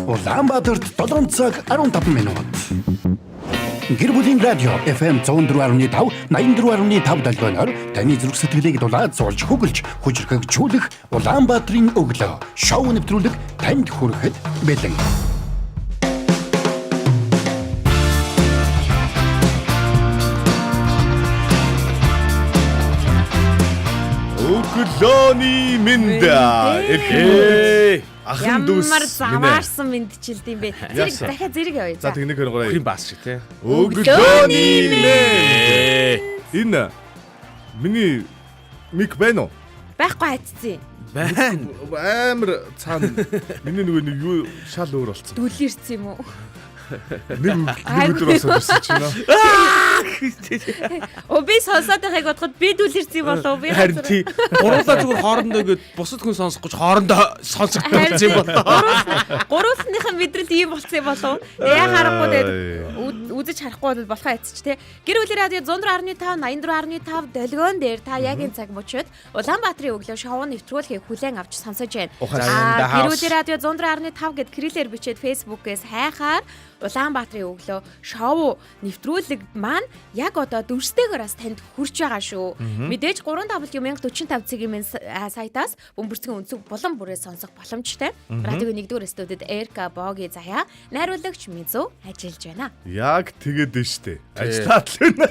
Улаанбаатарт 7 цаг 15 минут. Гэр бүлийн радио FM 104.5 84.5 долгионоор таны зүрх сэтгэлийг дулаад зурж хөглж хүчрхэгжүүлэх Улаанбаатарын өглөө шоу нэвтрүүлэг танд хүрэхэд бэлэн. Өглөөний минь ахын дүүс ямар заваарсан мэдчилд юм бэ. Зэрэг дахиад зэрэг явъя. За тэгнэг хөргөрөө. Хин бас шиг тий. Өглөөний минь. Энэ миний мик байна уу? Байхгүй хайцсан. Байна. Амар цаана миний нэг юу шал өөр болцсон. Дүлэрсэн юм уу? Нэг өдөр осоорсон чинь нөө. Би сонсоод байгааг бодоход би дүлэрсэн болов би. Харин тий. Гурлаа зүгээр хоорондоо ингээд бусад хүн сонсохгүй хоорондоо сонсогдсон юм болоо. Гуруулсныхан мэдрэл ийм болцсон юм болов. Яа харахгүй тэгээд үзэж харахгүй бол болохоо яцч те. Гэр бүлийн радио 104.5 84.5 долгион дээр та яг энэ цаг мөчид Улаанбаатарын өглөө шоу нэвтрүүлгийг хүлээн авч сонсож байна. Гэр бүлийн радио 104.5 гэд кириллээр бичээд Facebook-ээс хайхаар Улаанбаатарын өглөө шоу нэвтрүүлэг маань яг одоо дүрстэйгөөс танд хүрч байгаа шүү. Мэдээж 3W1045 цагийн сайтаас бөмбөрцгийн өнцөг булан бүрээ сонсох боломжтой. Радиогийн 1-р студид Эрка Боги заяа найруулагч Мизу ажиллаж байна. Яг тэгээд дээ штэ. Ажиллаад л байна.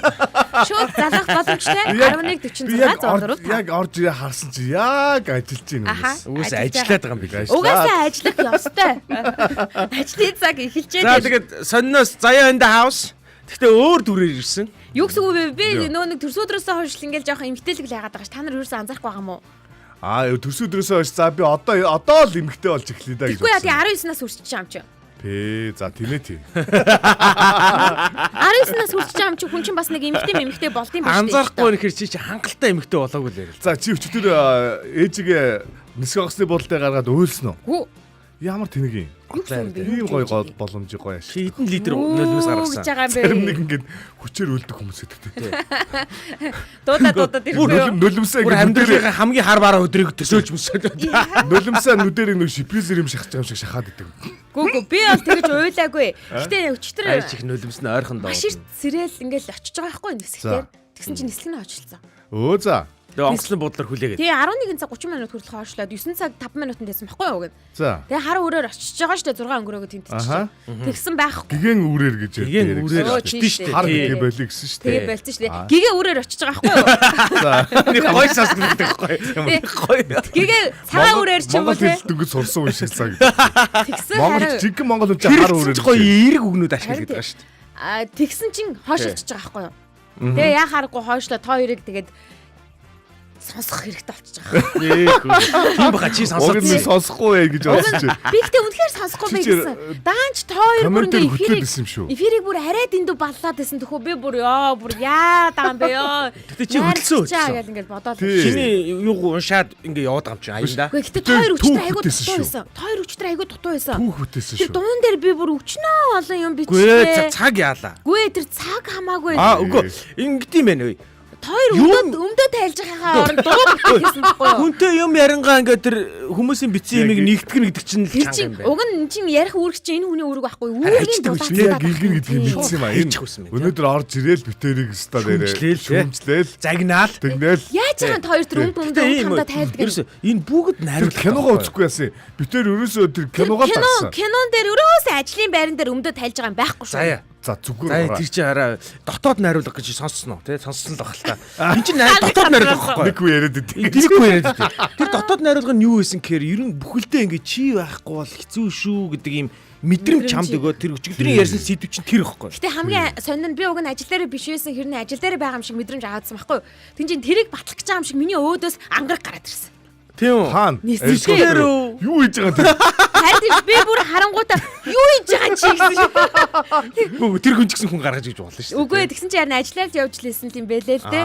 Шууд залгах боломжтой 11:46 Яг орж ирээ харсан чи яг ажиллаж байна юм. Үгүйс ажиллаад байгаа юм билээ. Угаасаа ажиллах ёстой. Ажлын цаг эхэлжээ. За тэгээд сонноос заяа in the house. Гэхдээ өөр дүрээр ирсэн. Юу гэсэн үг вэ? Би нөө нэг төрсөдрөөсөө хойш ингээл жоохон эмгтээлэг л яагаад байгаа ш. Та нар юусэн анзаарахгүй байгаа юм уу? Төрсөдрөөсөө хойш за би одоо л эмгтэй болж эхлэе да гэж. Тэгвэл яа 19-наас хүрчихэж байгаа юм чи. За тийм ээ. 19-наас хүрчихэж байгаа юм чи хүн чинь бас нэг эмгтэй болд юм байна шүү дээ. Анзаарахгүй нэхэр чи хангалттай эмэгтэй болоогүй л ярил. За чи өчтөр ээжигээ нисэх онгоцны бололтой гаргаад өөлсөн үү? Ямар тэнэг юм? Тийм гоё боломж гоё ашиг. Чи хэдэн литр нулимс гаргасан? Зарим нэг ингээд хүчээр үлдэх хүмүүс өгдөг. Дуудаа тэр нулимсаа бүр амьдралын хамгийн хар бараа өдрийг төсөөлж мөсөд. Нулимсаа нүдээр нэг шипризер юм шахаж байгаа юм шиг шахаад идэв. Гүг би бол тэгэж уйлаагүй. Гэтэ өчтөр Айч их нулимс нь ойрхон доо. Машир сэрэл ингээл очиж байгаа байхгүй нисэхтэй. Тэгсэн чинь нислэг нь очилцсан. За. Тэгээ онгоцны буудлаар хүлээгээд. Тэгээ 11 цаг 30 минут хүртэл хойшлоод 9 цаг 5 минутанд байсан байхгүй юу гэд. За. Тэгээ хар өрөөр очиж байгаа штэ 6 өнгөрөөгөө тэнтэж. Тэгсэн байхгүй. Гигэн үрээр гэж Гигэн үрээр очиж штэ. Хар гээ болиг гэсэн штэ. Тэгээ болцсон штэ. Гигэн үрээр очиж байгаа байхгүй юу? За. Нэг гой сонсдог байхгүй. Гой. Гигэн цагаан үрээр ч юм уу те. Дөнгөж сурсан үе шиг цаг. Тэгсэн Монгол жигэн монгол хүн хар үрээр. Гой эерэг үгнүүд ашигладаг байгаа штэ. Тэгсэн чин хойш очиж байгаа байхгүй юу? Тэгээ яа харахгүй хойшлоо тоо хоёрыг тэгээд сонсох хэрэгтэй болчихж байгаа. Тийм баха чи сонсоод сонсохгүй гэж бодсон чи. Би гэхдээ үнэхээр сонсохгүй байсан. Даанч тоо хоёр бүр ингээ эфирийг бүр арай дэндүү баллаад байсан төхөө би бүр яа даа юм бэ ёо. Тэгтээ чи үлдсэн гэж ингээл бодоод. Чиний юу уншаад ингээ яваад байгаа юм чи аяанда. Гэхдээ тоо хоёр өчтөр айгуу дутуу байсан. Тоо хоёр өчтөр айгуу дутуу байсан. Түүхүтээсэн шүү. Тэр дуун дээр би бүр өчнөө олон юм бичсэн. Гүй цаг яалаа. Гүй тэр цаг хамаагүй. Үгүй ингэдэм байна вэ? Тоор өмдөө тайлж байгаагаа орон дуу гэсэн байхгүй юу? Хүнтэй юм ярангаа ингээд тэр хүмүүсийн бичсэн юмыг нэгтгэн гэдэг чинь л чанга юм байна. Уг нь чинь ярих үүрэг чинь энэ хүний үүрэг байхгүй юу? Үүргийн дулаацаа гилгэн гэдгийг мэдсэн юм аа. Энэ өнөөдөр орж ирээл битэрийг өстөө дээрээ шүмжлээл загнаал тэгнээл яаж байгаа хоёр тэр өмдөө хамтаа тайлдаг. Ерөөсө энэ бүгд найруулга киногоо үзэхгүй яасан. Битэр ерөөсөө тэр киногоо тагсан. Кинон дээр ерөөсөө ажлын байран дээр өмдөө тайлж байгаа юм байхгүй шүү. За зүгээр. Тэр чи хараа дотоод найруулга гэж сонссон уу? Тэ сонссон л баг л та. Энд чинь дотоод найруулга байхгүй. Нэггүй яриад идэв. Тэргүй яриад идэв. Тэр дотоод найруулга нь юу байсан гэхээр ер нь бүхэлдээ ингээ чи байхгүй бол хэцүү шүү гэдэг юм мэдрэмж чамд өгөө тэр өчигдрийн ярьсан сэдв чинь тэр ихгүй. Гэтэ хамгийн сонин нь би уг нь ажил дээр биш байсан хэрнээ ажил дээр байгаа юм шиг мэдрэмж аваадсан байхгүй. Тэгин чинь тэрийг батлах гэж байгаа юм шиг миний өөдөөс ангараг гараад ирсэн. Тийм үү? Хаана? Юу хийж байгаа тэр? Хайр би бүр харангуйта юу хийж байгаа чи гэсэн шиг. Тэр хүн ч гэсэн хүн гаргаж гэж болно шүү дээ. Үгүй тэгсэн чи харин ажиллаад явж лээсэн тийм байлээ л дээ.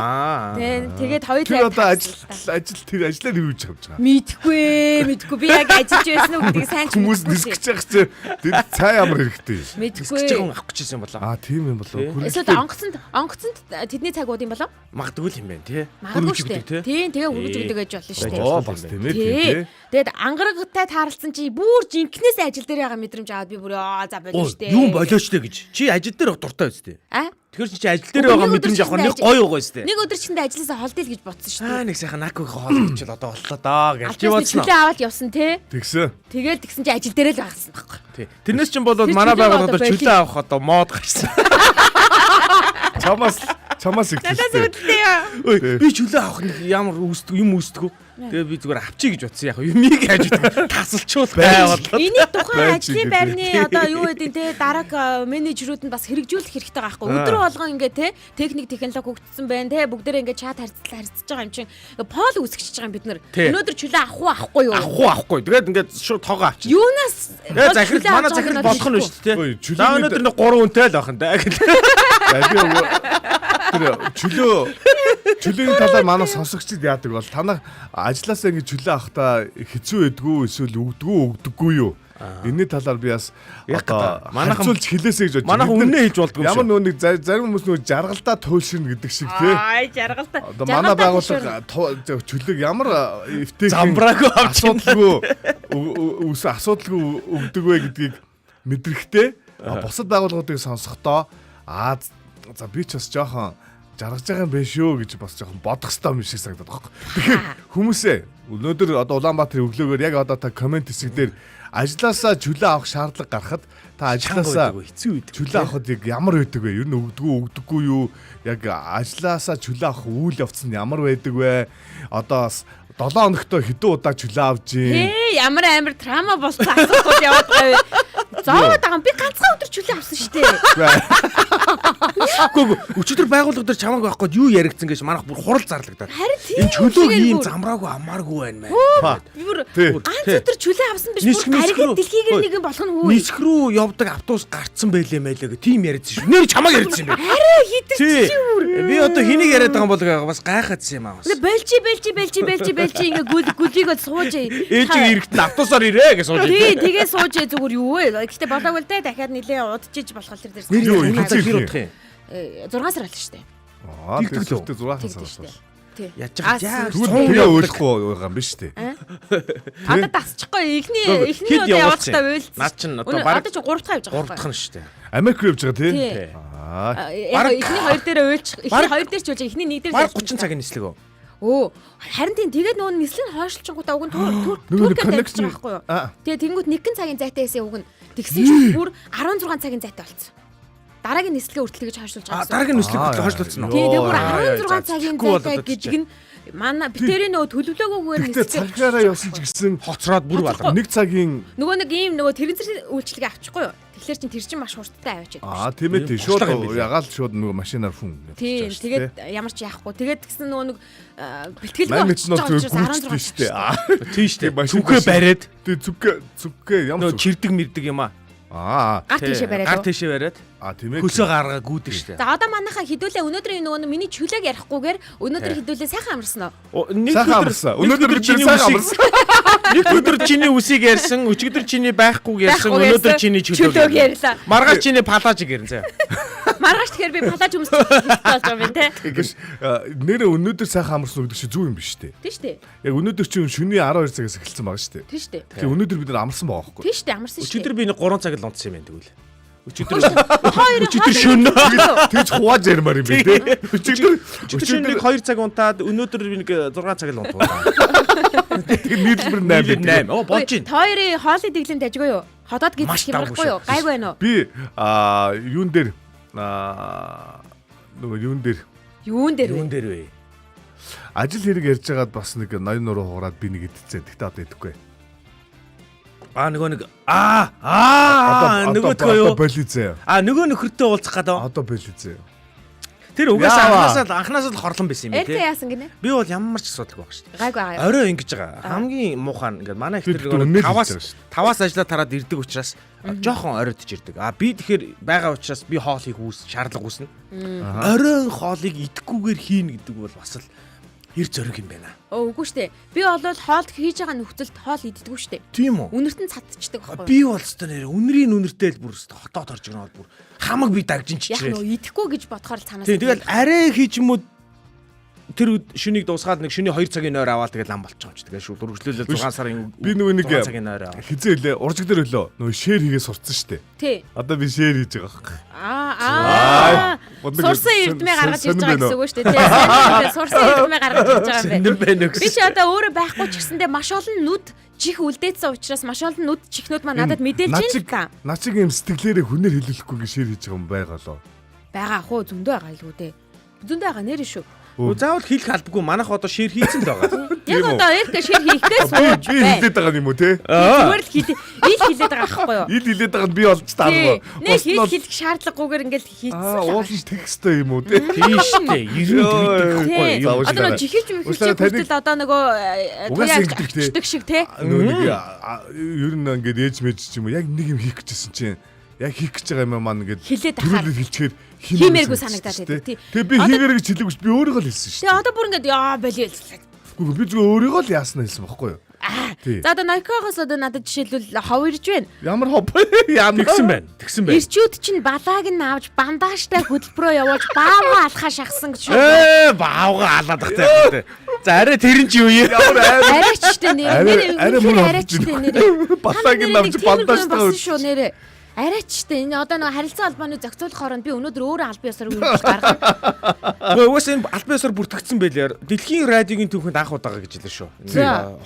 Тэгээд хоёулаа тэр одоо ажиллаад юу хийж авч байгаа? Мэдхгүй би яг ажиллаж байсан уу гэдгийг сайн ч хүмүүс нисгэж байгаа ч тэр цай ямар хэрэгтэй. Мэдхгүй хүн авах гэж байсан болоо. Тийм юм болоо. Эсвэл онгоцонд тэдний цагууд юм болоо? Магадгүй л юм байна тий. Магадгүй шүү дээ. Тийм тэгээ хөргөж өгдөг гэж болно шүү дээ. Бас тийм ээ. Тэгээд ангарагтай таарлцсан чи бүр жинкнээс ажил дээр байгаа мэдрэмж аваад би бүр за болоо штэ. Юм болооч гэж. Чи ажил дээр дуртай үстэй. А? Тэгэхээр чи ажил дээр байгаа мэдрэмж авах нэг гоё байгаа үстэй. Нэг өдөр чиндээ ажлаасаа холдъё л гэж бодсон штэ. Нэг сайхан накуг хоол гэж одоо боллоо доо гэж чи бодсон. Чөлөө аваад явсан те. Тэгсэн. Тэгэл тэгсэн чи ажил дээр л байгасан байхгүй. Тий. Тэрнээс чинь болоод манай байгууллагад чөлөө авах одоо мод гарсан. Чамаас их Надаас тийм. үүдтэй. Би чөлөө авах нэг ямар юм үүсдэг. Тэгээ би зүгээр авчий гэж бодсон яг юмыг хажууд тасалчуул байвал. Энийг тухайн Байж ажлын игээ байрны одоо юу гэдэг те дараг менежерүүд нь бас хэрэгжүүлэх хэрэгтэй байгаа байхгүй. Өдөр болгон ингээ те техник технологи хөгжсөн байна те бүгдээрээ ингээ чат харьцаж байгаа юм чинь пол үүсгэж байгаа юм бид нар. Өнөөдөр чөлөө авах уу авахгүй юу? Авахгүй. Тэгээд ингээд шууд тоогоо авчих. Юунаас Захирал манай захирал болох нь шүү дээ. Ой, За өнөөдөр нэг 3 хүнтэй л байх нь да. Чөлөөний талаар манай сонсогчид яадаг бол танах ажилласаа ингэ чөлөө авахта хэцүү байдгүй эсвэл өгдөггүй юу? Энэний талаар би бас одоо манайхан хэлээсэй гэж бодож. Манайхан үннээ хэлж болдгоо юм шиг. Ямар нэг зарим хүмүүс нөгөө жаргалдаа туйлширна гэдэг шиг тий. жаргалтай. Одоо манай байгууллага чөлөөг ямар эвтэйхэн Замбраагүй асуудалгүй өгдөг вэ гэдгийг мэдрэхтэй бусад байгууллагуудыг сонсохдоо за би ч бас жоохон жаргаж байгаа юм биш үү гэж бас жоохон бодох хэрэгтэй юм шиг санагдаад байна. Тэгэхээр хүмүүсээ өнөөдөр одоо Улаанбаатарын өглөөгөр яг одоо та комент хэсэг дээр ажлаасаа чөлөө авах шаардлага гарахад та ажлаасаа хэцүү үйдэг. чөлөө авахд яг ямар байдаг вэ? Ер нь өгдөггүй юу? Яг ажлаасаа чөлөө авах үйл явц нь ямар байдаг вэ? Одоо 7 хоногтой хэдэн удаа чөлөө авж ийн? Ямар амар трама болсон асуудал яваад байгаа вэ? Зовоод байгаа. Би ганцхан өдөр чөлөө авсан шүү дээ. Үгүй өчигдөр байгууллага дээр чамааг байхгүй юу яригдсан гэж манайх бүр хурал зарлагдаад. Харин тийм. Энэ чөлөөг ийм замраагүй амааргүй байна мэн. Би бүр ганц өдөр чөлөө авсан биш бүр гариг дэлхийгээр нэг юм болох нь хөө. Нисэх рүү явдаг автобус гарцсан байлээ мэлээ гэ тийм яриадсан шүү. Нэр чамааг яриадсан юм бэ? Арай хитэр чи бүр. Би одоо хэнийг яриад байгаа юм бол бас гайхаадсан юм аа. Бэлчи ингээ гүлийг сууж. Ээлжиг ирэхдээ автобусаар ирээ гэж сууж. Тий, тэгээ сууж зүгээр юу вэ? Гэтэ болоогүй л дээ дахиад нилээ удажиж болох тэр дээрс. Нэр хэр удах юм? 6 сар болж штэ. Тэгтээ 6 сар болсон. Тий. Яаж байгаа Тэгээ ойлгохгүй байгаа юм биш үү? Одоо тасчихгүй эхний удаа явуулахдаа уйлц. Наад чинь одоо баг одоо чи 3 дахь явж байгаа. 3 дахь нь шүү дээ. Америк руу явж байгаа тий? Яг эхний 2 дээрээ уйлчих. Эхний 2 дээр ч уйлж эхний 1 дээр баг 30 цагийн нислэг өө. Оо харин тийм тэгээд нөгөө нислэг хойшлчингуудаа уг нь нөгөө коннекшн байхгүй юу? Тэгээд тэнгууд нэгэн цагийн зайтай эсээ уг нь тэгсэн чинь бүр 16 цагийн зайтай болцсон. Дараагийн нислэгээ үргэлж хойшлуулж байгаа гэсэн. Дараагийн нислэг хойшлуулсан уу? Тийм тэгээд бүр 16 цагийн зайтай гэдэг нь манай битэрийн нөгөө төлөвлөөгүйгээр нислэг цагаараа явсан ч гэсэн хоцроод бүр балаа. Нэг цагийн нөгөө нэг ийм нөгөө тэрэнцэр үйлчлэгээ авчихгүй юу? Тэгэхээр чин тэр чин маш хурдтай аваад байдаг. Тийм ээ тийм шууд ягаал шууд нөгөө машинаар хүн. Тийм тэгээд ямар ч яахгүй. Тэгээд гэсэн нөгөө нэг бэлтгэлгүй болчихсон 16 шүү дээ. Тийм шүү дээ. Зүггээ бариад. Тийм зүггээ ямар зүг чирдэг мэрдэг юм аа. Гар тийшээ бариад. Гар тийшээ бариад. Тийм ээ. Хөлсөө гаргаа гүйдэг шүү дээ. За одоо манайхаа хідүүлээ өнөөдрийн нөгөө миний чөлөөг ярихгүйгээр өнөөдөр хідүүлээ сайхан амарсан уу? Сайхан амарсан. Өнөөдөр чиний сайхан амарсан. Нэг өдөр чиний үсийг ярьсан, өчигдөр чиний байхгүйг ярьсан, өнөөдөр чиний чөлөөг ярьлаа. Маргааш чиний палажиг ярина заа. Маргааш тэгэхээр би палаж хүмүүс болж байгаа юм те. Тэгэж нэр өнөөдөр сайхан амарсан гэдэг чинь зүг юм биш үү? Тийм шүү дээ. Яг өнөөдөр чинь шөнийн 12 цагаас эхэлсэн байгаа шүү дээ. Тийм шүү дээ. Тэгэхээр өнөөдөр бид нар амарсан байгаа байхгүй юу? Тийм шүү дээ, амарсан шүү дээ. Өчигдөр би нэг 3 цаг л унтсан юм байна тэгвэл. Өчигдөр шөнө. Тэгж хувааж ярмаар юм бэ те. Өчигдөр нэг 2 цаг унтаад өнөөдөр би нэг 6 цаг л унтваа. Тэгээ нийлбэр 8. Оо болж байна. Хоёрын хоолны дэглэмд ажгүй юу? Ходоод гизэх юм байхгүй юу? Гайгүй байна уу? Би юун дээр нөгөө юун дээр вэ? Ажил хэрэг ярьж байгаад бас нэг ноён нуруу хуураад би нэг идчихсэн. Тэгтээ одоо идэхгүй. Нөгөө нэг нөгөө юу? Болизээ. Нөгөө нөхөртөө уулзах гэдэг. Одоо болизээ. Тэр угаасаа анханасаа л хорлон байсан юм тий. Элтэй яасан гинэ? Би бол ямар ч асуудалгүй баг шүү дээ. Гайгүй аа. Орой ингэж байгаа. Хамгийн муухай нь ингээд манай ихтэй 5-аас ажиллаа тараад ирдэг учраас жоохон оройдж ирдэг. Би тэгэхээр байгаа учраас би хоол хийх шаардлага үүснэ. Оройн хоолыг идэхгүйгээр хийнэ гэдэг бол бас л эр зөрөг юм байна. Үгүй штэ. Би болвол хоолд хийж байгаа нөхцөлд хоол иддэггүй штэ. Тийм үү? Үнэрт нь цадчихдаг байхгүй юу? Би бол өстой нэр үнэртэй л бүр өстой хотоод орж ирнэ бол бүр хамаг би дагжин чичрээ. Яг нөө идэхгүй гэж бодохоор л цаанаас. Тийм тэгэл арай хийж юм уу тэр шүнийг дуусгаад нэг шүний 2 цагийн ойр аваад тэгээд лам болчих юм чи. Тэгээд шүү дөрвөлжлүүлээ 6 сарын Би нөгөө нэг 6 цагийн ойр аваад. хизээлээ уржиг дээр хөлөө нөгөө шеэр хийгээ сурцсан штэ. Тий. Одоо би шеэр хийж байгаа байхгүй. Сурсан эрдмээ гаргаж ирж байгаа гэсэн үг шүү дээ. Тий. Сурсан эрдмээ гаргаж ирж байгаа юм Сэндэр байна уу бэ. Би гэсэн. ч одоо өөрөө байхгүй ч гэсэндээ маш олон нүд чих үлдээсэн учраас маш олон нүд чихнүүд маань надад мэдээлж байна. Начиг юм сэтгэлээрээ хүнээр хэлүүлэхгүй гээ шеэр хийж байгаа юм байгаа лоо. Байгаа хөө зөндөө байгаа илүү дээ. Зөндөө байгаа нэр шүү. Заавал хийх албагүй манайх одоо шир хийцэн л байгаа. Яг одоо эргэ шир хийхдээ сууж Би хэлээд байгаа юм уу те? зүгээр л ил хэлээд байгаа байхгүй юу? Ил хэлээд байгаа нь би олж таарна. Нэг хэлэх шаардлагагүйгээр ингээл хийцсэн. Уулын тексттэй юм уу те? Тийш дээ. 90 мэддэг байхгүй юу? Одоо нэг жихэж мөхөж одоо нөгөө Угаас ингэдэг те. чдэг шиг те. Нөгөө нэг ер нь ингээд ээж мэж ч юм уу яг нэг юм хийх гэжсэн чинь яг хийх гэж байгаа юм маань ингээд Хилээд ахаар. төрөлөд хэлчихээр Хиймээргүй санагдаад байдаг тий. Тэгээ би хийгэрэг гэж хэлээгүй ш би өөрийгөө л хэлсэн ш. Тэгээ одоо бүр ингээд яа болио. Үгүй би зүгээр өөрийгөө л яасна хэлсэн байхгүй юу? Тий. За одоо Nike-гоос одоо надад жишээлбэл хов ирж байна. Ямар хоп яам Тэгсэн байна. Тэгсэн байна. Ирчүүд чинь балааг нь авч бандажтай хөтөлбөрөө явуулж баавга алхаа шахсан гэж. Баавга алаад тахтай. За арай тэр нь ч юу юм. Арайчтай нэр. арай мөн арайчтай нэр. Балааг нь авч бандажтай шүү нэрэ. Арайчтай энэ одоо нэг харилцаа холбооны зохицуулах хооронд би өнөөдөр өөрөө албан ёсоор үргэлж гаргана. Уус энэ албан ёсоор бүртгэгдсэн байлаар дэлхийн радиогийн түүхэнд анх удаага гэж хэлсэн шүү.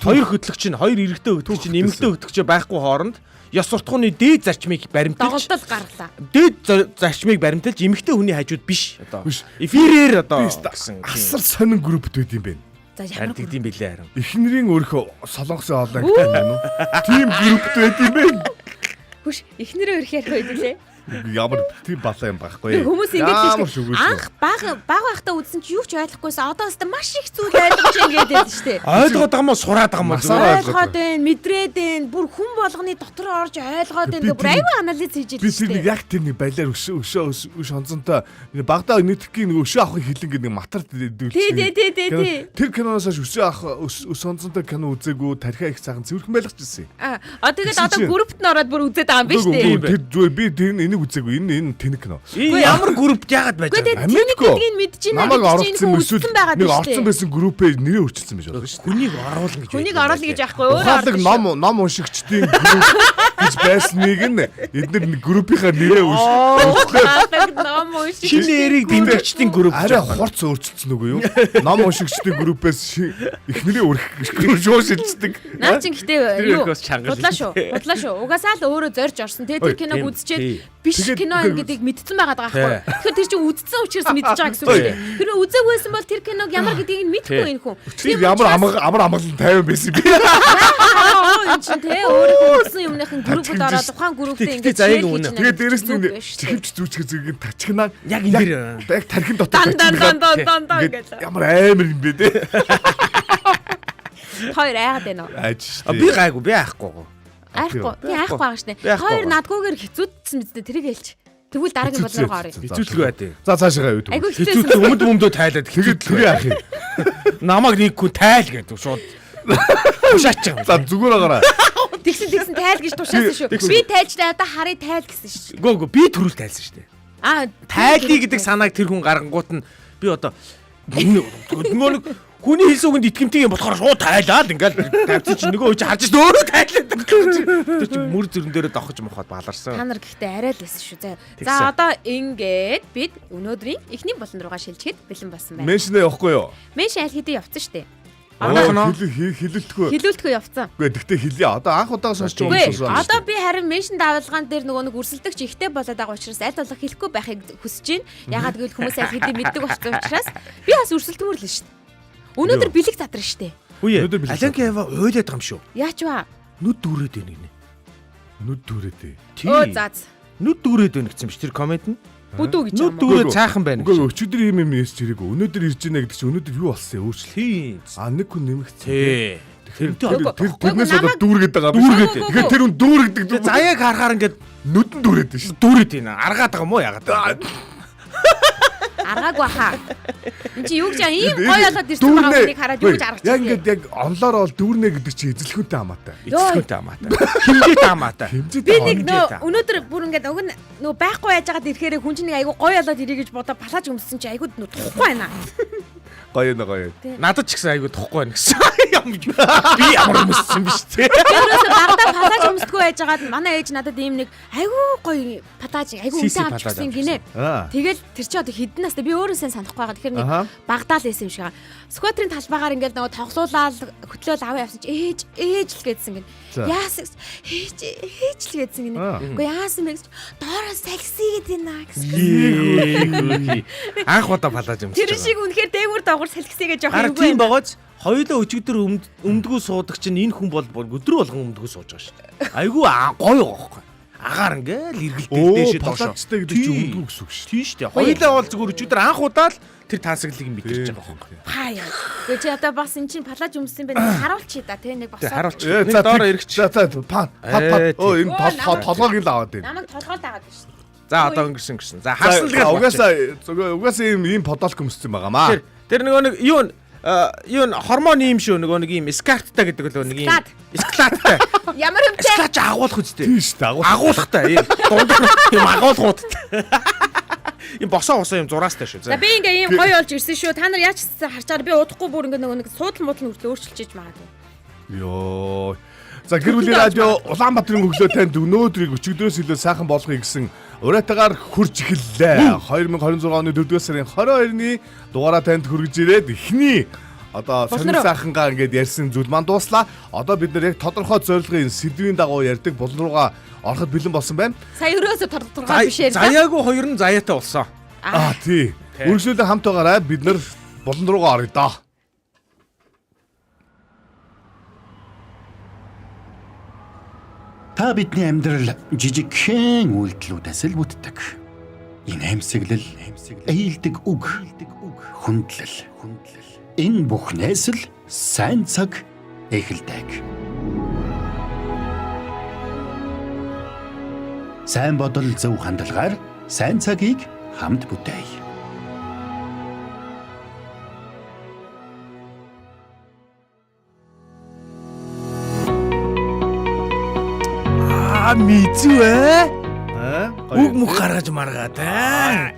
Хоёр хөтлөгч нь хоёр эрэгтэй хөтлөгч нь эмэгтэй хөтлөгч байхгүй хооронд ёс суртахууны дээд зарчмыг баримталж Доголдол гаргалаа. дээд зарчмыг баримталж эмэгтэй хүний хажууд биш одоо эфирээр одоо гэсэн асар сонин группт байд юм бэ. За ямар харин тийм билээ харин. Эхнэрийн өөрхөө солонгосын олон ангитай байна уу? Тим группт байд юм бэ. Хүш эхнэрээ өрхөөр хойдлээ. Ямар тийм балаа юм байхгүй. Хүмүүс ингэж хэлсэн. Анх баг байхдаа үзсэн чи юу ч ойлгохгүйсэн. Одоо өстө маш их зүйл ойлгож ингээд байдаг шүү дээ. Ойлгоод байгаа мó сураад байгаа мó Ойлгоод байна, мэдрээд байна. Бүр хүн болгоны дотор орж ойлгоод байна. Бүр аюу анализ хийж Би ийлээ шүү тэр дээ. яг тэр нэг балиар өш онцонтой багада нийтгэхийн нэг өшөө авахыг хэлэн гэдэг нэг матар Тий. Тэр киноноос өшөө авах өш онцонтой кино үзээгүй тархиа их цагаан цэвэрхэн байлгач ирсэн. Тэгээд одоо группт нь ороод бүр үзээд байгаа юм биш үү? Тэр зүгээр би тэр энийг үзээгүй энэ тэнэг кино. Энэ ямар группт яагаад байж байгаа? Тэнийг гэдгийг мэдчихээн намайг оруулсан эсвэл байгаа нэг орсон байсан группээ нэрээ өөрчилсөн байж болно шүү дээ. Хүнийг оруулна гэж. Хүнийг оруулна гэж яахгүй өөрөө Ухаалаг ном уншигчдын групп гэж байсныг нь эдгээр нэг группийнхаа нэрээ Ухаалаг ном уншиж. Шинэ эрийг дэмжигчдийн групп. арай хурц өөрчилсөн үгүй юу? Ном уншигчдын группээс эхнэрийн өрх шууд шилждэг. Наа чин гэтээ юу? өрхөөс чангал. Худлаа шүү. Угаасаа л өөрөө зорж орсон. Тэр киног үзчихэд биш кино гэдгийг мэдсэн байгаа даа байхгүй. Тэгэхээр тэр чинь үзсэн учраас мэдчихэж байгаа гэсэн үг шүү дээ. Тэр үзээгүйсэн бол тэр киног ямар гэдгийг мэдэхгүй энэ хүн. Чи ямар амгалан 50 байсан бэ? Энэ чинь тэ өөрөө үзсэн юмныхын группд ороод тухайн групптэй ингэж заяаг үнэ. Тэгээд дээрэс нь чихвч зүүчгээ зэрэг тачгнаа Яг энэ дэр. яг тархин дотор дан гэж. ямар амар юм бэ те. Хоёр айгаад байна уу? Аж Би гайгүй би аяхгүй. Айхгүй. Тий айхгүй байгаа штэ. Би айхгүй Хоёр байгаа. надгүйгээр хизүүдсэн биз дээ тэрийг хэлж. Тэгвэл дараагийн бодлогоо орё. Хэцүүлгүй байдیں۔ За цаашаа юу. Айгүй Хэцүүлгүй хизээсэн. өмд өмдөө тайлаад Тэгээд тэр яах юм? намайг нэг хүн тайл гэдэг шууд ушаач байгаа. За зүгээр агараа. Тэгсэн тайл гэж тушаасан шүү. Би тайлжтай одоо харыг тайл гэсэн шүү. Гөө би төрүүл тайлсан шүү дээ. Аа Тайлдий гэдэг санааг тэр хүн гаргангуут нь би одоо нөгөө нэг хүний хэлсэн үгэнд итгэмтэй юм болохоор шууд тайлаад ингээл тавьчих чинь нөгөө үуч харж шүү өөрөө тайлаад. Тэр чинь мөр зүрэн дээрээ дохож мохоод та баларсан. нар гэхдээ арай л байсан шүү. За Тэгсэн. одоо ингээд бид өнөөдрийн эхний болон руугаа шилжихэд бэлэн болсон байна. Меншнээ явахгүй юу? Менш аль хэдийн явцсан шүү дээ. Хилэлтгөө. Хилүүлтгөө явцсан. Үгүй гэхдээ хэлье. Одоо анх удаа сонсч байгаа Үгүй юм шиг. одоо би харин меншн давалгаан дээр нөгөө нэг өрсөлдөгч ихтэй болоод байгаа учраас аль болох хэлэхгүй байхыг хүсэж байна. Ягаад гэвэл хүмүүс аль хэдийн мэддэг болсон учраас би бас өрсөлдмөр л шүү дээ. Өнөөдөр бэлэг задраа шүү дээ. Үе. Өнөөдөр бэлэн. Аланки ява ойлаад байгаа юм шүү. Яач вэ? Нүд дүүрээд байна гинэ. Нүд дүүрээдээ. Өө заац. Нүд дүүрээд байна гэсэн биш тэр комент нь. Бүдүү гэж Нүд юм. дүүрээд цаахан байна. Үгүй өчигдөр юм ярьж ирээгүй. Өнөөдөр ирж байна гэдэг чинь өнөөдөр юу болсон юм өөрчлөлт. Тийм. Нэг хүн нэмэгдсэн. Тий. Тэр тэрнээс одоо дүүргээд байгаа. Дүүргээд. Тэгэхээр тэр хүн дүүргдэг. Заяаг харахаар ингээд нүдэн дүүрээд шүү. дүүрээд байна. Аргаад байгаа юм уу ягаад? Аргаагүй хаа. Энд чи юу гэж ийм гоё болоод ирсэн байгаа хүнийг хараад юу гэж аргач яг ингээд яг онлоор бол дүүрнэ гэдэг чинь эзэлхүүнтэй хамаатай. Эцэгтэй хамаатай. Химжээтэй хамаатай. Хэмжээтэй би нэг Хэмжээтэй. өнөөдөр бүр ингээд уг нь нөө байхгүй яаж байгаад ирэхээр хүн чинь нэг айгу гоё болоод ирээ гэж бодоо палаж өмссөн чи айгу тухай байна. Гоё. Надад ч гэсэн айгүй тухгүй байна гэсэн. Би ямар юмсан биш те. Тэрээс багада палаж өмсдгөө байжгаад манай ээж надад ийм нэг айгүй гоё палаж айгүй үнэтэй авч ирсэн гинэ. Тэгэл тэр чи одоо хэдэн настай би өөрөө сайн санахгүй байгаа. Тэгэхээр нэг багадаа л байсан юм шиг байгаа. Скватрын талбайгаар ингээд нөгөө тоглуулаад хөтлөөл аваа явсан чи ээж л гэдсэн гин. Яасан ээж л гэдсэн гинэ. Үгүй яасан бэ гэж доороо сакси гэдэг наа гэсэн. Анх удаа палаж юмсан. Тэр шиг үнэхээр дээгүүр доогуур салхисэгээ жоох юм. Тийм байгааз хоёулаа өчигдөр өмдгөө суудаг чинь энэ хүн бол өдөр болгон өмдгөө сууж байгаа шүү дээ. Айгүй гоё байхгүй. Агаар ингээл эргэлдэл дээшээ доошоо. Палажтай гэдэг чинь өмдгөө гэсэн үг шүү. Тийм шүү дээ. Хоёулаа бол зүгээр өчигдөр анх удаа л тэр тансаглалыг мэдэрч байгаа байхгүй. Хаяа. Гэхдээ чи одоо бас эн чинь палаж өмсөн байна. Харуулчих да тий нэг босоо. Харуулчих. Нэг доороо ирэх чи. За пат. Оо энэ толгойг л аваад байна. Намайг толгойд аваад байна шүү. За одоо өнгөрсөн. За харсан л гал. Угаасаа ийм подолк өмссөн байгаамаа. Тэр нөгөө нэг юу хормон юм шүү нөгөө нэг юм скарттай гэдэг л нэг юм скаттай. Ямар юмтэй? Скач агуулах үстэй. Тийм шүү дээ. Агуулахтай. Дунд юм агуулгуудтай. Им босоо юм зураастай шүү. За би ингээ ийм гоё болж ирсэн шүү. Та нар яаж харчаар би удахгүй бүр ингээ нөгөө нэг суудлын муудлын хүртэл өөрчилчихэж магадгүй. Йоо. За гэр бүлийн радио Улаанбаатарын өглөө танд өнөөдрийг өчигдрөөс илүү сайхан болгохыг гэсэн уриатаагаар хурж эхэллээ. 2026 оны 4-р сарын 22-ны дугаараа танд хүргэж ирээд эхний одоо сонир сайхангаа ингээд ярьсан зүйл маань дууслаа. Одоо бид нэр яг тодорхой зорилгын сэдвийн дагуу ярьдаг болон руугаа ороход бэлэн болсон байна. Сая өрөөсө тодорхой биш ярьлаа. Заяагүй хоёр нь заяатай болсон. Тий. Үргэлжлүүлэн хамт байгаарай. Бид нар болон руугаа оръё доо. Та бидний амьдрал жижигхэн үйлдэлүүдээс л бүтдэг. Энэ амьсгалал, ээлдэг үг, хүндлэл. Энэ бүхнээс л сайн цаг эхэлдэг. Сайн бодол зөв хандлагаар сайн цагийг хамт бүтээе. Мэдвэ? Үг мөх гаргаж маргаад аа.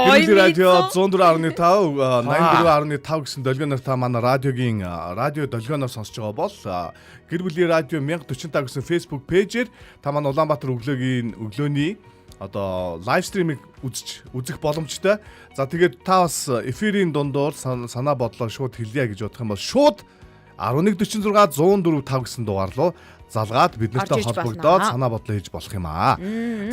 Гэр радио 104.5 84.5 гэсэн долгионоор та манай радиогийн радио долгионоор сонсож байгаа бол гэр бүлийн радио 1045 гэсэн Facebook пэйжээр та манай Улаанбаатар өглөөний одоо лайв стримийг үзэх боломжтой. За тэгээд та бас эфирийн дундуур санаа бодлоо шууд хэлье гэж бодох юм бол шууд 1146 104.5 гэсэн дугаар руу залгаад бид нартай холбогдоод санаа бодлоо хийж болох юм аа.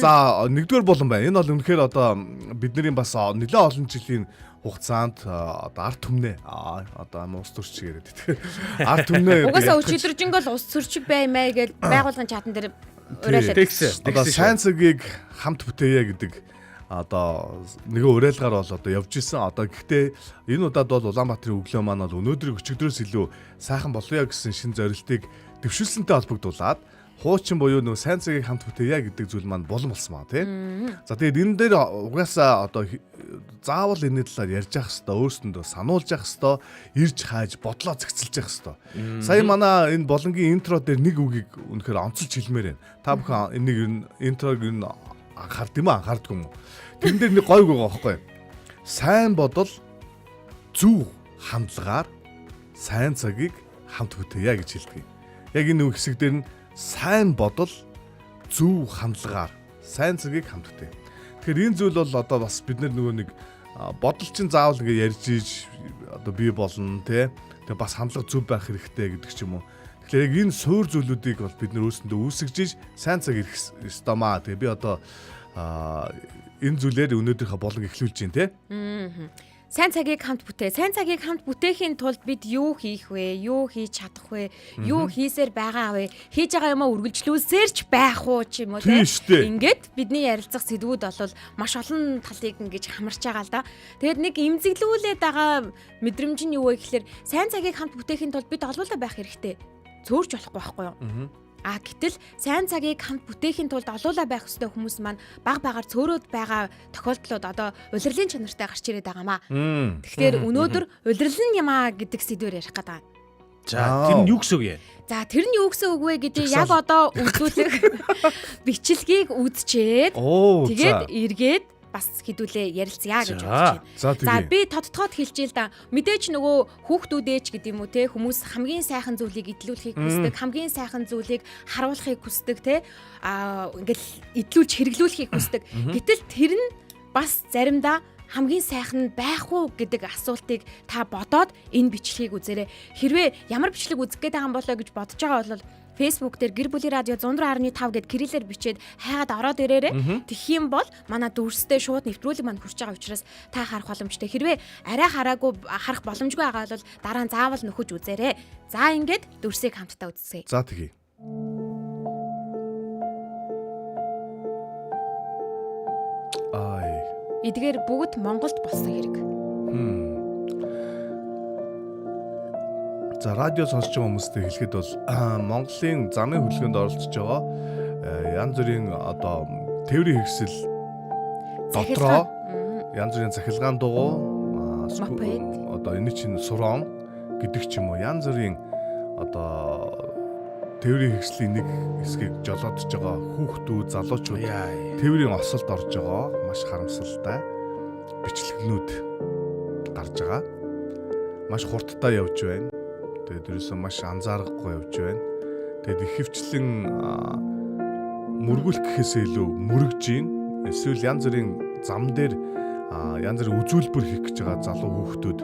За нэгдүгээр болон байна. Энэ бол үнэхээр одоо бидний бас нэлээд олон жилийн хугацаанд одоо арт түмнээ одоо ус төрч яриад байдаг. Арт түмнээ угаасаа өчигдөржинг бол ус төрчиг баймаа гэж байгуулгын чатан дээр уриалаад. Одоо сайн цагийг хамт бүтээе гэдэг одоо нэгэн уриалгаар бол одоо явж исэн. Одоо гэхдээ энэ удаад бол Улаанбаатарын өглөө маань бол өнөөдрийг өчигдрөөс илүү сайхан болоё гэсэн шин зорилтыг дэвшүүлсэнтэй холбогдуулаад хуучин буюу нөө сайн цагийг хамт бүтээе гэдэг зүйл маань болон болсон маа тийм. За тэгээд энэ дээр угаасаа одоо заавал энэ талаар ярьж явах хэвээр өөрсөндөө сануулж явах хэвээр ирж хааж бодлоо зэгцэлж явах хэвээр. Сая манай энэ болонгийн интро дээр нэг үгийг үнэхээр онцолж хэлмээр байна. Та бүхэн энийг интрог анхаард юм анхаардгүй юм уу? Тэн дээр нэг гойг байгаа байхгүй юу? Сайн бодол зөв хандлагаар сайн цагийг хамт бүтээе гэж хэлдэг. Яг энэ хэсэг дээр нь сайн бодол зөв хандлагаар сайн цагийг хамт бүтээ. Тэгэхээр энэ зүйл бол одоо бас бид нөгөө нэг бодол чинь заавал ингэ ярьж ийж одоо бий болно тий. Тэгээ бас хандлага зөв байх хэрэгтэй гэдэг ч юм уу. Тэгэхээр яг энэ суур зүйлүүдийг бол бид нар өөрсөндөө үүсгэж сайн цаг ирэх ёстоймаа. Тэгээ би одоо энэ зүйлээр өнөөдрийнхөө болон эхлүүлж байна тий. Сайн цагийг хамт бүтээ. Сайн цагийг хамт бүтээхийн тулд бид юу хийх вэ? Юу хийж чадах вэ? Юу хийсээр байгаа вэ? Хийж байгаа юмаа үргэлжлүүлсээр ч байх уу ч юм уу те. Ингээд бидний ярилцах сэдвүүд бол маш олон талыг ингэж хамарч байгаа л да. Тэгээд нэг имзэглүүлээд байгаа мэдрэмж нь юу вэ гэхээр сайн цагийг хамт бүтээхийн тулд бид олуулаа байх хэрэгтэй. Цөөрч болохгүй байхгүй юу? Гэтэл сайн цагийг хамт бүтээхийн тулд олуулаа байх ёстой хүмүүс маань баг багаар цөөрөөд байгаа тохиолдлууд одоо улирлын чанартай гарч ирээд байгаамаа. Тэгэхээр өнөөдөр улирлын юмаа гэдэг сэдвээр ярих гэдэг. За тэр нь юу гэсэн үг юм? За тэр нь юу гэсэн үг вэ гэдэг яг одоо үзүүлэх бичлэгийг үзчихэд тэгээд эргээд бас хэдүүлээ ярилцъя гэж бодож байна. За За би тодтогоод хэлчихье л да. Мэдээж нөгөө хүүхдүүдээч гэдэг юм уу те хүмүүс хамгийн сайхан зүйлийг идэлүүлэхийг хүсдэг, хамгийн сайхан зүйлийг харуулахыг хүсдэг те ингээл идэлүүлж хэрэглүүлэхийг хүсдэг. Гэтэл тэр нь бас заримдаа хамгийн сайхан байх уу гэдэг асуултыг та бодоод энэ бичлэгийг үзээрэй. Хэрвээ ямар бичлэг үзэх гээд байгаа юм болоо гэж бодож байгаа бол Facebook дээр Гэр бүлийн радио 104.5 гэд кириллээр бичээд хайгаад ороод ирээрэй. Тэгэх юм бол манай дүрстэй шууд нэвтрүүлэг маань хүрч байгаа учраас та харах боломжтой. Хэрвээ арай хараагүй харах боломжгүй байгаа бол дараа нь заавал нөхөж үзээрэй. За ингээд дүрсийг хамтдаа үзье. За тэгье. Эдгээр бүгд Монголд болсон хэрэг. За радио сонсож байгаа хүмүүстэй хэлэхэд бол Монголын замын хөдөлгөөнд оролцож байгаа янз бүрийн одоо тээврийн хэрэгсэл дотроо янз бүрийн цахилгаан дугуй одоо энэ чинь сурон гэдэг ч юм уу янз бүрийн одоо тээврийн хэрэгслийн нэг хэсгийг жолоодж байгаа хүүхдүүд, залуучууд тээврийн осолд орж байгаа маш харамсалтай бичлэгнүүд гарч байгаа. Маш хурдтай явж байна. Тэгээд ерөөсөө маш анзаарахгүй явж байна. Тэгээд ихэвчлэн мөргүүлэх гэхээсээ илүү мөрөгж гин. Эсвэл янз бүрийн зам дээр янз бүрийн үзүүлбэр хийх гэж байгаа залуу хүүхдүүд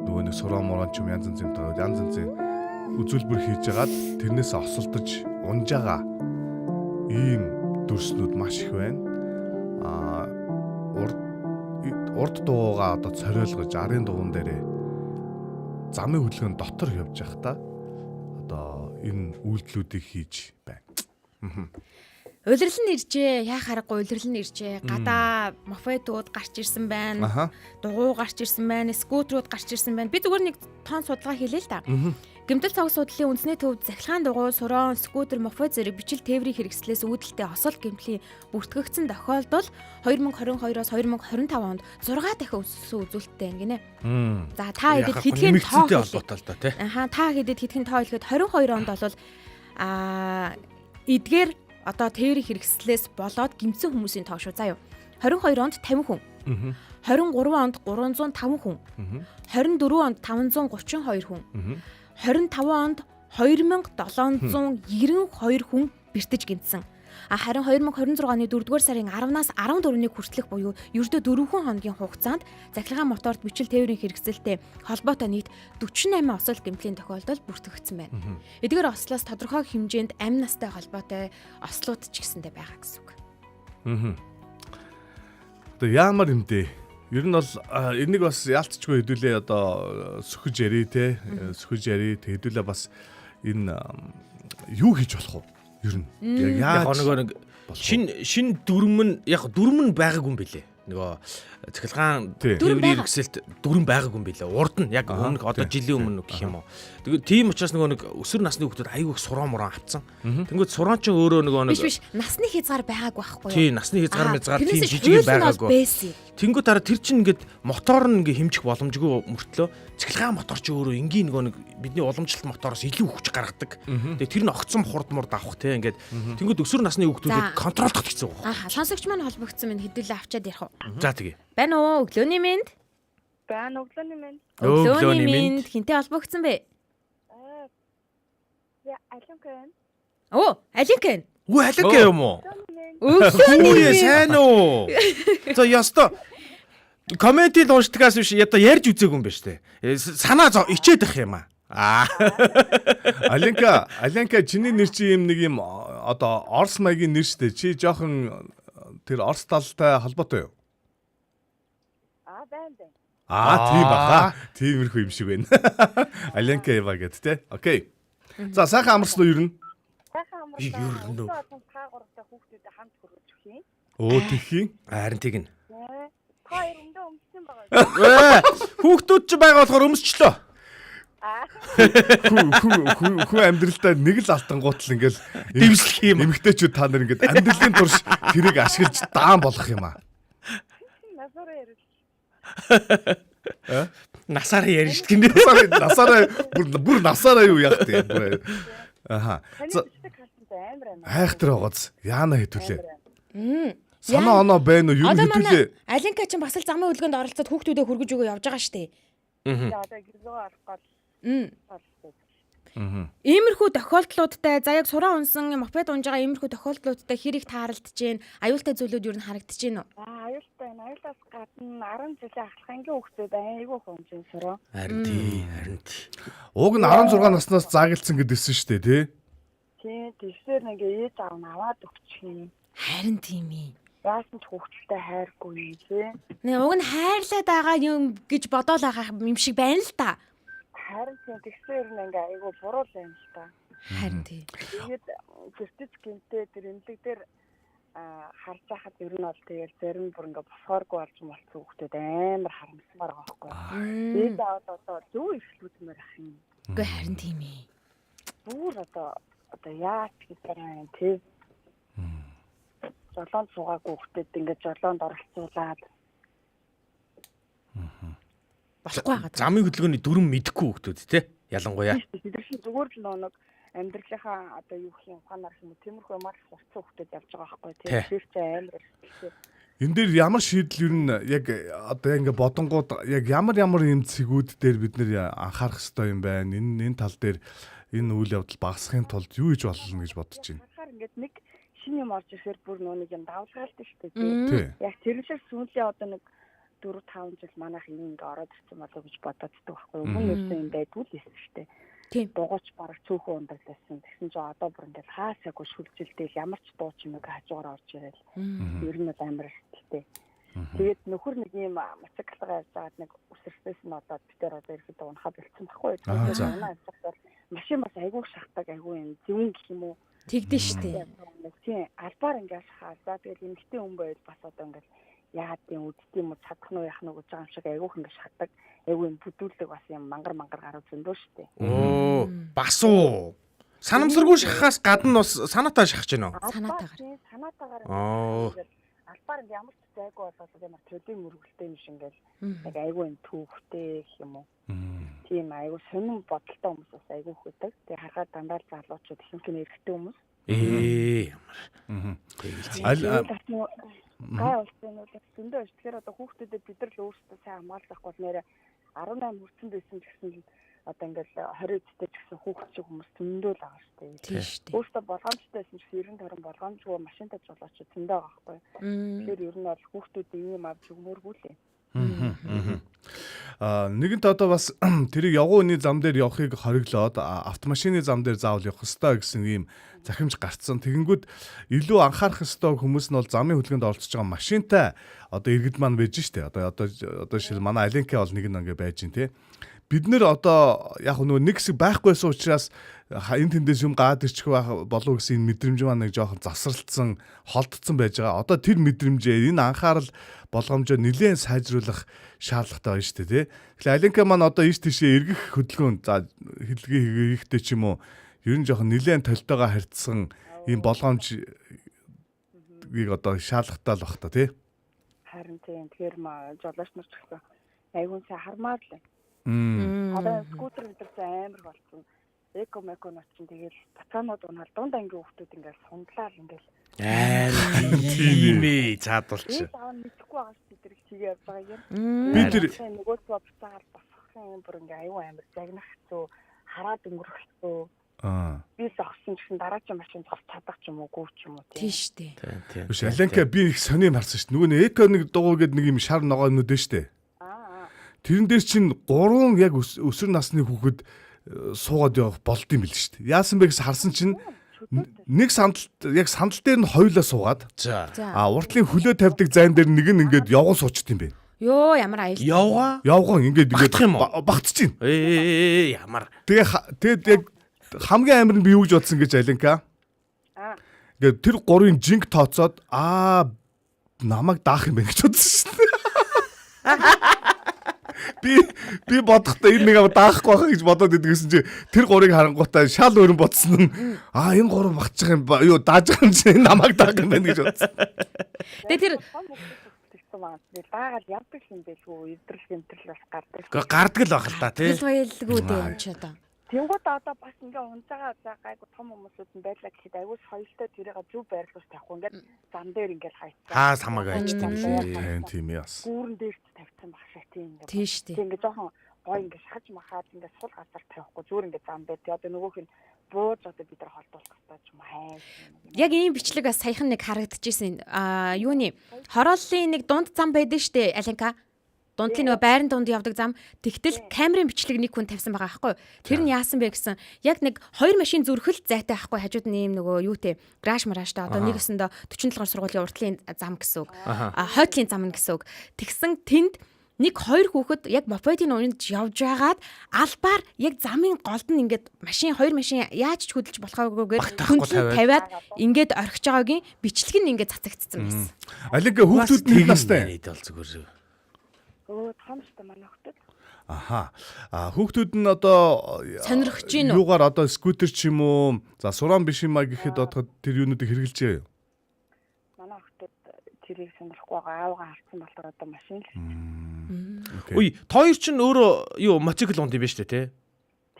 нөгөө нэг сураа морон ч юм янз янзын үзүүлбэр хийж агаад тэрнээс осолдож унж байгаа ийм дүрснүүд маш их байна. Урд дуугаа одоо цориолгож арын дугуун дээрээ замын хөдөлгөөнд дотор явж байхдаа одоо энэ үйлдэлүүдийг хийж байна. Улирал нь иржээ. Яа харахгүй улирал нь иржээ. Гадаа мофетууд гарч ирсэн байна. Дугуй гарч ирсэн байна. Скутерууд гарч ирсэн байна. Би зүгээр нэг тоон судалгаа хийлээ л та. Гэмтэл цог судлалын үндэсний төвд захилгаан дугуй, сурон, скутер, мофет зэрэг бичил тээврийн хэрэгслээс үүдэлтэй осол гэмтлийн бүртгэгдсэн тохиолдол 2022-оос 2025 онд 6 дахин өссөн үзүүлэлттэй байна гинэ. За та хэдэд хэдхэн тоо холбоотой л да тий. Та хэдэд хэдхэн тоо хэлэхэд 22 онд бол эдгээр одоо тээврийн хэрэгслээс болоод гэмтсэн хүмүүсийн тоо шүү. Заа юу. 22 онд 50 хүн. 23 онд 305 хүн. 24 онд 532 хүн. 25 онд 2792 хүн бэртэж гинтсэн. Харин 2026 оны 4-р сарын 10-наас 14-ний хүртэлх буюу ердөө 4 хоногийн хугацаанд захилгаан моторт бичил тээврийн хэрэгсэлтэй холбоотой нийт 48 осол гэмтлийн тохиолдол бүртгэгдсэн байна. Эдгээр ослоос тодорхой хэмжээнд амь настай холбоотой ослууд ч гэсэндээ байгаа гэсэн үг. Одоо яамар юм дээ. Ер нь бол энийг бас яалтчгүй хэдүүлээ одоо сөхөж яри те сөхөж яри хэдүүлээ бас энэ юу хийж болох вэ? Ер нь яг нэг шин дүрм нь яг дүрм нь байгаагүй юм бэлээ. Нөгөө цахилгаан тээврийн хэрэгсэлт дүрм байгаагүй юм бэлээ. Урд нь яг өмнө одоо жилийн өмнө гэх юм уу. Тэгээд тийм учраас нөгөө нэг өсвөр насны хүүхдүүд аягүй их сураа мураа авцсан. Тэнгүүд сураа ч өөрөө нөгөө нэг биш насны хязгаар байгаагүй байхгүй юу? Тийм насны хязгаар тийм жижиг байгаагүй. Тэнгүүд дараа тэр чинь ингээд мотор нь ингээ хэмжих боломжгүй мөртлөө цахилгаан мотор ч өөрөө энгийн нөгөө нэг бидний уламжлалт мотороос илүү хүч гаргадаг. Тэгээ тэр нь огцом хурд мурд авах те ингээд тэнгүүд өсвөр насны хүүхдүүдэд контролдох хэцүү байна. Сонсогч маань холбогдсон минь хэдүүлээ авчаад ярих уу? За тэгээ. Байна уу? Өглөөний мэнд. Байна өглөөний мэнд. Өглөөний мэнд. Хинтээ холбогдсон бэ? Алинкэн. Оо, Алинкэн. Үгүй Алинкэн юм уу? Өглөөний сайн уу? За яста комментиг уншдагаас биш ядаа ярьж үзээгүй юм байна штэ. Санаа ичээд их юм аа. Алинка чиний нэр чи юм нэг юм одоо Орос маягийн нэр штэ. Чи жоохон тэр Орос талтай холбоотой юу? Байна. Тийм баха. Тиймэрхүү юм шиг байна. Алинка Ева гэдэг те. Окей. За сайхан амарсан уу ер нь? Сайхан амарсан. Ер нь. Та гуравтай хүүхдүүдэд хамт хөрвүүлж өгөх юм. Оо тэгхийн. Харин тэгнэ. Та хоёр өндөө өмссөн байгаа. Хүүхдүүд ч байгаа болохоор өмсчлөө. Хүү амьдралдаа нэг л алтангууд л ингээл дэвслэх юм. Эмэгтэйчүүд та нар ингээд амьдралын турш тэрийг ашиглаж даан болох юм аа. Насаараа ярил. Насаараа ярьж гинэ. Бүр насаараа юу яах вэ? Аха. Амар. Хайхтар байгааз яана хэдүүлээ. Санаа оноо байна уу? Юу Одоо хэдүүлээ. манай Алинка ч бас л замын хөдөлгөөнд оролцоод хүүхдүүдэд хүргэж өгөө явж байгаа штэ. Одоо гэрлөө арах гол. Иймэрхүү тохиолдлуудтай за яг сураа унсан мопед унж байгаа иймэрхүү тохиолдлуудтай хэрэг тааралдж гин аюултай зүйлүүд юу н харагдаж гин үү? Аюултай энэ аюулаас гадна 10 жилийн ахлахангийн хүүхдүүд айгүй хөнжин сураа. Харин тий. Уг нь 16 наснаас заагилсан гэдээсэн шүү дээ, тий? Тийм тийшээр нэг ээж аав нь аваад өгчих юм. Харин тийм ээ. Яасан ч хүүхдтэй хайргүй юм тий. Нэ уг нь хайрлаад байгаа юм гэж бодоол байгаа юм шиг байна л та. Харин тэгсээр нэг айгүй буруу л юм л та. Харин тий. Тэгээд гэртэж гинтээ тэр эмнэлэг дээр харж байхад ер нь бол тэгэл зарим бүр ингээ босооргүй болж молцсон хүүхдүүд амар харамсмаар байгаа байхгүй. Ээж аав одоо зөв ихлүүлмээр ах юм. Үгүй харин тийм ээ. Бүр одоо яач гэсэн юм тий. Жолоонд суугаагүй хүүхдэд ингээд жолоонд оролцуулаад Болохгүй байгаа. Замын хөдөлгөөний дүрм мэдэхгүй хүүхдүүд те. Ялангуяа. бид нар чинь зүгээр л нэг амьдралынхаа одоо юу гэх юм ухаанаар юм тиймэрхүү ямар ч сурцсан хүүхдэд явж байгаа байхгүй тий. Тэр чинь амар ихтэй. Энэ дээр ямар шийдэл ер нь яг одоо ингээ бодонгууд яг ямар юм цэгүүд дээр бид нэр анхаарах хэрэгтэй юм байна. Энэ тал дээр энэ үйл явдал багасхын тулд юу хийж болно гэж бодож байна. Харахаар ингээд нэг шинэ юм орж ирэхээр бүр нэг юм давлгаалт шүү дээ Тий. тий. Яг тэрнээс сүүлийн одоо нэг 4-5 жил манайх юм ингээ ороод ирсэн болов гэж бододдаг байхгүй юу. Өмнө нь юм байдгүй л байсан шүү дээ. Тийм. Дугуйч бараг цөөхөн ундралсан. Тэгсэн чинь одоо бүр ингээл хаасаагүй шүлжилдээл ямар ч дуу чимээг хажуугаар орж ирэл. Ер нь бол амар ихтэй. Тэгээд нөхөр нэг юм мотоциклгаа явж байгаад нэг үсэрсээс нь одоо битэр одоо ирэхэд унахаа бэлдсэн байхгүй юу. Тэгээд машин бас айгүй шахдаг айгүй юм зөвөн гэх юм уу. Тэгдэж штэ. Тийм албаар ингээл шахаа. За тэгээд эмгтэн хүн байвал бас одоо ингээл яад юм үдтий юм чадах нь яах нь гэж байгаа юм шиг айгүйх ингэ шатдаг айгүй юм бүдүүлдэг бас юм мангар гараад зөндөө штэ. Оо бас уу. Санамсаргүй шахахаас гадна бас санаатай шахаж байна уу? Санаатаагаар Оо. албаар ингэ ямар ч зайгүй болоод ямар төдийн мөргөлтэй юм шиг ингээл яг айгүй юм түүхтэй гэх юм уу. Тийм айгүй сонин бодолтой хүмүүс бас айгүй хөдөг. Тэгээ харахад дандаа л залуучууд ихэнх нь эрэгтэй хүмүүс. Ямар. Гай улсын нь зөндөө ш. Тэгэхээр одоо хүүхдүүдэд бид нар л өөрсдөө сайн хамгаалах бол нэрэ 18 хүрсэн байсан гэсэн л одоо ингээл 20 эдтэй ч гэсэн хүүхд шиг хүмүүс зөндөө л байгаа шүү дээ. Тийм штэ. Өөртөө болгоомжтой байсан ч 90 20 болгоомжгүй машинтай жолооч зөндөө байгаа байхгүй. Тэгэхээр ер нь бол хүүхдүүд ийм авч өгмөөргүй лээ. Нэгэнт одоо бас тэрийг явган үний зам дээр явахыг хориглоод автомашины зам дээр заавал явах ёстой гэсэн ийм захимж гарцсан. Тэгэнгүүт илүү анхаарах ёстой хүмүүс нь бол замын хөдөлгөөнд оролцож байгаа машинтай одоо иргэд маань байж штэ. Одоо шил манай Алинка бол нэг нь ингээ байж гин те. Бид нэр одоо яг нөгөө нэг хэсэг байхгүйсэн учраас энэ тэндээс юм гаад ирчих байх болов гэсэн мэдрэмж маань нэг жоохон засралтсан, холдсон байж байгаа. Одоо тэр мэдрэмжээ энэ анхаарал болгоомжоо нэлээд сайжруулах шаардлагатай байна шүү дээ, тий. Тэгэхээр Алинка маань одоо ийш тийшээ эргэх хөдөлгөөнд за хэлгээ хийхдээ ч юм уу ер нь жоохон нэлээд толтойгоо харьцсан ийм болгоомжийг одоо шаардлагатай л бах та, тий. Харин тийм тэгэхээр жолооч нар ч гэсэн айгуун сайн хармаар л. Одоо скутер өдөрч амар болсон. Эко-меконот чинь тэгэл бацаанууд унаал дунд ангийн хүүхдүүд ингээл сундлаа ингээл Тийм ээ цаадуулч. аав нь мэдхгүй байгаа шүү дээ тэр чигээ явж байгаа юм. Би тэр нөгөө бацаагаар босхын бүр ингээ аюу амар загнах зөө хараад өнгөрөх зөө. Би зогсон чинь дараагийн машин зогс чадах ч юм уу гүү ч юм уу Тийм штэ. Тийм. биш Алинка би их сонирм харсан шүү дээ. Нөгөө нэг эко нэг дугуй гэдэг нэг юм шар ногоонууд дээ шүү дээ. Тэрэн дээр чинь 3 яг өсвөр насны хүүхэд суугаад явах болд юм бил шүү дээ. Яасан бэ гэж харсан чинь нэг сандал яг сандал дээр нь хоёулаа суугаад За. уртлын хөлөө тавьдаг зайн дээр нэг нь ингээд явган суучт юм бэ. Йоо ямар аюул. Явган ингээд Багтах юм уу? багтж чинь. Ямар. Тэгээд яг хамгийн амар нь би юу гэж бодсон гэж Алинка. Ингээд тэр 3-ын жинг тооцоод намайг даах юм байна гэж бодсон шүү дээ. Би бодохдоо энэ нэг даахгүй байхаа гэж бодоод идэгсэн чи тэр 3-ыг харангуйтаа шал өрн бодсон нь энэ 3 багтчих юм ба юу дааж байгаа юм чи намайг даах юм байна гэж бодсон. Тэгээ тэр даагаад явдаг юм байлгүй эвдрэл гэмтрэл бас гардаг. Гэхдээ гардаг л байх л та тий. байлгүй дээ юм ч одоо. Тэнгууд одоо бас ингээ унцаага гайгүй том хүмүүсүүд нь байлаа гэхэд айгуус соёлтой тэрийг зөв байрлуулж тавихгүй ингээд зам дээр ингээд хайцсан. Хаас хамаагүй аждаг лээ. Тийм яас. Гүүрэн дээр ч тавьсан баг шээ тийм ингээ. Тийм шүү дээ. Ингээ жоохон гой ингээ шахаж махаад ингээ сул газар тавихгүй зүгээр ингээ зам дээр. Тэгээ одоо нөгөөх нь бууж одоо бид нар холдуулах хэрэгтэй ч юм хайр. Яг ийм бичлэг бас саяхан нэг харагдчихсэн. Юуны хорооллын нэг дунд зам байдаг штэ Алинка. Дундлын нөгөө байрны дунд явдаг зам. Тэгтэл камерын бичлэг нэг хүн тавьсан байгаа аахгүй. Тэр нь яасан бэ гэсэн. Яг нэг хоёр машин зүрхэл зайтай аахгүй хажууд нь ийм нөгөө юутэй краш мараштай одоо нэг өсөндөө 47 дугаар сургуулийн уртлын зам гэсэн үг. Хойдлын зам гэсэн үг. Тэгсэн тэнд нэг хоёр хүүхэд яг мопедийн өрөнд явж байгаад албаар яг замын голд нь ингээд хоёр машин яаж ч хөдөлж болохгүйгээр хөндлөн тавиад ингээд орхиж байгаагийн бичлэг нь ингээд цацагдсан байсан. Алинка хүүхдүүд нэг настай. Бол зүгээр. Том штэ манай хөлтөд. Аха. Хүүхдүүд нь одоо Сонирхож гин үү? Юугаар одоо скутер ч юм уу, за сураан биш юм а гэхэд одоо тэр юунуудыг хэрэгжилж байгаа юу? Манай хөлтөд тэрийг сонирхгүй байгаа. Аавгаа харсан болохоор одоо машин л. Үй, тоор чинь өөрөө юу мотоцикл унд юм ба штэ тий?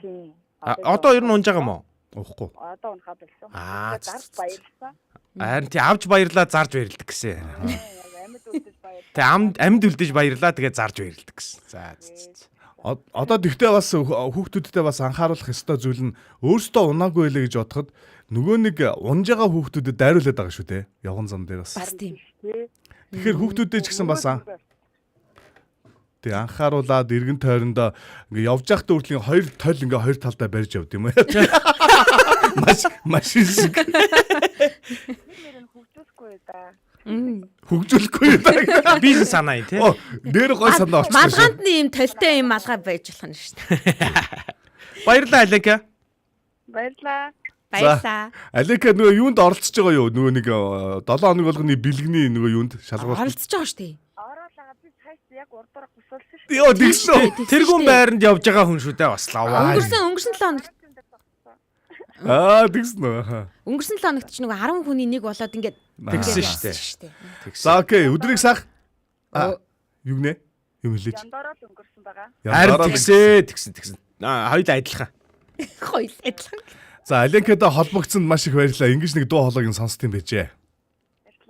Тийм. Одоо ер нь унж байгаа юм уу? Уухгүй. Одоо унахад болсон. Зарж баярлсан. Харин тий авж баярлаа зарж баярладаг гэсэн. Амьд үлдэж баяр. Тэ амьд үлдэж баярлаа тэгээ зарж баярладаг гэсэн. За. Одоо тэгтээ бас хүүхдүүдтэй бас анхааруулах ёстой зүйл нь өөртөө унаагүй байлаа гэж бодоход нөгөө нэг унж байгаа хүүхдүүдэд дайруулад байгаа шүү дээ. Явган зам дээр бас. Бас тийм. Тэгэхээр хүүхдүүдтэй ч гэсэн бас тэг анхааруулаад эргэн тойрондоо ингээ явж байхдаа үрдлийн хоёр тойл ингээ хоёр талдаа барьж явд юм аа. Машин шиг. Нэр нь хөгжүүлэхгүй да. Хөгжүүлэхгүй даа. Бизнес санаа юм тий. Нэр гой санаа болчихсон. Малганд нь ийм толтой ийм малгай байж болох нь шүү дээ. Баярлалаа Алинка. Баярлаа. Баярлаа. Алинка нөгөө юунд оролцож байгаа юу? Нөгөө нэг 7 хоног болгоны бэлгэний нөгөө юунд шалгуулт. Оролцож байгаа шүү дээ. Ороолаа би цайс яг урдурах хүсэлсэн шүү. Йоо тэгсэн. Тэргүүн байранд явж байгаа хүн шүү дээ бас лаваа. Өнгөрсөн 7 хоногт Тэгсэн үү. өнгөрсөн 7 хоногт ч нөгөө 10 хүний нэг болоод ингээд Тэгсэн шүү дээ. За окей, өдрийг сах. Юу гинэ? Юм хэлээч. Яндороо л өнгөрсөн байгаа. Харин тэгсэн. Хоёул адилхан. Хоёул адилхан. За Алинкада холбогдсонд маш их баярлалаа. Ингиж нэг дуу хоолойг сонсд юм байжээ.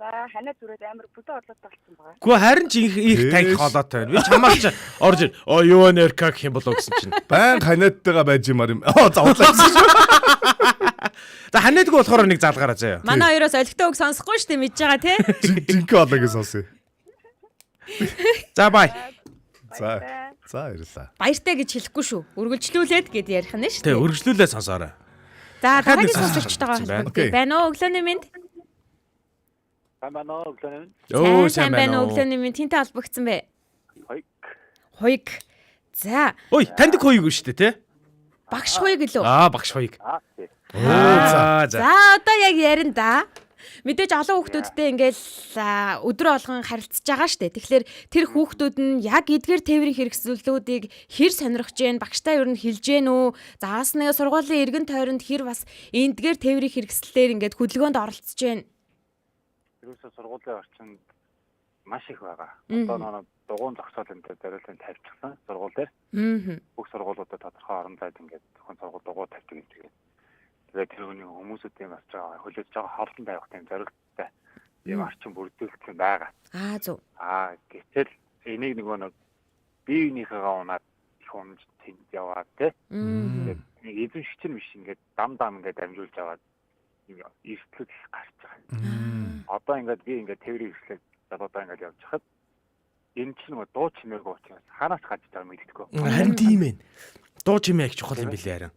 Баярлаа. Ханаа зүрээд амар бүдэ болоод болсон байгаа. Гэхдээ харин ч их танк хоолойтой байна. Би чамаарч орж ир. Юу нэр как юм болоо гэсэн чинь. Баян ханиадтайгаа байж юмар юм. Завлаа гэсэн шүү. За ханиадгүй болохоор нэг заалгаараа заяа. Манай хоёроос олигтой үг сонсохгүй шүү дээ мэдж байгаа тий. Жинхэнэ хоолойг сонсъё. За бай. За баярлалаа. Баяртай гэж хэлэхгүй шүү. Үргэлжлүүлээд гэд ярих нь шүү Тэ дээ. өргөжлүүлээ сонсоорой. За дахиад нэг дараагийн сонсогчтойгоо Окей. байна уу өглөөний мэнд? Байна уу өглөө нь? Сайн байна уу өглөөний мэнд? Тинтэй холбогдсон бэ? Хоёг. За Ой, таньдаг хоёуг шүү дээ, тий? багш хоёг лөө. Багш хоёуг. Тийм. За. За одоо яг ярина да. Мэдээж олон хүүхдүүдтэй ингээл өдрө болгон харилцаж байгаа штэ. Тэгэхээр тэр хүүхдүүд нь яг эдгээр тээврийн хэрэгслүүдийг хэр сонирхож гэн багштай юу нь хэлж гэн үү? Заас нэг сургуулийн эргэн тойронд хэр бас эдгээр тээврийн хэрэгслээр ингээд хөдөлгөөнд оролцож гэн. Ерөөсөө сургуулийн орчинд маш их байгаа. Одоо нэг дугуйн зогсоол энэ зориулсан тавьчихсан сургууль дээр. Бүх сургуулиудад тодорхой орон зайд ингээд зөвхөн сургууль дугуй тавьдаг юм тэгээд. Тэгээд тэр хүний хүмүүсүүдийн бас байгаа хөлөөж байгаа хоолтон тавих тийм зорилттой юм орчин бүрдүүлсэн байгаа. Зөв. Гэтэл энийг нэг биеийнхээгаа унаад их унж тэнд яваад те. Тэгээд нэг эзэн шичэн биш ингээд дам ингээд амжуулж аваад эрсдлүүд их гарч байгаа. Одоо ингээд би ингээд тээврийн хэрэгслээ одоо ингээд явж хахад энэ чинь нэг дуу чимээгүй учраас хаанаас гарч байгааг мэддэггүй. Харин тийм ээ. Дуу чимээ их чухал юм билээ харин.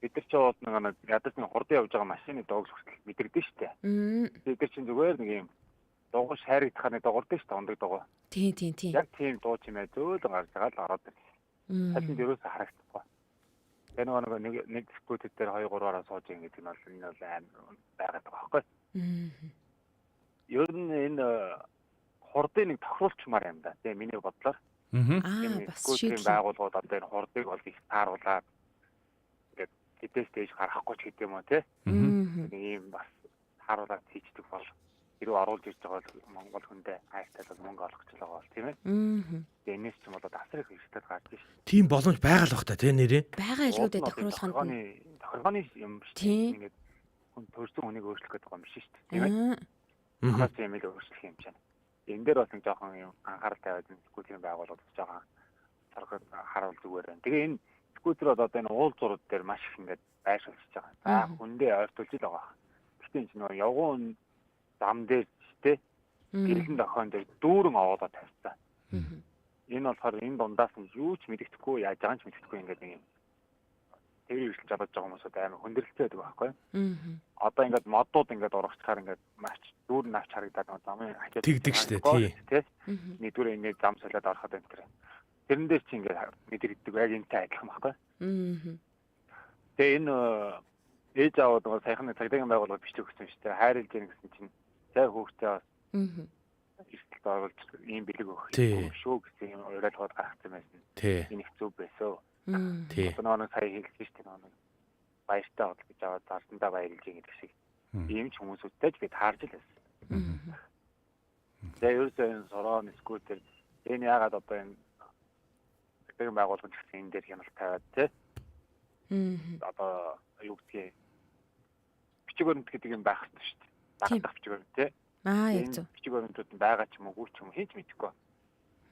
Бид нар ч бол нэг ядаж нэг хурдан явж байгаа машины доогс хүртэл мэдэрдэг шүү дээ. Бид нар чинь зүгээр нэг юм дуугаш хайрагдахаар дуугардаг шүү дээ ундаг дуугаа. Тийм. Яг тийм дуу чимээ зөөлөн гарч байгаа л ороод байна. Талент ерөөсөө харагдахгүй. Тэгээ нэг скутер дээр 2-3-аараа сууж ийн гэдэг нь бол энэ бол амар байгаад байгаа байхгүй. Ер нь энэ хурдыг нэг тохируулчмаар юм да. Тэгээ миний бодлоор. Бас скутерийн байгууллагууд одоо энэ хурдыг бол их тааруулаад ингээд тэтэс дэж гарахгүй ч гэдэг юм уу те. Нэг юм бас тааруулаад хийждэг бол гэрүү оруулж ирж байгаа бол Монгол хүндээ хайртай бол мөнгө олох гэж байгаа бол тийм ээ. Тэгээ энэс ч юм бол асар их хэрэгтэй гарч ш. Тийм боломж байгаа л бах та тий нэрээ. Байгаа илгүүдэд тохируулаханд тохиргооны юм биш. Тийм. Ингээд хүн төрсөн хүнийг өөрчлөх гэдэг юм биш шүү дээ. Тийм ээ. Хагас юм л өөрчлөх юм чинь. Энэ дээр бас нэг жоохон юм анхаарал тавиад скүүтерийн байгууллагууд жоохон саргад харуул зүгээр байна. Тэгээ энэ скүүтерүүд одоо энэ уул зурууд дээр маш их ингээд байршуулж байгаа. За хүндээ ойртуулж л байгаа. Гэхдээ энэ нөгөө явган зам дээр тэ гэрэлэн дохион дээр дүүрэн овоолоо тавьсан. Энэ болохоор энэ дундаас нь юу ч мэддэхгүй яаж байгаа ч мэддэхгүй ингээд нэг юм тэр ирсэн жабаж байгаа хүмүүсүүд амар хүндрэлтэй байдаг байхгүй. Одоо ингээд модууд ингээд урагчаар ингээд маш дүүр навч харагдаад замын хачаад тэгдэг штэ тий. Нэгдүгээр ингээд зам солиод ороход энэ тэр. Тэрэн дээр чи ингээд мэдэрдэг яг энэтэй адилхан байхгүй. Тэгээ энэ ээж аваад нөгөө саяхан цагдаагийн байгууллага бичдэг гэсэн шүү дээ. Хайрлж яах гэсэн чинь цай хүүхдээ бас эрсдэлд оруулж ийм бэлэг өгөх юм шүү гэсэн юм уриалгад гаргацсан байсан. Энэ их зүв байсан. Тий. Одоо нэг сая хэлсэн шүү дээ нэг баяртай бол гэж аваад зардандаа баярлж байгаа гэдэг шиг ийм ч хүмүүсүүдтэй ч би таарж л байсан. Тэгээ ерөөсөө энэ сорон скутер энэ яагаад одоо энэ цагдаагийн байгууллагын гэсэн энэ дээр хяналт тавиад тий. Одоо юу гэдгийг бичиг баримт гэдэг юм байх хэрэгтэй шүү дээ. Багтах бичиг баримт тий. Яг зөв. Бичиг баримтууд нь байгаа ч юм уу ч юм хийж мэдэхгүй.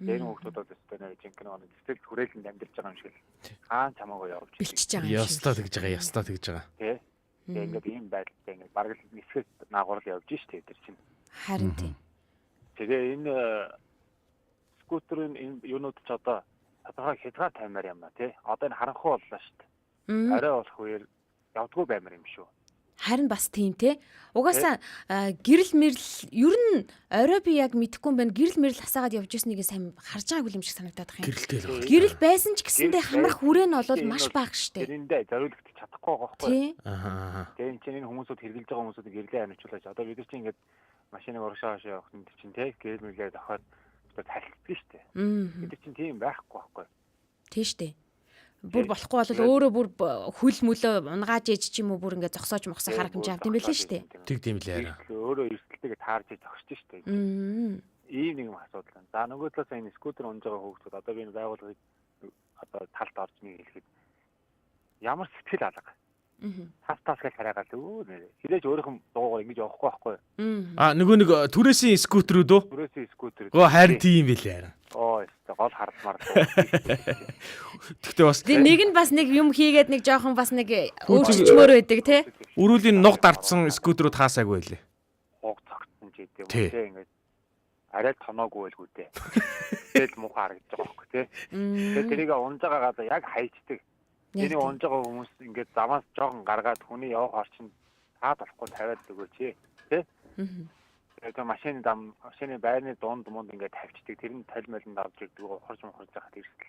Тэр хүмүүсүүд одоо нэг жинхэнэ нэг сэтгэл хүрээлэнд амьдарч байгаа юм шиг л хаан чамаагаа явуулж бэлтэж байгаа юм шиг. Ястаа тэгж байгаа, ястаа тэгж байгаа. Тий. Тэгээ ингээд ийм байдалтай ингээд бараг л нисгээс наагуурл явж штэ тэр чинь. Харин тий. Тэгээ энэ скутерын энэ юунууд ч одоо тодорхой хязгаар таймаар юм ба тий. Одоо энэ харанхуй боллоо штэ. Арай болох үеэр явдггүй баймар юм шүү. Харин бас тийм те. Угаасаа гэрэл мэрл ер нь орой би яг мэдэхгүй юм байна. Гэрэл мэрл хасаагаад явж ирснийг сайн харж байгаагүй юм шиг санагдаад байна. Гэрэлтэй л байна. Гэрэл байсан ч гэсэндээ хамрах хүрээ нь бол маш бага штэ. Тэрэндээ зориулагдчих чадахгүй байгаа байхгүй. Тий. Тэгээ энэ чинь энэ хүмүүсүүд хэрглэж байгаа хүмүүсүүд гэрлээ амжуулаач. Одоо бид нар чинь ингээд машиныг урагшаа хашаа явах нь чинь те гэрэл мэрлээ давхад тайлхдаг штэ. Бид нар чинь тийм байхгүй байхгүй. Тий штэ. Бүр болохгүй бол өөрөө бүр хүл мөлөө унгааж ээж ч юм уу бүр ингээд зогсоож мохсоо харах хэмжээ авд юм байлээ шүү дээ. Тэг тийм л яа. Өөрөө эрсдэлтэйгээ таарж зогсож шүү дээ. Ийм нэг юм асуудал байна. За нөгөө талаас энэ скутер унж байгаа хүүхдүүд одоо би энэ байгууллагыг одоо талд орж нэг хэлэхэд ямар сэтгэл алга. Тас гэж хараагаад өө нэр. Хилээж өөрийнх нь дуугаар ингэж явахгүй байхгүй. Нөгөө нэг түрээсийн скутерүүд үү? Түрээсийн скутер. Гоо харин тийм байлээ. Оо гол хардмаар. Тэгтээ бас нэг нь бас нэг юм хийгээд нэг жоохон бас нэг өөрчлөмөр байдаг те. Өрүүлийн нуг дартсан скутерүүд хаасаагүй байлээ. Хуг цогцсон ч гэдэг юм те ингэж арай тоноогүй байлгүй те. Тэгэл муухай харагдаж байгаа байхгүй те. Тэгээд тэрийг унж байгаа газар яг хайчдаг. Тэний унж байгаа хүмүүс ингээд замаас жоохон гаргаад хүний явах орчин таад болохгүй тавиад өгөөч те. Тэгээд машины байрны дунд ингээд тавьчихдаг. Тэр нь толмолонд авч ирдэг. Хорж захад ирсэл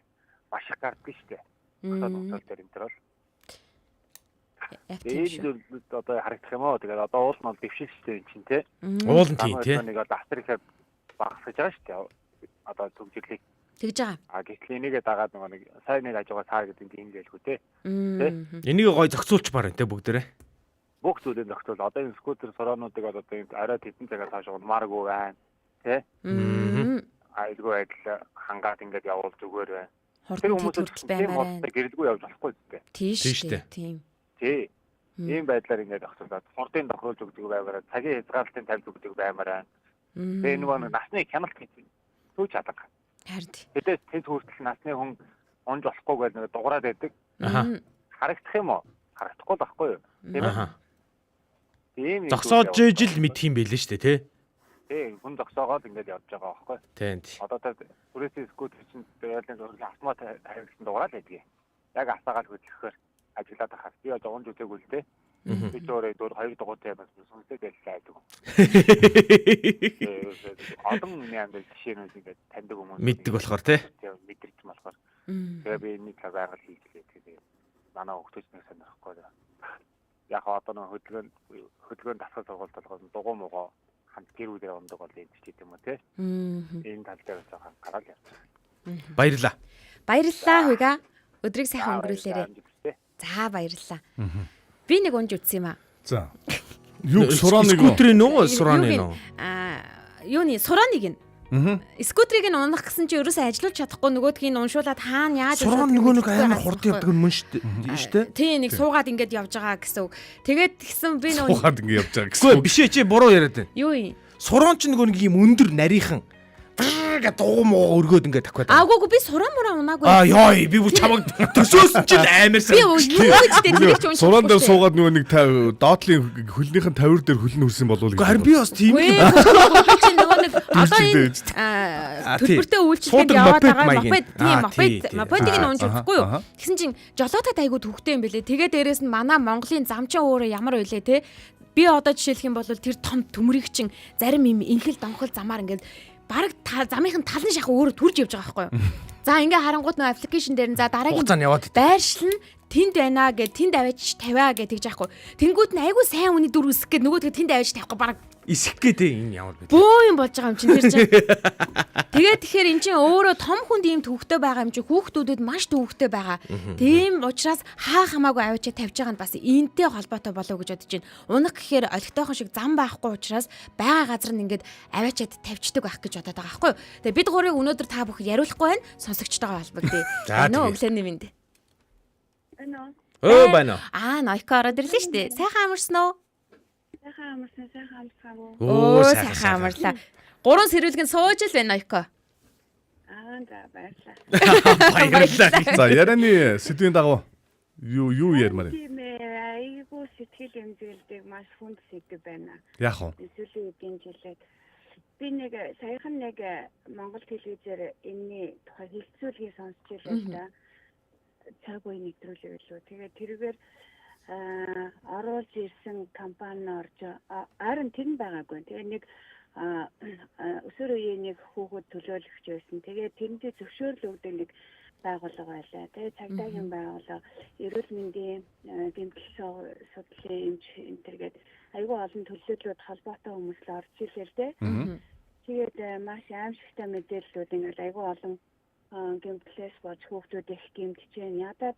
маш их гардаг шүү дээ. Хотод дээр энэ төр бол. Тэгээд одоо харагдах юм уу? Тэгээд одоо уул нь дэвшил шүү дээ энэ чинь те. Уул нь тийм те. Нэг одоо асар ихээр багасгаж байгаа шүү дээ. Одоо төгжрлийг тэгж байгаа. Гэтэл энийгээ дагаад нэг сайн нэг ажгаа цаар гэдэг юм гэлгүй те. Энийг гой зохицуулчмаар энэ те бүгдээрээ. Бүх зүйлээ зохицуул. Одоо энэ скутер сороонуудыг одоо энэ арай тэдэн цагаас хойш унмааргүй байна. Тэ? Айлгүй адил хангаад ингээд явуул зүгээр байна. Тэр хүмүүс баймаар байна. Гэрэлгүй явж болохгүй зү. Тийш үү. Тийм. Тий. Ийм байдлаар ингээд зохицуулаад спортын тохируулж өгдөг баймаар, цагийн хязгаарлалтын тавьж өгдөг баймаар. Тэгээ нөгөө насны хяналт гэж түүч чадах. Харин. Тэдээс тэнд хүртэл насны хүн унж болохгүй гэж нэг дуграад байдаг. Харагдах юм уу? Харагдахгүй байхгүй юу? Тийм ээ. Зогсоож ижил мэдх юм байлээ шүү дээ тий. Тий, хүн зогсоогоод ингэж явж байгаа байхгүй. Тийм. Одоо тэр түрээсийн скутер чинь яалын зөвхөн автомат хариуцсан дугаараа л байдгийг. Яг асаагаад хөдлөхөөр ажиллаад ахаас би одоо унж үзээгүй л дээ. Би ч өөрөө 2 дугуйтай бас сүнстэй байлаа гэдэг. Олон юмнууд жишээнүүд ингэж таньдаг хүмүүс мэддэг болохоор тий. Мэдэрч болохоор. Тэгээ би нэг цагаар хийлээ. Тэгээ манай хөлтөж нэг сонирхгүй. Яг одоо нэг хөдөлгөөн дасгал сургалт болгоод дугуй муугаа хамт гэр бүлээр ундаг бол энэ ч гэдэм үү те. Энэ тал дээр жоохон гараад явчихсан. Баярлаа. Баярлалаа хуйга. Өдрийг сайхан өнгөрүүлээрэй. За баярлалаа. Би нэг унж үзсэн юм аа. За. Юу сурааны скутерийн нөө сурааны нөө. юуны сурааныг нь. Скутерийг нь унах гэсэн чи ерөөсөө ажиллаж чадахгүй нөгөөдгийг нь уншуулад хаана яаж сургаан нөгөө нэг амар хурд явдаг юм шүү дээ. Тий нэг суугаад ингэж явж байгаа гэсэн үг. Тэгээд тэгсэн би нөгөө Ухаад ингэ явж байгаа гэсэн. Үгүй биш ээ чи буруу яриад байна. юу юм? Сургаан ч нөгөө нэг юм өндөр нарийнхан гэ дуу муу өргөөд ингэ такваад. Аагүй би сураа мураа унаагүй. Яа би бүр чамаг төсөөсөн чинь амарсан. Би юу гэж тэрийг ч уншиж. Суран дээр суугаад нөгөө нэг доотлын хөлнийхэн тавир дээр хөлн үрсэн болов уу гэж. Харин би бас тийм чи нөгөө нэг одоо энэ төлбөртэй үйлчлэгэнд яваад байгаа мопедыг нь унж үзэхгүй юу? Тэгсэн чинь жолоотад айгуу төвхтэй юм бэлээ. Тэгээ дээрэс нь манай Монголын замчин өөрөө ямар байлээ те. Би одоо жишээлх юм бол тэр том төмрийг чин зарим юм инхэл донхол замаар ингээд бараг замынхын талын шахуу өөрөө түрж явж байгаа байхгүй юу? За ингээ харангууд нөө аппликейшн дээр нь за дараагийн байршил нь тэнд байна гэд тэнд аваач тавиа гэж тэгж яахгүй. Тэнгүүд нь айгүй сайн үний дүр үсэх гээд нөгөө тэнд аваач тавихгүй бараг исэх гээдээ энэ ямар бэ? Бөө юм болж байгаа юм чинь тэр чинь. Тэгээд тэгэхээр эн чинь өөрөө том хүнд ийм төвхтэй байгаа юм чинь хүүхдүүдэд маш төвхтэй байгаа. Тийм учраас хаа хамаагүй аваачаа тавьж байгаа нь бас энтэй холбоотой болов гэж бодож байна. Унах гэхээр олигтойхон шиг зам байхгүй учраас байгаа газар нь ингээд аваачаад тавьчдаг байх гэж бодоод байгаа байхгүй юу. Тэгээд бид гурыг өнөөдөр та бүхэн яриулахгүй байна. Сонсогчтойгоо холбогдъё. Нөө өглөөний минь. Байна. Нойко ороод ирлээ шүү дээ. Сайхан амарсан уу? Сайхан амарсан уу? Сайхан амарлаа. 3 сэрүүлгэн сууж л байна Нойко. За баярлалаа. Баярлалаа. За ярианы сэдвийн дагуу юу ярмаар вэ? Тийм айгүй сэтгэл эмзэглэдэг маш хүнд сэдв байна. Яах вэ? Сүүлийн үеийн жилээр би нэг саяхан нэг Монгол телевизээр энэний тухай хэлцүүлгийг сонсч байлаа да. Цаг үе нэвтрүүлэг лөө. Тэгээд тэргээр оруулж ирсэн компани орж харин тэр нь байгаагүй. Тэгээд нэг өсвөр үеийн нэг хүүхэд төлөөлөгч байсан. Тэгээд тэрэндээ зөвшөөрлөгдөг нэг байгууллага байлаа. Тэгээд цагдаагийн байгууллага эрүүл мэндийн гэмтэл судлалын эмч энтергээд айгүй олон төлөөллөд холбоотой хүмүүс л орж ирлээ л дээ. Тэгээд маш аимшигтай мэдээллүүд ингээд айгүй олон гэмтлээс болж хүүхдүүд их гэмтэж байна. Ядаад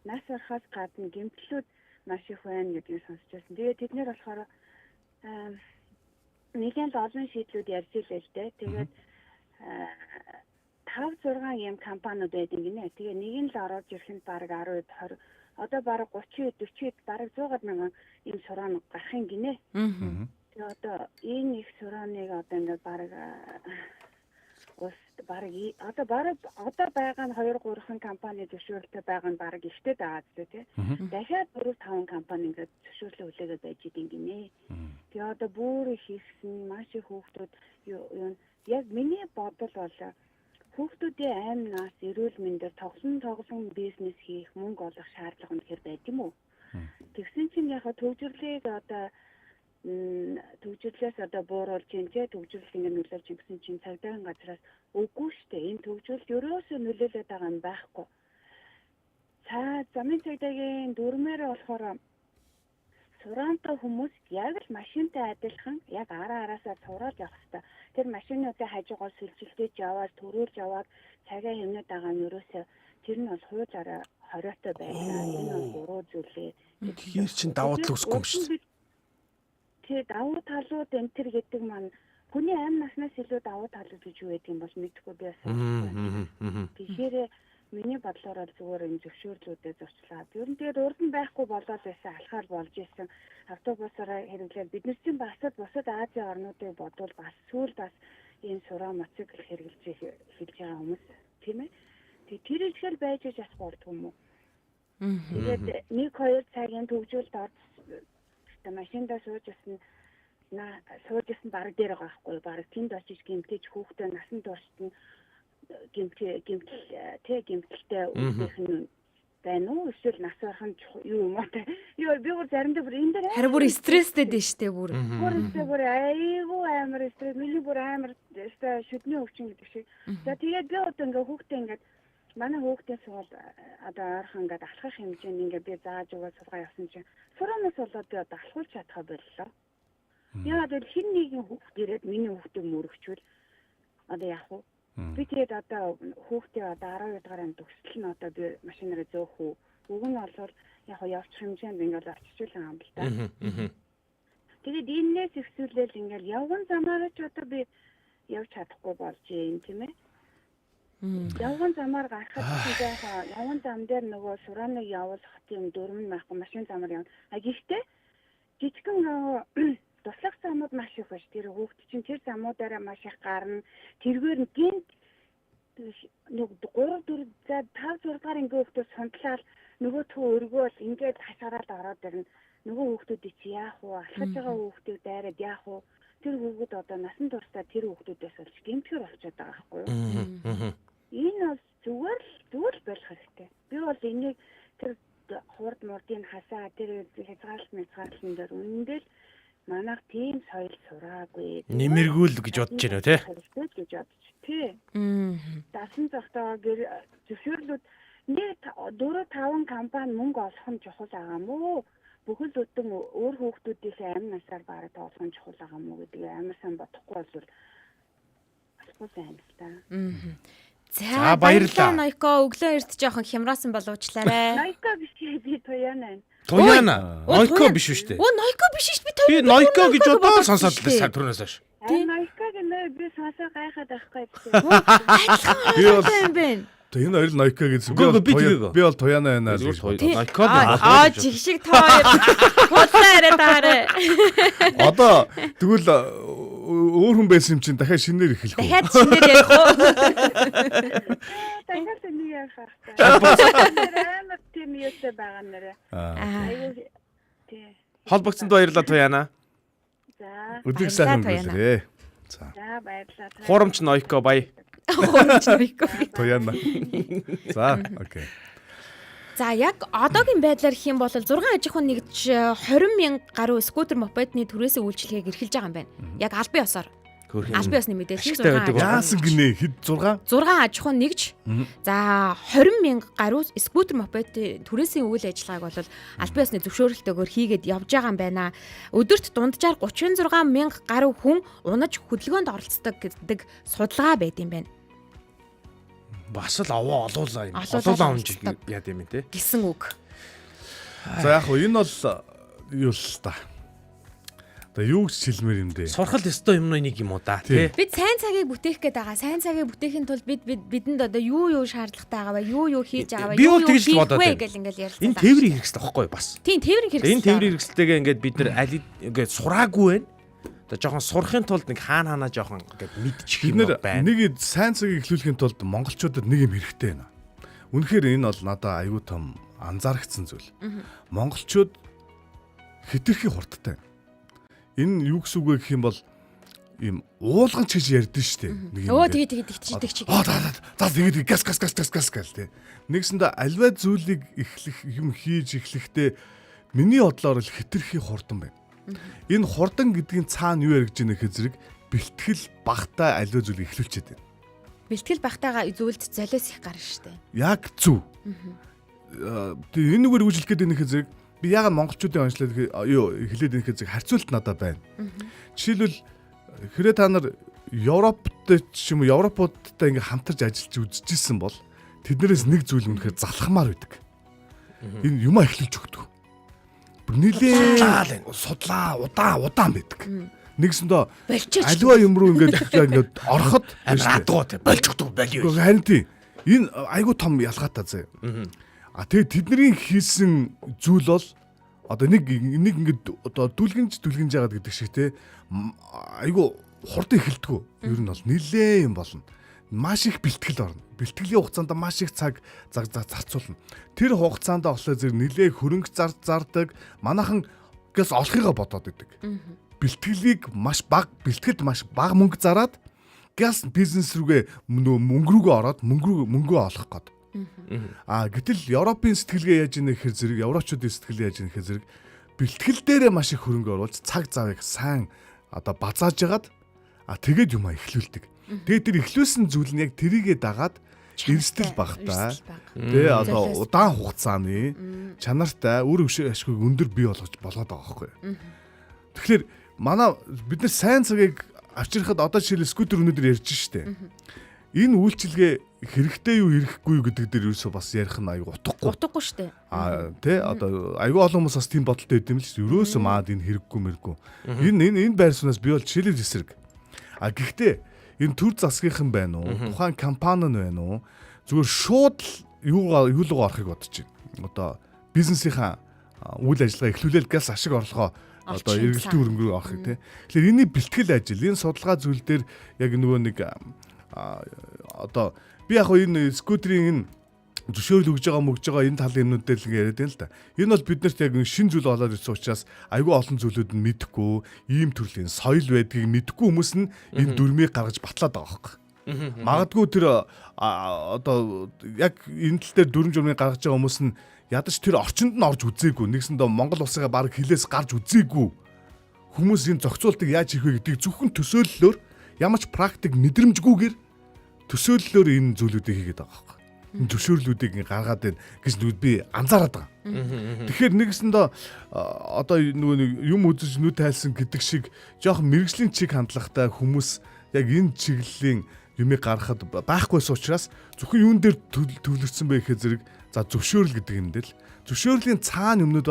нас барахаас гадна гэмтлүүд маш их байна гэдгийг сонсч байсан. Тэгээд тэд нэр болохоор нэгэн л олон шийдлүүд ярьж илээ л дээ. Тэгээд 5-6 юм компаниуд байдаг гинэ. Тэгээ нэг нь л ороод ирэх нь бараг 10-20 одоо бараг 30-40 бараг 100 мянган ийм сураан гарахын гинэ. Тэгээ одоо энэ их сурааныг одоо ингээд бараг одоо байгаа нь 2-3 компани зөвшөөрөлтэй байгаа нь бараг ихтэй байгаа зү тий. Дахиад 4-5 компани ингээд зөвшөөрлөө хүлээгээд байж идэг гинэ. Тэгээ одоо бүр их хийсэн маш их хүүхдүүд яг миний бодол бол хүүхдүүдийн аймнаас эрүүл мэндээр тоглоом бизнес хийх мөнгө олох шаардлага үнэхээр байд юм уу? Тэгсэн чинь яг төвжирлийг одоо төвжирлээс одоо бууруулж ин тэ төвжирл ингэ нөлөөлж гэсэн чинь цагдаагийн газраас үгүй штэ энэ төвжирл ерөөсөө нөлөөлөд байгаа юм байхгүй. Замын цагдаагийн дүрмээр болохоор сураантай хүмүүс яг л машинтай адилхан яг араасаа цураад явах хэрэгтэй. Тэр машинуудыг хажуугаар сүлжилдэж яваад төрүүлж яваад цагаа хэмнээд байгаа нь ерөөсөө тэр нь бол хуулиараа хориотой байлаа. Энэ бол буруу зүйлээ. Тэгэхээр чин давуу тал үсэхгүй юм шүү. Тэгээ давуу талууд энэ төр гэдэг маань хүний амь наснаас илүү давуу талууд гэж юу гэдэг юм бол мэдэхгүй би бас. Тэгэхээр миний бодлоор зүгээр энэ зөвшөөрлүүдэд зурчлаад. Ер нь тэгээд урд нь байхгүй болоод байсан алхаар болж исэн автобусаараа хэрэглээд бид нар чинь бусад Азийн орнуудыг бодвол бас сүүл бас энэ сураа мотоцикл хэрэглэж байгаа хүмүүс тийм ээ. Тэгээд тэр ихэл байж бас болдгоо юм уу? Тэгээд 1-2 цагийн төвжүүлэлт орж машиндаа сууж исэн баг дээр байгаа байхгүй баг тэнд очиж гэмтэж хүүхдээ насан туршид гэмтэлтэй үеийнх нь байна уу эсвэл нас барах нь юу юм аа юу би бүр заримдаа бүр энэ дээр харин бүр стресстэй дээ штэ бүр бүр айгүй амар стресс миний бүр амар шүдний өвчин гэдэг шиг за тэгээд би одоо ингээ хүүхдээ ингээд манай хүүхдээс бол одоо ойрхон ингээд алхах хэмжээнд ингээд би зааж өгөө суулгаа явсан чинь сураанаас болоод би одоо алхуулж чадхаа боллоо. Яагаад гэвэл хин нэгэн хүүхд ирээд миний хүүхдийг мөрөгчвөл одоо яах вэ? Би тэгээд одоо хүүхдээ одоо 12 дугаар ам төгсөл нь одоо би машинаараа зөөх үү? Уг нь бол яг явах хэмжээнд ингээд орчижуулсан юм л да. Тэгээд энээс ихсүүлэл ингээл явган замаараа ч одоо би явж чадахгүй болж юм тийм ээ. Явган замаар гарахад тэгээд явган зам дээр нөгөө сурааныг явуулах тийм дөрвөн байхгүй машин замаар явна. Гэхдээ жижигхэн туслах замууд маш их байна. Тэр хүүхд чинь тэр замуудаараа маш их гарна. Тэргээр нь гинт нэг 3 4 за 5 6 дахь ингээ хүүхдүүд сондлаад нөгөө төө өргөөл ингээд хасаараад ороод ирнэ. Нөгөө хүүхдүүдийг чи яах вэ? Алхаж байгаа хүүхдүүд дайраад яах вэ? Тэр хүүхдүүд одоо насан туршдаа тэр хүүхдүүдээс болж гэмтгэр болчиход байгаа байхгүй юу? Энэ бол зүгээр л байх хэрэгтэй. Би бол энийг тэр хурд мурдын хасаа тэр хязгаарлалтын дээр үнэндээ манайх тийм соёл сураагүй. Нэмэргүүл гэж бодож байна тий. Гэж бодож тий. Дасан зохтойгоо зөвшөөрлүүд нэг 4-5 компани мөнгө олох нь чухал байгаа мó. Бүхэл бүтэн өөр хүүхдүүдийнхээ амь насаар бараг тоолох нь чухал байгаа мó гэдэг амар сайн бодохгүй бол асуусан юм л та. За баярлалаа Ноёко өглөө эрт жоохон хямраасан боловчлаарэ. Ноёко биш би Тояна. Тояна. Ноёко биш шүү дээ. Ноёко биш шүү би Би Ноёко гэж бодоод сонсоод байсан түрнээс хойш. Ноёко гэнэ би сонсоо гайхаад байхгүй. Адилхан юм байна. Тэгээ энэ хоёр Ноёко гэсэн. Би бол Тояна байна. Ноёко. Жигшиг тоо. Худлаа яриад таарэ. Одоо тэгвэл өөр хүн байсан юм чинь дахиад шинээр эхлэх үү? Дахиад шинээр ярих уу? Дахиад нэг ярих хэрэгтэй. Амар тийм юутай байгаа нэрэ. Холбогцсонд баярлалаа Тояна. За. Өдөр сайхан өнгөрүүлээ. За. За баярлалаа. Хурамч Ноёко баяр. Хурамч Ноёко. Тояна. За, окей. За яг одоогийн байдлаар их юм бол 6 аж ахуйн нэгж 20,000 гаруй скутер мопедны түрээсээ үйлчлэгийг эрхэлж байгаа юм байна. Яг албан ёсоор. Албан ёсны мэдээлэл 6 Яасан гинэ хэд 6? 6 аж ахуйн нэгж. За 20,000 гаруй скутер мопедын түрээсийн үйл ажиллагааг бол албан ёсны зөвшөөрөлтөөр хийгээд явж байгаа юм байна. Өдөрт дунджаар 36,000 гаруй хүн унаж хөдөлгөөнд оролцдог гэдэг судалгаа байд юм байна. Бас л аваа олуулаа юм. Олуулаа унж яа гэм те. Гэсэн үг. За яг энэ бол юу л та. Одоо юу гэж хэлмээр юм дээ. Сурхал ёстой юм нэг юм уу да тий. Бид сайн цагийг бүтээх гээд байгаа. Сайн цагийг бүтээхийн тулд бидэнд одоо юу шаардлагатай байгаа вэ? Юу хийж байгаа вэ? Би бол тэгж л бодоод байна. Гэл ингээл ярьсан. Энэ тээврийн хэрэгсэл байхгүй юу бас. Тийм тээврийн хэрэгсэл. Энэ тээврийн хэрэгсэлтэйгээ ингээд бид нар аль ингээд сураагүй байна. Одоо жоохон сурахын тулд нэг хаана жоохон ингээд мэдчих юм байна. Нэг сайн цагийг эхлүүлэхийн тулд монголчуудад нэг юм хэрэгтэй байна. Үнэхээр энэ бол надад аюу тум анзаарчихсан зүйл. Монголчууд хэтэрхий хурдтай. Энэ юу гэсэн үг вэ гэх юм бол ийм уулган чиж ярьдэн штэ. Тэгээд тэгчих чиг. За тэгээд газ гэл тээ. Нэгсэндээ альва зүйлийг эхлэх юм хийж эхлэхдээ миний бодлоор л хэтэрхий хурдан байна. Энэ хурдан гэдгийн цаана юу яригж ийнэ гэхэд зэрэг бэлтгэл багтаа альва зүйлийг эхлүүлчихэд байна. Бэлтгэл багтаага зүйлд золиос их гарна штэ. Яг зөв. Тэгээ энэ нүгээр үжилэх гээд байна гэхэд зэрэг би ягаад монголчуудын онцлог юу хэлээд байна гэхэд зэрэг харьцуулт надад байна. Жишээлбэл хэрэг та нар Европт ч юм уу Европуудтай ингээ хамтарч ажиллаж үзчихсэн бол тэднэрээс нэг зүйл үнэхээр залхамаар байдаг. Энэ юмаа эхлүүлж өгдөг. Нийлээ судлаа удаан байдаг. Нэгсэндээ аливаа юм руу ингээд ороход радгуу те болчихдог болио. Харин тийм энэ айгуу том ялгаатай зэ. Тэгээ тэдний хийсэн зүйл бол одоо нэг ингээд одоо дүлгэнж жагаад гэдэг шиг те айгуу хурдан эхэлдэг. Ер нь бол нилээ юм болно. Маш их бэлтгэл орно. Бэлтгэлийн хугацаанд маш их цаг зарцуулна. Тэр хугацаанд болохоор зэрэг нилээ хөрөнгө зардаг. Манайхан гэс олохыгаа бодоод идэг. Бэлтгэлд маш бага мөнгө зараад гэс бизнес рүүгээ мөнгө рүүгээ ороод мөнгөө олох гээд. Гэтэл Европын сэтгэлгээ яаж ийнэ гэхээр зэрэг еврочуудын сэтгэлгээ яаж ийнэ гэхээр зэрэг бэлтгэл дээрээ маш их хөрөнгө оруулж цаг завыг сайн одоо базааж ягаад тэгээд юмаа эхлүүлдэг. Тэгээд тэр эхлүүлсэн зүйл нь яг тэрийгээ дагаад эрсдэл багтаа. Тэгээ одоо удаан хугацааны чанартай үр ашиг өндөр бий болгож болгоод байгаа байхгүй. Тэгэхээр манай бид нар сайн цагийг авчирхад одоо жишээл скутер өнөдөр ярьж штэ. энэ үйлчилгээ хэрэгтэй юу хэрэггүй юу гэдэг дээр ерөөсөө бас ярих нь аюу утгагүй. Утгагүй шүү дээ. Тий одоо аюу олон хүмүүс бас тийм бодолтой байд юм л шүү. Ерөөсөө маад энэ хэрэггүй мэргүй. Энэ байр сууриас би бол жишээлбэл эсрэг. Гэхдээ энэ төр засгийнхан байна уу? Тухайн компани нь байна уу? Зүгээр шууд юу руу орохыг бодож байна. Одоо бизнесийнхаа үйл ажиллагаа эхлүүлэл газ ашиг орлогоо одоо эргэлтийн хөрөнгө рүү авахыг тий. Тэгэхээр энэний бэлтгэл ажил, энэ судалгаа зүйл дээр яг нөгөө нэг одоо би яг энэ скутерийн энэ зөвшөөрөл өгж байгаа мөгж байгаа энэ талын юмнууд дээр л яриад байна л да. Энэ бол биднэрт яг шин зүйл болоод ирсэн учраас айгүй олон зүйлүүд нь мэдэхгүй, ийм төрлийн соёл байдгийг мэдэхгүй хүмүүс нь энэ дүрмийг гаргаж батлаад байгаа байхгүй. Магадгүй тэр одоо яг энэ тал дээр дүрм журмыг гаргаж байгаа хүмүүс нь ядаж тэр орчинд нь орж үзээгүй. Нэгсэндээ Монгол улсыгаа баг хилээс гарч үзээгүй. Хүмүүс энэ зохицуултыг яаж хийх вэ гэдгийг зөвхөн төсөөллөөр ямар ч практик мэдрэмжгүйгээр төсөөллөөр энэ зүйлүүдийг хийгээд байгаа байхгүй. Энэ зөвшөөрлүүдийг гаргаад байна гэж би анзаараад байгаа. Тэгэхээр нэгсэндээ одоо нөгөө юм үзэж нүд тайлсан гэдэг шиг жоохон мэрэгжлийн чиг хандлагатай хүмүүс яг энэ чиглэлийн юмыг гаргахад байхгүйс учраас зөвхөн юун дээр төвлөрсөн бэ гэхээр зэрэг за зөвшөөрөл гэдэг юм дээр л зөвшөөрлийн цаана юмнууд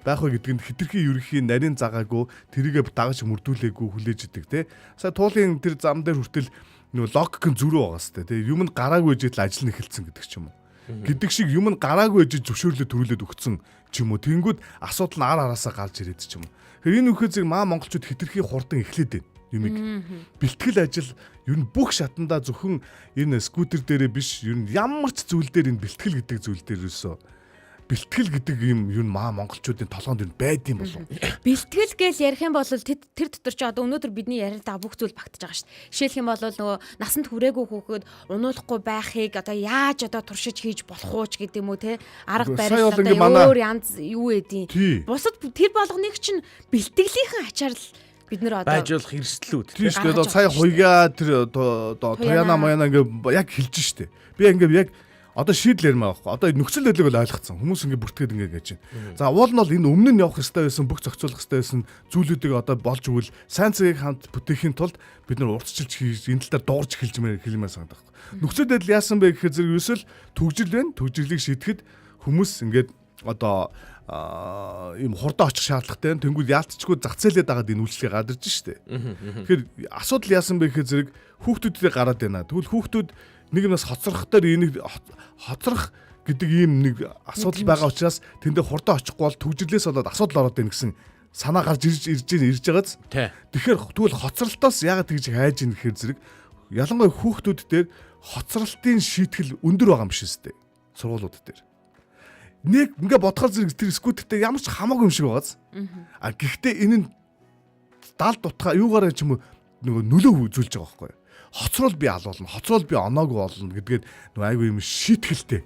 байх вэ гэдэг нь хитрхи ерөнхийн нарийн загаагүй тэрийгэ дагаж мөрдүүлээгүй хүлээж идэг те. Сая туулын тэр зам дээр хүртэл нөгөө логик нь зөрүү байгаа сте те. Юм нь гараагүй ижил ажил нь эхэлсэн гэдэг ч юм уу. Гэдэг шиг юм нь гараагүй ижил зөвшөөрлөө төрүүлээд өгцөн ч юм уу. Тэнгүүд асуудал нь араасаа гарч ирээд ч юм уу. Тэгэхээр энэ үхээ зэрэг маа монголчууд хитрхи хурдан эхлээд байна. Юмыг бэлтгэл ажил ер нь бүх шатандаа зөвхөн энэ скутер дээрээ биш ер нь ямар ч зүйл дээр энэ бэлтгэл гэдэг зүйл дээр ерөөсөө бэлтгэл гэдэг юм ер нь маа монголчуудын толгоонд ер нь байд юм болов. Бэлтгэл гэж ярих юм бол тэр дотор ч одоо өнөөдөр бидний яриад байгаа бүх зүйл багтаж байгаа шүү дээ. Жишээлх юм бол нөгөө насанд хүрээгүй хүүхэд унуулахгүй байхыг одоо яаж одоо туршиж хийж болох уу ч гэдэг юм уу те арга барил одоо өөр янз юу эдийн. Бусад тэр болгоныг чинь бэлтгэлийнхэн ачаар л бид нэр одоо байжуулах эрсдлүүд тийм шүү дээ. Одоо сая хуйгаа тэр одоо тояна мояна ингээ яг хэлж штэ. Би ингээ яг одоо шийдлэр маа байхгүй. Одоо нөхцөл байдлыг бол ойлгоцсон. Хүмүүс ингээ бүртгээд ингээ гэж байна. За уул нь бол энэ өмнө нь явах хэрэгтэй байсан, бүх зохицуулах хэрэгтэй байсан зүйлүүдийг одоо болж өгвөл сайн цагийг хамт бүтээхийн тулд бид нар урдчилж хийж энэ тал дээр дуурж хэлмээр санагдах. Нөхцөл байдал яасан бэ гэхээр зэрэг ерөөсөл төгжил байна. Төгжлийг шийдэхэд хүмүүс ингээд одоо ийм хурдан очих шаардлагатай. Тэнгүүд яалтчгүй зах зээлээд байгаад энэ үйлчлэгээ гадарч штэ. Тэгэхээр асуудал яасан бэ гэхээр зэрэг хүүхдүүдтэй гараад байна. Тэгвэл хүүхдүүд нэг юмас хоцрохтоор энийг хоцрох гэдэг ийм нэг асуудал байгаа учраас тэндээ хурдан очихгүй бол төгжрлээс болоод асуудал ороод байна гэсэн санаа гарч ирж байгааз. Тэгэхээр тэгвэл хоцролтоос яагаад тэгж хайж ийн гэхээр зэрэг ялангуяа хүүхдүүд дээр хоцролтын шийтгэл өндөр байгаа юм шиг өстэй. Сургуулиуд дээр. Нэг ингээ бодохоор зэрэг тэр скутертэй ямар ч хамаагүй юм шиг байгааз. Гэхдээ энэ нь далд утгаа юугаараа ч юм уу нөгөө нөлөө үзүүлж байгаа байхгүй юу? Хоцрол би алуулна, хоцрол би оноогүй болно гэдгээд нөгөө айгүй юм шийтгэлтэй.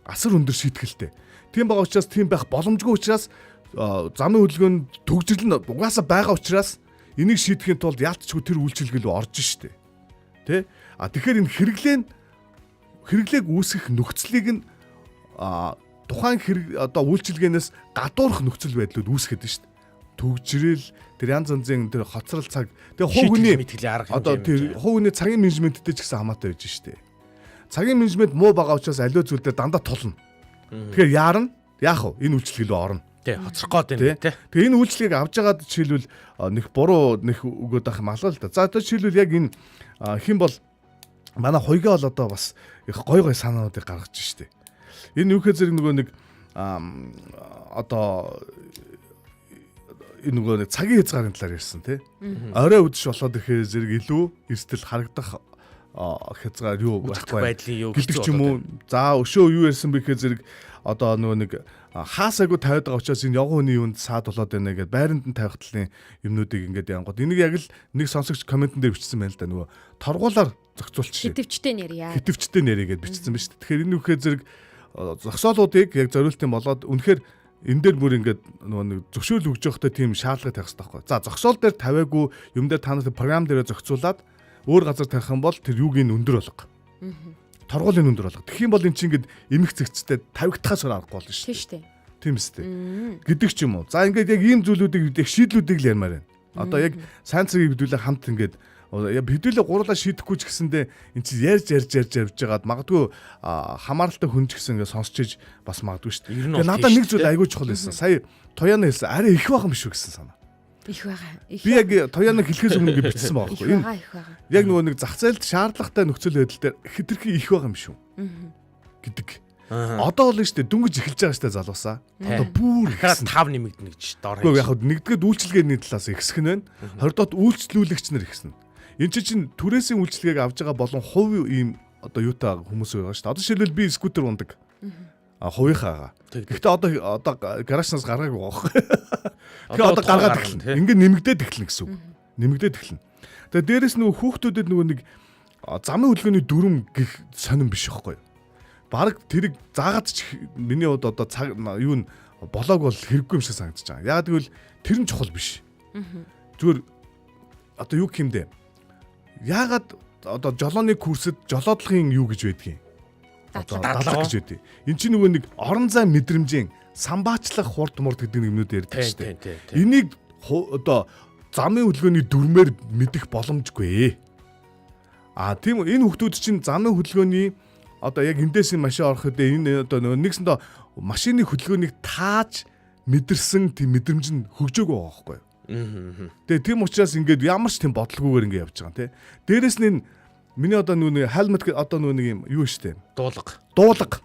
Асар өндөр шийтгэлтэй. Тийм байгаа учраас тийм байх боломжгүй учраас замын хөдөлгөөнд төгжрөл нь угаасаа байгаа учраас энийг шийдэхин тулд яалтчгүй тэр үйлчилгээ рүү орж штэ. Тэ? Тэгэхээр энэ хэрэглээг үүсгэх нөхцөлийг нь тухайн одоо үйлчилгээнээс гадуурх нөхцөл байдлууд үүсгэхэд нь шүү дээ. Төгжрэл тэр янз янзын тэр хоцрол цаг тэгээ хуу хүний одоо тэр хуу хүний цагийн менежменттэй ч гэсэн хамаатай байж шүү дээ. Цагийн менежмент муу байгаа учраас аливаа зүйл дээр дандаа тулна. Тэгэхээр яарна яах вэ? Энэ үйлчилгээ рүү орно. Тий, хоцрох гээд байна тий. Тэгээ энэ үйлчилгээг авч байгаад жишээлбэл нэг буруу нэг өгөөд ах юм алаа л да. За одоо жишээлбэл яг энэ хэн бол манай хуйгаа бол одоо бас их гой санаануудыг гаргаж штэ. Энэ юу гэхээр зэрэг нөгөө нэг одоо энэ нөгөө нэг цагийн хязгаарын талаар ярьсан тий. Орой үдшиш болоод ирэхээр зэрэг илүү эрсдэл харагдах хязгаар юу байхгүй байдлын юу гэдэг ч юм уу. За өшөө юу ярьсан бэ гэхээр зэрэг одоо нөгөө нэг хаасаагүй тавиад байгаа учраас энэ явган хүний юунд саад болоод байна гэдээ байранд нь тавих талын юмнуудыг ингээд янгууд. Энийг яг л нэг сонсогч комментэн дээр бичсэн байна л да нөгөө торгуулаар зохицуулчих. Хитвчтэй нэрье. Хитвчтэй нэрье гэдээ бичсэн байна шүү дээ. Тэгэхээр энэ үхээр зэрэг зогсоолуудыг яг зориултын болоод үнэхээр энэ дээр бүр ингээд нөгөө нэг зөвшөөрөл өгж явахдаа тийм шаардлага тавих хэрэгтэй байхгүй. За зогсоол дээр тавиагүй юм дээр та нарт програм дээрээ зохицуулаад өөр газар тавих юм бол тэр юуг нь өндөр болго. Торгуулийн өндөр болго. Тэгэх юм бол эн чинь ингээд эмх зэгцтэй тавигдахаас аргагүй болно шүү дээ. Тийм үстэй. Гэдэг ч юм уу. За ингээд яг ийм зүйлүүдийг яг шийдлүүдийг л ярмаар байна. Одоо яг сайн цагийг хэдүүлээ хамт ингээд Хэдүүлээ гурлаа шийдэхгүй ч гэсэндээ эн чинь ярьж явж байгаад магадгүй хамааралтай хүн ч гэсэн ингээд сонсч иж бас магадгүй шүү дээ. Тэгээ надад нэг зүйл айгүй чухал байсан. Сая Тояна хэлсэн арай их байгаа юм шүү гэсэн санаа. Их байгаа. Би яг Тоянаг хэлэхээс өмнө ингэ бичсэн байгаа байхгүй. Их байгаа. Яг нөгөө нэг зах зээлд шаардлагатай нөхцөл байдал дээр хэтэрхий их байгаа юм шүү. Гэдэг. Одоо бол нь шүү дээ дүнгиж эхэлж байгаа шүү дээ залуусаа. Одоо бүр дахиад 5 нэмэгдэнэ гэж доор хийж. Яг нэгдгээд үйлчлэгээний талаас ихсэх нь байна. 20-доод үйлчлүүлэгч нар ихснэ. Энд чинь түрээсийн үйлчлэгээг авж байгаа болон хувь ийм одоо юутай хүмүүс байгаа шүү дээ. Одоо жишээлбэл би скутер ундаг. Хувийнхаагаа. Гэхдээ одоо гаражнаас гаргаагүй байгаа. Тэгэхээр одоо гаргаад эхэлнэ. Ингээ нэмэгдээд эхэлнэ гэсэн үг. Нэмэгдээд эхэлнэ. Тэгээ дээрэс нөгөө хүүхдүүдэд нөгөө нэг замын хөдөлгөөний дүрм гих сонирн биш байхгүй юу? Бараг тэрийг заагаад ч миний хувьд одоо цаг юу н болоог бол хэрэггүй юм шиг санагдаж байгаа. Яагаад гэвэл тэр нь чухал биш. Зүгээр одоо юу гэмдэ? Яагаад одоо жолооны курсэд жолоодлогын юу гэж байдгийг? Дадлага гэж байдгийг. Энд чинь нөгөө нэг орон зай мэдрэмжийн самбаачлах хурд мурд гэдэг юмнууд ярьдаг шүү дээ. Энийг одоо замын хөдөлгөөний дүрмээр мэдэх боломжгүй. Тийм энэ хүмүүс чинь замын хөдөлгөөний одоо яг эндээс машин ороход энэ одоо нэгсэндээ машины хөдөлгөөнийг тааж мэдэрсэн тийм мэдрэмж нь хөгжөөгүй байгаа байхгүй юу. Тэгээ тийм учраас ингээд ямар ч тийм бодлогоогоор ингээд явж байгаа тийм. Дээрэс нь миний одоо нөгөө хайлмет одоо нөгөө нэг юм юу штэ. Дуулга.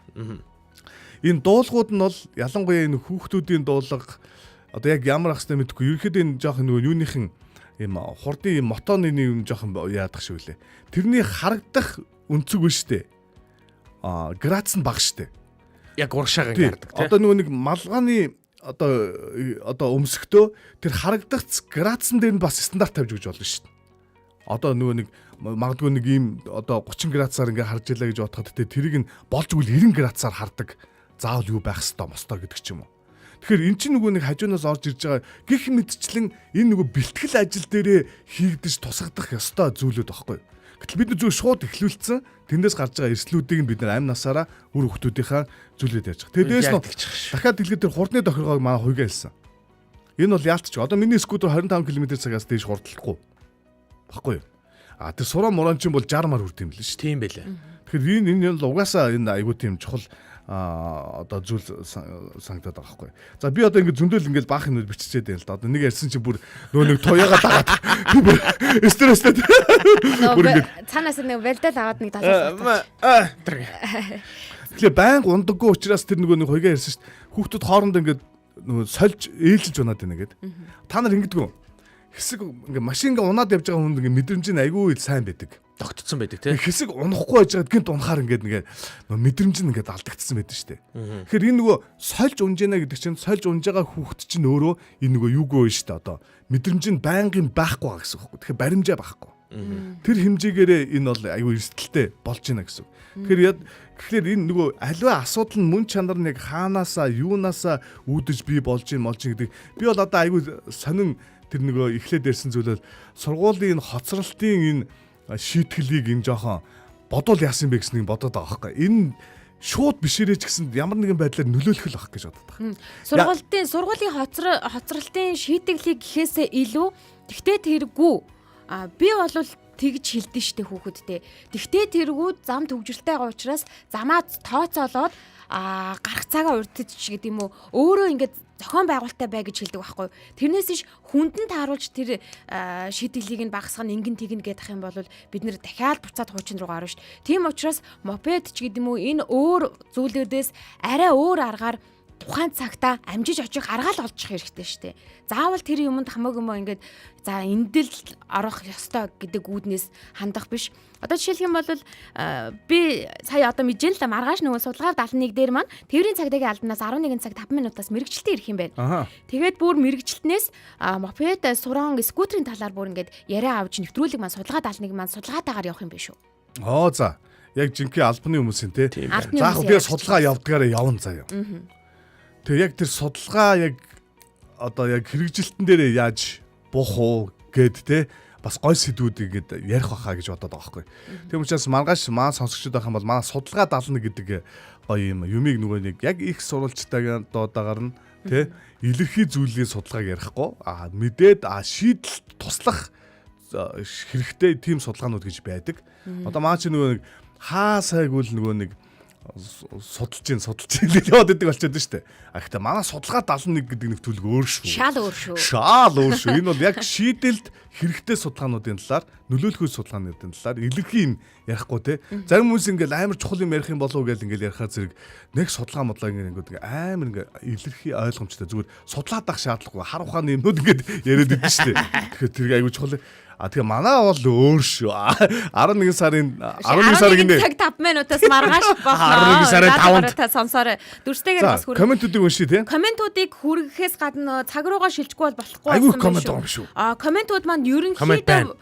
Энэ дуулгууд нь бол ялангуяа энэ хүүхдүүдийн дуулга одоо яг ямар ахстай мэдгүй. Ерөнхийдөө энэ жоох нөгөө юуныхын юм хурдын мотоны юм жоохон яадах шиг үлээ. Тэрний харагдах өнцөг биш штэ. Грац нь бага штэ. Яг урагшаагаа гардаг тийм. Одоо нөгөө нэг малганы одоо өмсөхдөө тэр харагдах градусан дээр нь бас стандарт тавьж өгч болно шүү дээ. Одоо нөгөө нэг магадгүй нэг ийм одоо 30 градусаар ингээ харж ялаа гэж бодоход тэрийг нь болж игэл 90 градусаар хардаг. Заавал юу байх ёстой мостой гэдэг ч юм уу. Тэгэхээр эн чинь нөгөө нэг хажуунаас орж ирж байгаа гих мэдчлэн энэ нөгөө бэлтгэл ажил дээрээ хийгдэж тусгадах ёстой зүйлүүд байхгүй. Гэтэл бид зөв шууд эхлүүлсэн тэндээс гарч байгаа эрсдлүүдийг бид нар амь насаараа үр хүүхдүүдийнхаа зүйлээд яаж байгаа. Тэдээс нь дахиад дэлгэд тэр хурдны тохиргоог манай хуйгаа хэлсэн. Энэ бол яалтч. Одоо миний скутер 25 км/цагаас дээш хурдлахгүй. Баггүй юу? Тэр сураа муран чинь бол 60-аар хүрд юм л шүү. Тийм байлаа. Тэгэхээр энэ бол угаасаа энэ айгуу тийм чухал одоо зүйл санагдаад байгаа байхгүй. За би одоо ингэ зөндөл ингээл баах юмуд биччихээд байна л да. Одоо нэг ярьсан чи бүр нөгөө нэг туяагаа дагаад стресстэй. Цаанаас нэг вэлдэл аваад нэг далаа. Тэгэхээр байнга ундаггүй учраас тэр нөгөө нэг хуйгаа ярьсан шүү дээ. Хүүхдүүд хоорондоо ингээд нөгөө сольж ээлжилж унаад байна гэдэг. Та нар ингэдэг үү? Хэсэг ингээ машингаа унаад явж байгаа хүнд ингээ мэдрэмж нь айгүй сайн байдаг. Тогтцсон байдаг тийм. Хэсэг унахгүй байж байгаад гинт унахаар ингээ мэдрэмж нь ингээ алдагдсан байдаг шүү дээ. Тэгэхээр энэ нөгөө сольж унж яана гэдэг чинь сольж унж байгаа хүүхд чинь өөрөө энэ нөгөө юугүй шүү дээ. Одоо мэдрэмж нь байнгын байхгүй байгаа гэсэн үг байхгүй. Тэгэхээр баримжаа байхгүй. Тэр хэмжээгээрээ энэ бол айгүй эрсдэлтэй болж байна гэсэн үг. Тэгэхээр энэ нөгөө аливаа асуудал нь мөн чанар нь яг хаанаасаа юунаасаа үүдэж бий болж гэдэг. Би бол одоо айгүй сонин тэр нөгөө эхлээд ярьсан зүйл бол сургуулийн хоцролтын энэ шийтгэлийг энэ жоохон бодвол яасан бэ гэснийг бодоод байгаа байхгүй. Энэ шууд бишээрэж гэсэн ямар нэгэн байдлаар нөлөөлөх л байх гэж бодод байгаа. Сургуулийн хоцролтын шийтгэлийг гэхээсээ илүү тэгтээ тэргүй би бол тэгж хэлдэж штэ хүүхэдтэй. Тэгтээ тэргүй зам төвжиртэй байгаа учраас замаа тооцоолоод гарах цагаа урдчих гэдэг юм уу. Өөрөө ингээд зохион байгуулалттай бай гэж хэлдэг байхгүй. Тэрнээс иш хүнд нь тааруулж тэр шийдэлийг нь багасгах нь ингэн тэгнэ гэдэх юм бол бид нэр дахиад буцаад хуучин руу гарна шүү дээ. Тийм учраас мопед ч гэдэг юм уу энэ өөр зүйлүүдээс арай өөр аргаар тухайн цагтаа амжиж очих аргаал олчих хэрэгтэй шүү дээ. Заавал тэр юмд хамаагүй мó ингээд за эндэл орох ёстой гэдэг үүднээс хандах биш. Одоо жишээлх юм бол би сая одоо мэдэн л маргааш нөгөө судалгаа 71 дээр маань тээврийн цагдаагийн албанаас 11 цаг 5 минутаас мэрэгчлэлтэй ирэх юм байна. Тэгээд бүр мэрэгчлэлтнээс мопед суран скутерийн талаар бүр ингээд яриа авч нэвтрүүлэг маань судалгаа 71 маань судалгаатаагаар явах юм биш үү? За яг жинхэнэ албаны хүмүүсийн те. Заах би судалгаа явдгаараа явна заяа. Тэгээ яг тэр судалгаа яг одоо яг хэрэгжилтэн дээр яаж буух уу гэд те бас гой сэдвүүд ингээд ярих байхаа гэж бодоод байгаа байхгүй. Тийм учраас маргааш маа сонсогчдод байх юм бол манай судалгаа 71 гэдэг гоё юм юмыг нөгөө нэг яг их сурвалжтайгаар доодагаар нь те илэрхий зүйлийн судалгааг ярихгүй мэдээд шийдэл туслах хэрэгтэй тийм судалгаанууд гэж байдаг. Одоо маань чи нөгөө нэг хаа сайгүй л нөгөө нэг судалж гэж яваад байдаг болчиход шүү дээ. Гэхдээ манай судалгаа 71 гэдэг нэвтрүүлэг өөр шүү. Шал өөр шүү. Шаал өөр шүү. Энэ бол яг шийдэлд хэрэгтэй судалгаануудын талаар, нөлөөлөхүй судалгаануудын талаар илэрхий ярихгүй те. Зарим хүмүүс ингээл амар чухал юм ярих юм болов уу гэж ингээл ярихаар зэрэг нэг судалгаа модлоо ингээд амар ингээд илэрхий ойлгомжтой. Зүгээр судлаад авах шаардлагагүй. Хар ухааны юмнууд ингээд яриад идэв шүү дээ. Тэгэхээр тэр айгүй чухал. Тэгээ манай бол өөр шүү. 11 сарын гинэ. Цаг 5 минутаас маргааш болно. 11 сарын 5-нд та сонсоорой. Дүрстэйгээр бас хүрэх. Комментүүдийг уншия тийм. Комментуудыг хүргэхээс гадна цаг руугаа шилжихгүй бол болохгүй айгүй коммент байгаа юм шүү. Комментууд маань ерөнхийдөө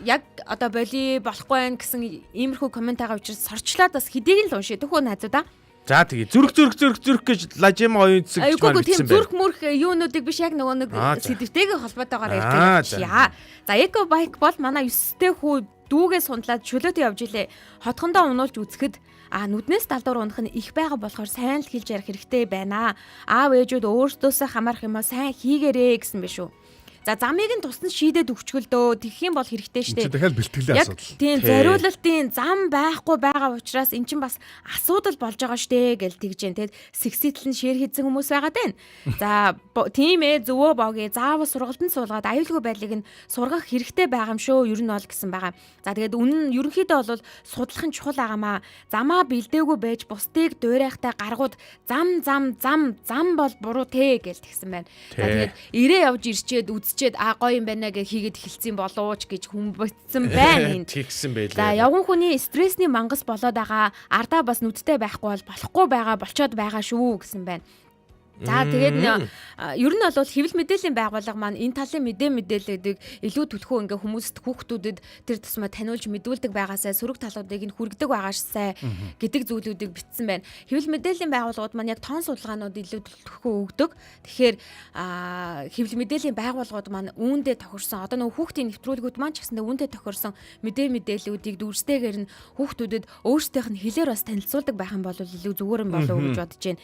яг одоо боли болохгүй байх гэсэн иймэрхүү коммент байгаа учраас сорчлоод бас хэдийг л уншия. Төхөө найзуудаа. За тэгээ зүрх гэж лажима оюун цэг гэж маань бичсэн байна. Зүрх мөрх юунуудыг биш яг нөгөө нэг сэдвтэйгээ холбоотойгоор ярьж байна. За эко байк бол манай 9-тэй хүү дүүгээ сундлаад чөлөөтэй явж илээ. Хотхондоо унуулж үзэхэд нүднээс далдуур унах нь их байгаа болохоор сайн л хэлж ярих хэрэгтэй байна. Аав ээжүүд өөрсдөөсөө хамаарах юмаа сайн хийгээрэй гэсэн биш үү. За замыг нь тусна шийдээд өгчгөл дөө тэгэх юм бол хэрэгтэй шүү дээ. Чи дахиад бэлтгэлийн асуудал. Тийм зориулалтын зам байхгүй байгаа учраас эн чинь бас асуудал болж байгаа шүү дээ гэж тэгж जैन тэгэд сэгсэтл нь шир хийсэн хүмүүс байгаад байна. За тийм зөвөө боогий заавал сургалтанд суулгаад аюулгүй байдлыг нь сургах хэрэгтэй байгаа юм шүү ер нь бол гэсэн байгаа. За тэгээд үнэн ерөнхийдөө бол судлах нь чухал байгаамаа. Замаа бэлдээгүй байж бусдыг дуурайхтай гаргууд зам бол буруу те гэж тэгсэн байна. За тэгээд ирээ явж ирчээд гоё юм байна гэж хийгээд эхэлсэн болооч гэж хүн бодсон байна энд. Тэгсэн байлээ. За явган хүний стрессний мангас болоод байгаа ардаа бас нүдтэй байхгүй бол болохгүй байгаа болчоод байгаа шүү гэсэн байна. За тэгээд ер нь бол хэвлэл мэдээллийн байгууллага маань энэ талын мэдээллүүдийг илүү түлхүү ингээ хүмүүст хүүхдүүдэд тэр тусмаа таниулж мэдүүлдэг байгаасаа сөрөг талуудыг нь хүргэдэг байгаасаа гэдэг зүйлүүдийг бичсэн байна. Хэвлэл мэдээллийн байгууллагууд маань яг тоон судалгаанууд илүү түлхүү өгдөг. Тэгэхээр хэвлэл мэдээллийн байгууллагууд маань үүндээ тохирсон одоо нөгөө хүүхдийн нэвтрүүлгүүд маань ч гэсэндээ үүндээ тохирсон мэдээллүүдийг дүүрстэйгээр нь хүүхдүүдэд өөрсдийнх нь хэлээр бас танилцуулдаг байх юм бол илүү зүгээр юм болов уу гэж бодож байна.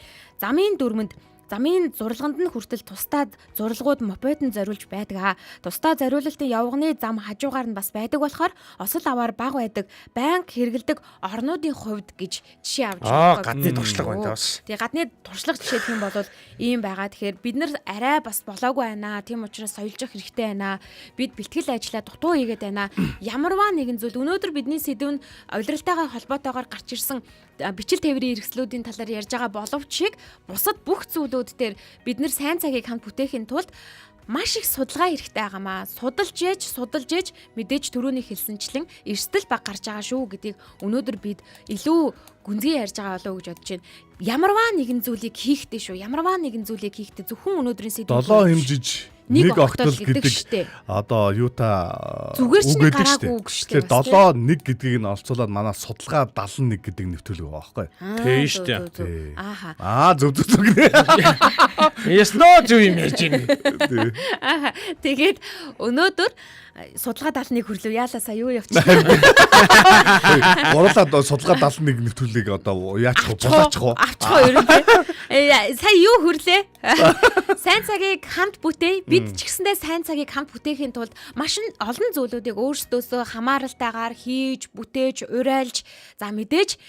Замын зурлаганд нь хүртэл тусдаа зурлагууд мопедд зориулж байдаг. Тусдаа зориулалтын явганы зам хажуугаар нь бас байдаг болохоор осол аваар бага байдаг, банк хэрэгэлдэг орнуудын хувьд гэж жишээ авч байгаа. Гадны туршлага байна бас. Тэгээ гадны туршлага жишээ гэх юм бол ийм байгаа. Тэгэхээр бид нар арай бас болоогүй байна. Тийм учраас соёлжих хэрэгтэй байна. Бид бэлтгэл ажиллаа дутуу хийгээд байна. Ямарваа нэгэн зүйл өнөөдөр бидний сэдв нь удирдалтайгаа холбоотойгоор гарч ирсэн бичил тээврийн хэрэгслүүдийн талаар ярьж байгаа боловч бусад бүх зүйлүүд дээр бид нар сайн цагийг хамт бүтээхийн тулд маш их судалгаа хэрэгтэй байгаамаа. Судалж ээж мэдээж түрүүний хэлсэнчлэн эрсдэл баг гарч байгаа шүү гэдгийг өнөөдөр бид илүү гүнзгий ярьж байгаа болов уу гэж бодож байна. Ямарваа нэгэн зүйлийг хийхдээ шүү. Ямарваа нэгэн зүйлийг хийхдээ зөвхөн өнөөдрийн сэдв 7 хэмжиж нэг октол гэдэг одоо юу та зүгээр ч гараагүй үг шүү дээ. Тэгэхээр 7 1 гэдгийг нь олцуулаад манай судалгаа 71 гэдэг нэвтрүүлэг байгаа байхгүй. Тийм шүү дээ. Ааха. Зөв гэнэ. Ясно зөв юм ярьж байна. Ааха. Тэгээд өнөөдөр судалгаа 71 хүрлээ яалаасаа юу явчих. Гурлаад судалгаа 71 нэвтрүүлгийг одоо яачих вэ? Булаачих уу? Авчих уу ер нь. Сая юу хүрлээ? Сайн цагийг хамт бүтээе. Бид ч гэсэндээ сайн цагийг хамт бүтээхийн тулд маш олон зүйлүүдийг өөрсдөөсөө хамааралтайгаар хийж, бүтээж, урайлж, за мэдээж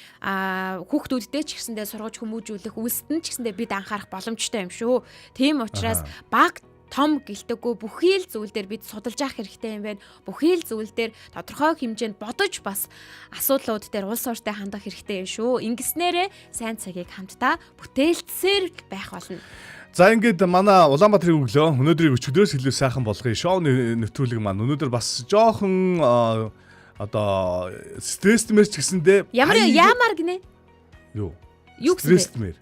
хүүхдүүдтэй ч гэсэндээ сургаж хүмүүжүүлэх үйлсэд ч гэсэндээ бид анхаарах боломжтой юм шүү. Тийм учраас баг том гэлтэггүй бүхий л зүйл дээр бид судалж авах хэрэгтэй юм байна. Бүхий л зүйл дээр тодорхой хэмжээнд бодож бас асуудлууд дээр улс ортой хандах хэрэгтэй юм шүү. Ингэснээрээ сайн цагийг хамтдаа бүтээлцсээр байх болно. За ингээд манай Улаанбаатарын өглөө өнөөдрийг өчигдөрөөс илүү сайхан болгоё. Шоуны нэвтрүүлэг маань өнөөдөр бас жоохон одоо стрессмэр ч гэсэндээ ямар гинэ? Юу стрессмэр?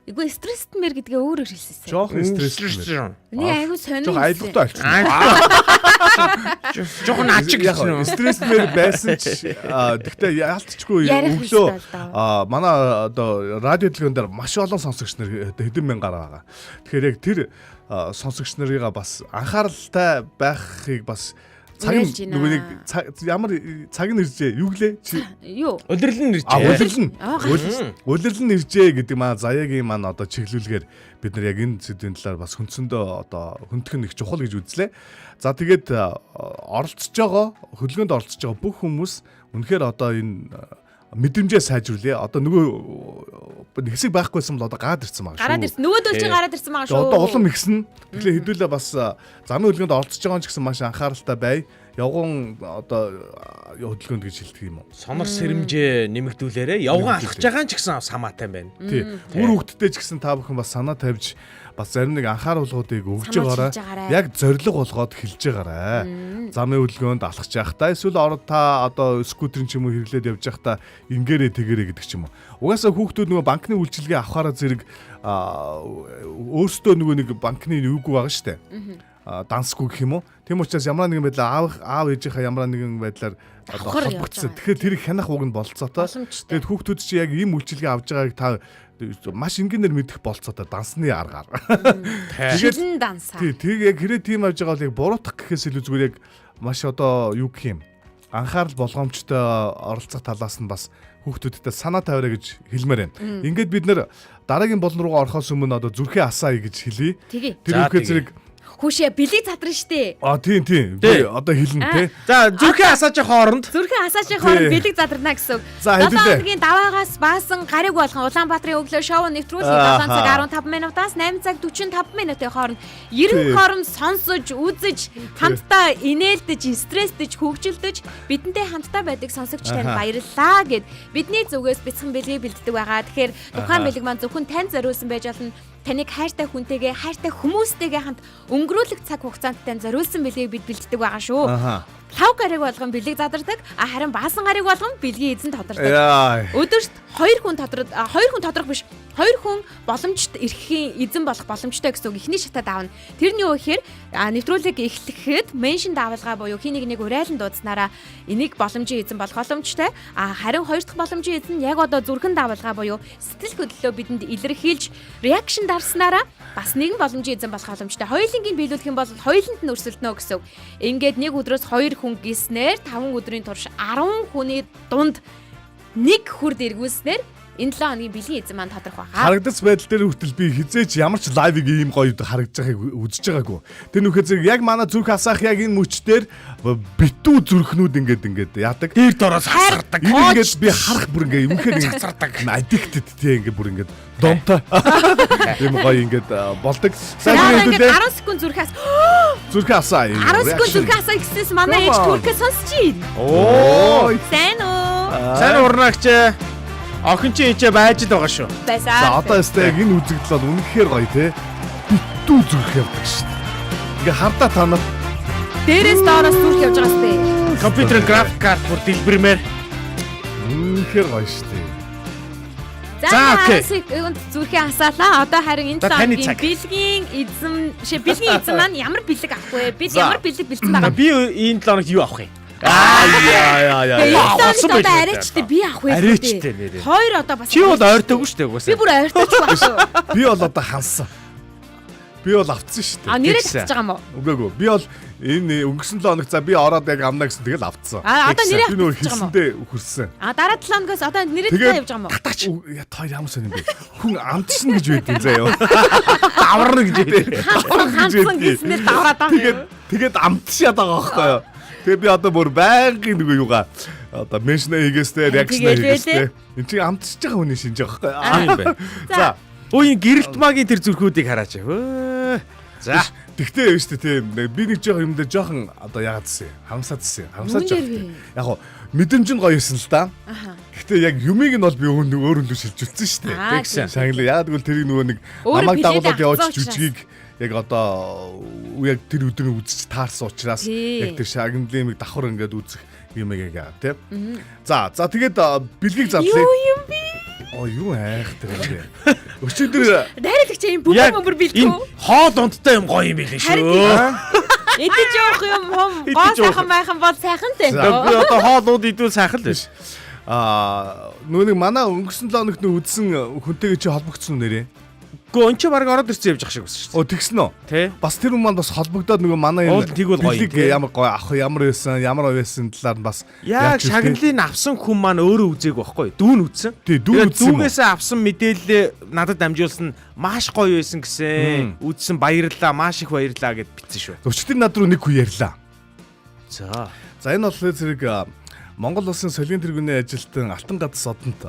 Эгүй стрессмэр гэдгээ өөрөөр хэлсэн. Жоохон стрессмэр. Нэг айгүй сонир. Жоохон айлгтай болчихсон. Жоохон ачиг гэсэн үү? Стрессмэр байсан ч тэгтээ яалтчгүй өглөө манай одоо радио дэлгэн дээр маш олон сонсогч нар хэдэн мянгаар байгаа. Тэгэхээр яг тэр сонсогч нарыгаа бас анхааралтай байхыг бас Цаг Уриалж нь байна. нөгөө нэг ямар цаг нь иржээ. Юу гэлээ? Чи Юу? Улирлан нэрч. Улирлан иржээ гэдэг маань заяагийн маань одоо чиглүүлгээр бид нар яг энэ сэдвийн талаар бас хүнсэндөө одоо хүндэх нь их чухал гэж үзлээ. За тэгээд оролцож байгаа хөлгөөнд оролцож байгаа бүх хүмүүс үнэхээр одоо энэ мэдрэмжээ сайжруулъя. Одоо нөгөө хэсэг байхгүйсэн бол одоо гараад ирсэн байгаа шүү. Гараад ирсэн. Нөгөөдөл чинь гараад ирсэн байгаа шүү. Одоо улам ихсэн. Тэгэхээр хэдүүлээ бас замын хөлгөөнд оролцож байгаа ч гэсэн маш анхааралтай бай. Явган одоо хөдөлгөөнд гэж хэлдэг юм уу? Сонор сэрэмжээ нэмэгдүүлээрэ явган алхаж байгаа ч гэсэн самаатай байна. Тий. Үр хөвгтдээ ч гэсэн та бүхэн бас санаа тавьж бас зарим нэг анхааруулгуудыг өгж байгаарай. Яг зориг болгоод хэлж байгаарай. Замын хөдөлгөөнд алхаж явахдаа эсвэл та одоо скутерын ч юм уу хэрэглээд явж байхдаа ингээрээ тэгэрээ гэдэг ч юм уу. Угаасаа хүүхдүүд нөгөө банкны үйлчилгээ авахаараа зэрэг өөрсдөө нөгөө нэг банкны юугүй байгаа штэ. Дансгүй гэх юм уу. Тийм учраас ямар нэгэн байдлаар аав ээжийнхаа ямар нэгэн байдлаар одоо холбогдсон. Тэгэхээр тэр хянах уг нь болцоотой. Тэгээд хүүхдүүд чи яг ийм үйлчилгээ авж байгааг та маш энгийнээр мэдэх болцоотой дансны аргаар. Шилэн дансаа. Тэг яг хэрэг тийм авж байгаа бол яг буруутах гэхээс илүү зүгээр яг маш одоо юу гэх юм. Анхаарал болгоомжтой оролцох талаас нь бас хүүхдүүдтэй санаа тавиараа гэж хэлмээр байна. Ингээд бид нэр дараагийн болон руугаа орохоос өмнө одоо зүрхээ асаая гэж хэлье. Тэр үхээ зэрэг Хүүшээ бэлэг задрна штэ. Тийм. Одоо хэлнэ те. За зүрхээ асааж хооронд. Зүрхээ асаажийн хооронд бэлэг задрна гэсэн үг. 7 хоногийн даваагаас баасан гариг болгон Улаанбаатарын өглөө шоу нэвтрүүлгийг 7 цаг 15 минутаас 8 цаг 45 минутын хооронд 90 хооронд сонсож, үзэж, хамтдаа инээлдэж, стресстэж, хөвгөлдөж бидэнтэй хамтдаа байдаг сонсогч танд баярлалаа гэд бидний зүгээс бяцхан бэлгийг бэлддэг байгаа. Тэгэхээр тухайн бэлэг маань зөвхөн танд зориулсан байж болно. Таныг хайртай хүнтэйгээ, хайртай хүмүүстэйгээ хамт өнгөрүүлэх цаг хугацаанд тань зориулсан бэлгийг бид бэлддэг байгаа шүү. 5 гариг болгон бэлэг задардаг, харин баасан гариг болгон бэлгийн эзэн тодордог. Өдөрт 2 хүн тодорох биш. 2 хүн боломжтой эрхийн эзэн болох боломжтой гэсэн үг ихний шатад аавна. Тэрний юу гэхээр нэвтрүүлэг эхлэхэд меншн даавалгаа буюу хий нэг урайлан дуудснараа энийг боломжийн эзэн болох боломжтой. Харин хоёр дахь боломжийн эзэн яг одоо зүрхэн даавалгаа буюу сэтгэл хөдлөлөө бидэнд илэрхийлж реакшн дарснараа бас нэгэн боломжийн эзэн болох боломжтой. Хоёулынгийн биелүүлэх юм бол хоёуланд нь өрсөлдөнө гэсэн үг. Ингээд нэг өдрөөс 2 хүн гиснээр 5 өдрийн турш 10 хүний дунд нэг хүрд эргүүлснээр энэ 7 хоногийн бэлгийн эзэн маань тодорхой байгаа. Харагдц байдал дээр хүртэл би хизээч ямар ч лайвыг ийм гоё харагдаж байгааг үзэж байгаагүй. Тэр нөхөр зэрэг яг манай зүрх асаах яг энэ мөчтөр битүү зүрхнүүд ингээд яадаг. Дээр дороос хасардаг. Ингээд би харах бүр ингээд юмхээр хасардаг. Addicted тий ингээд бүр ингээд домтой. Ийм гоё ингээд болдог. Сайн ингээд 10 секунд зүрх асаа. 10 секунд зүрх асаа гэснээс манай ээж түркээ сонсч ийн. Сайн уу? Сайн урнагч. Охин чи ичээ байж байгаа шүү. Байсан. За одоо өстэй яг энэ үзэгдэл бол үнэхээр гоё те. Битүү зүрх явдаг шүү. Ингээ хардаа танаа. Дээрээс доороос зүрх явж байгаа сте. Компьютер график карт бүр дэлбэрмээр. Үнэхээр гоё шүү. За окей. Зүрхээ хасаалаа. Одоо харин энэ цагийн бэлгийн эзэн маань ямар бэлэг авах вэ? Бид ямар бэлэг бэлдсэн байгаа? Би энэ 7 хоногт юу авах юм? Одоо арайчтай би авах вэ? Арайчтай нэрээ. Хоёр одоо бас. Чи бол ойртойгүй шүү дээ угаасаа. Би бүр ойртойч байна. Би бол одоо хансан. Би бол авцсан шүү дээ. Нэрээ татчих байгаа юм уу? Үгүй. Би бол энэ өнгөрсөн 7 хоног за би ороод яг амна гэсэн тэгэл авцсан. Одоо нэрээ би нөр хэлсэндээ хүрсэн. Дараа 7 хоногоос одоо нэрээ татаа явж байгаа юм уу? Той ямар сонь юм бэ? Хүн амтсан гэж байдیں۔ Заяа. Даварна гэж байдیں۔ Хансан гэснээр давраад байгаа. Тэгээд амтшаад байгаа байхгүй юу? Тэгээ би одоо бүр байнгын нэг юугаа одоо меншнээ хийгээстэй реакшн хийгээстэй. Энд чинь амтсаж байгаа хүний шинж байгаа байхгүй юу? За. Өөний гэрэлт магийн тэр зүрхүүдийг хараач. За. Тэгтээ биш үү тийм. Би нэг жоох юм дээр жоохон одоо яаадсэн. Хамсаадсэн. Хамсаач. Яг гоо мэдрэмж нь гоё юмсан л да. Гэхдээ яг юмыг нь бол би өөр өндөр шилжүүлсэн шүү дээ. Тэгсэн. Шангли яадаг бол тэрийг нөгөө нэг намайг дагуулад явууч жүжигийг яг одоо яг тэр өдөр үзэж таарсан учраас яг тэр шагналын юм давхар ингээд үзэх юм яг тийм. За тэгээд бэлгийг задлаа. Юу юм бэ? Юу айхтар юм бэ? Өчигдөр дайрагч юм бөмбөр бэлтгэв. Хоол ундтай юм гоё юм билээ шүү. Идэж явах юм гоо сайхан байхан бол сайхан дээ. Би одоо хоол ууд идвэл сайхан л биш. Нөгөө нэг манай өнгөрсөн 7 хоногт үзсэн хүнтэйгээ чи холбогдсон нэрээ. Гөө өн чи баг ороод ирсэн явж ах шиг байсан шүү Оо тэгсэн үү? дээ. Бас тэр хүмүүс бас холбогдоод нөгөө манай Уул тийг бол гоё, тий. ямар гоё ах ямар байсан талаар бас Яг шагналыг авсан хүн маань өөрөө үзээгүй байхгүй. Дүүн үзсэн. Тий, дүүн үзсэн юм уу? Дүүгээсээ авсан мэдээлэл надад дамжуулсан маш гоё байсан гэсэн. Үзсэн баярлалаа, маш их баярлалаа гэд бичсэн шүү. Өчтөр над руу нэг хүү ярьлаа. За. За энэ бол зэрэг Монгол улсын соёлын тэргүүний ажилтан Алтан гадас одонд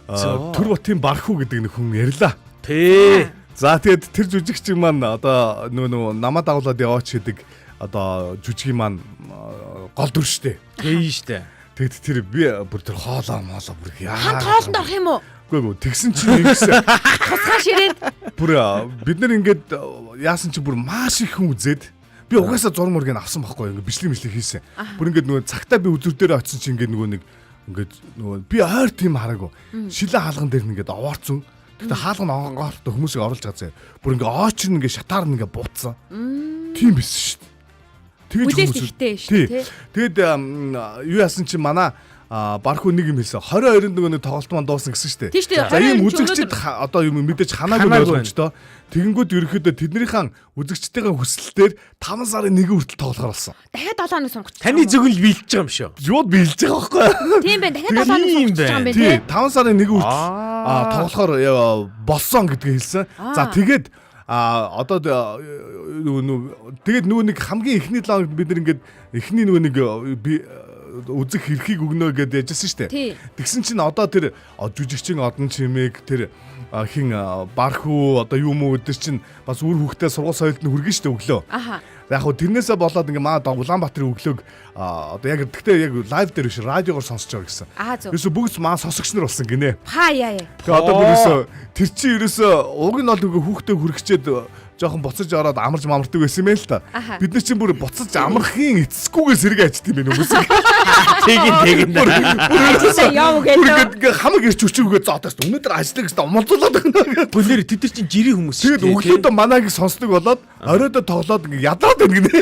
Төр Бутын Бархуу гэдэг нэг хүн ярьлаа. Тий. За тэгээд тэр жүжигчин маань одоо нөгөө намаа дагуулад яваач гэдэг одоо жүжигийн маань гол дүр штэ. Тий штэ. Тэгэд тэр би бүр тэр хоолоо бүр яа. Хан тоолонд орох юм уу? Үгүй тэгсэн чинь ингэсэн. Хасгаа ширээд Бүр бид нар ингээд яасан чи бүр маш их хүн үзээд би угаасаа зурм мөргийг авсан байхгүй ингээд бичлэг хийсэн. Бүр ингээд нөгөө цагтаа би үзүр дээр очсон чи ингээд нөгөө би ойр тийм хараагүй. Шилэн хаалган дээр ингээд овоорцсон. Тэгтээ хаалга онгоортой хүмүүсийг оруулж байгаа зэ. Бүр ингээд оочр ингээд шатаар ингээд буутсан. Тийм биш шүү дээ. үлээс ихтэй шүү дээ. Тэгэд юу яасан чи манай Бархуу нэг юм хэлсэн. 22-нд нөгөө тоглолт маань дуусан гэсэн шүү дээ. За ийм үзэгчд одоо юм мэдээж ханаагүй ойлгомжтой. Тэгэнгүүт ерөөхдөө тэднийхэн үзэгчдийн хүсэлтээр 5 сарын 1 хүртэл тоглохоор болсон. Дахиад 7 хоног сонгоч. Таны зөвлөл биелж байгаа юм шүү. Юуд биелж байгаа байхгүй юу? Тийм байна. Дахиад 7 хоног сонгоч байгаа юм байна Тий, тий. 5 сарын 1 хүртэл тоглохоор болсон гэдгийг хэлсэн. За тэгээд одоо тэгээд нөгөө нэг хамгийн эхний лаг бид нар ингээд эхний нөгөө нэг үзэх хэрхийг өгнө гэдээ яжсэн шүү дээ. Тэгсэн чинь одоо тэр жүжигчин одон чимээг тэр хин Бархуу одоо юу муу өдөр чинь бас үр хүүхдээ сургууль соёлд нь хүргэн штэ өглөө. Яг хөө тэрнээсээ болоод ингээ маа Улаанбаатарын өглөөг одоо яг гэхдээ яг лайв дээр биш радиогоор сонсож байгаа гэсэн. Ерөөсө бүгд маа сонсогч нар болсон гинэ. Яа. Тэгээ одоо ерөөсө тэр чи ерөөсө уг нь бол ингээ хүүхдээ хүргчээд жоохон буцаж ороод амарч мамардаг байсан юм л та. Бид нар чинь бүр буцаж амархын эцэсгүйгээр сэрэг ажт юм бэ хүмүүс. Тэгин. Яав гэдэг. Ингээ хамаг ирч өчөөгөө зоотоос өнөөдөр ажиллах гэсэн умалзуулаад байна. Бүлэр тэд чинь жирийн хүмүүс шүү. Тэгээд өглөөдөө манайг сонсдог болоод оройдоо тоглоод ингээ ядраад байна гинэ.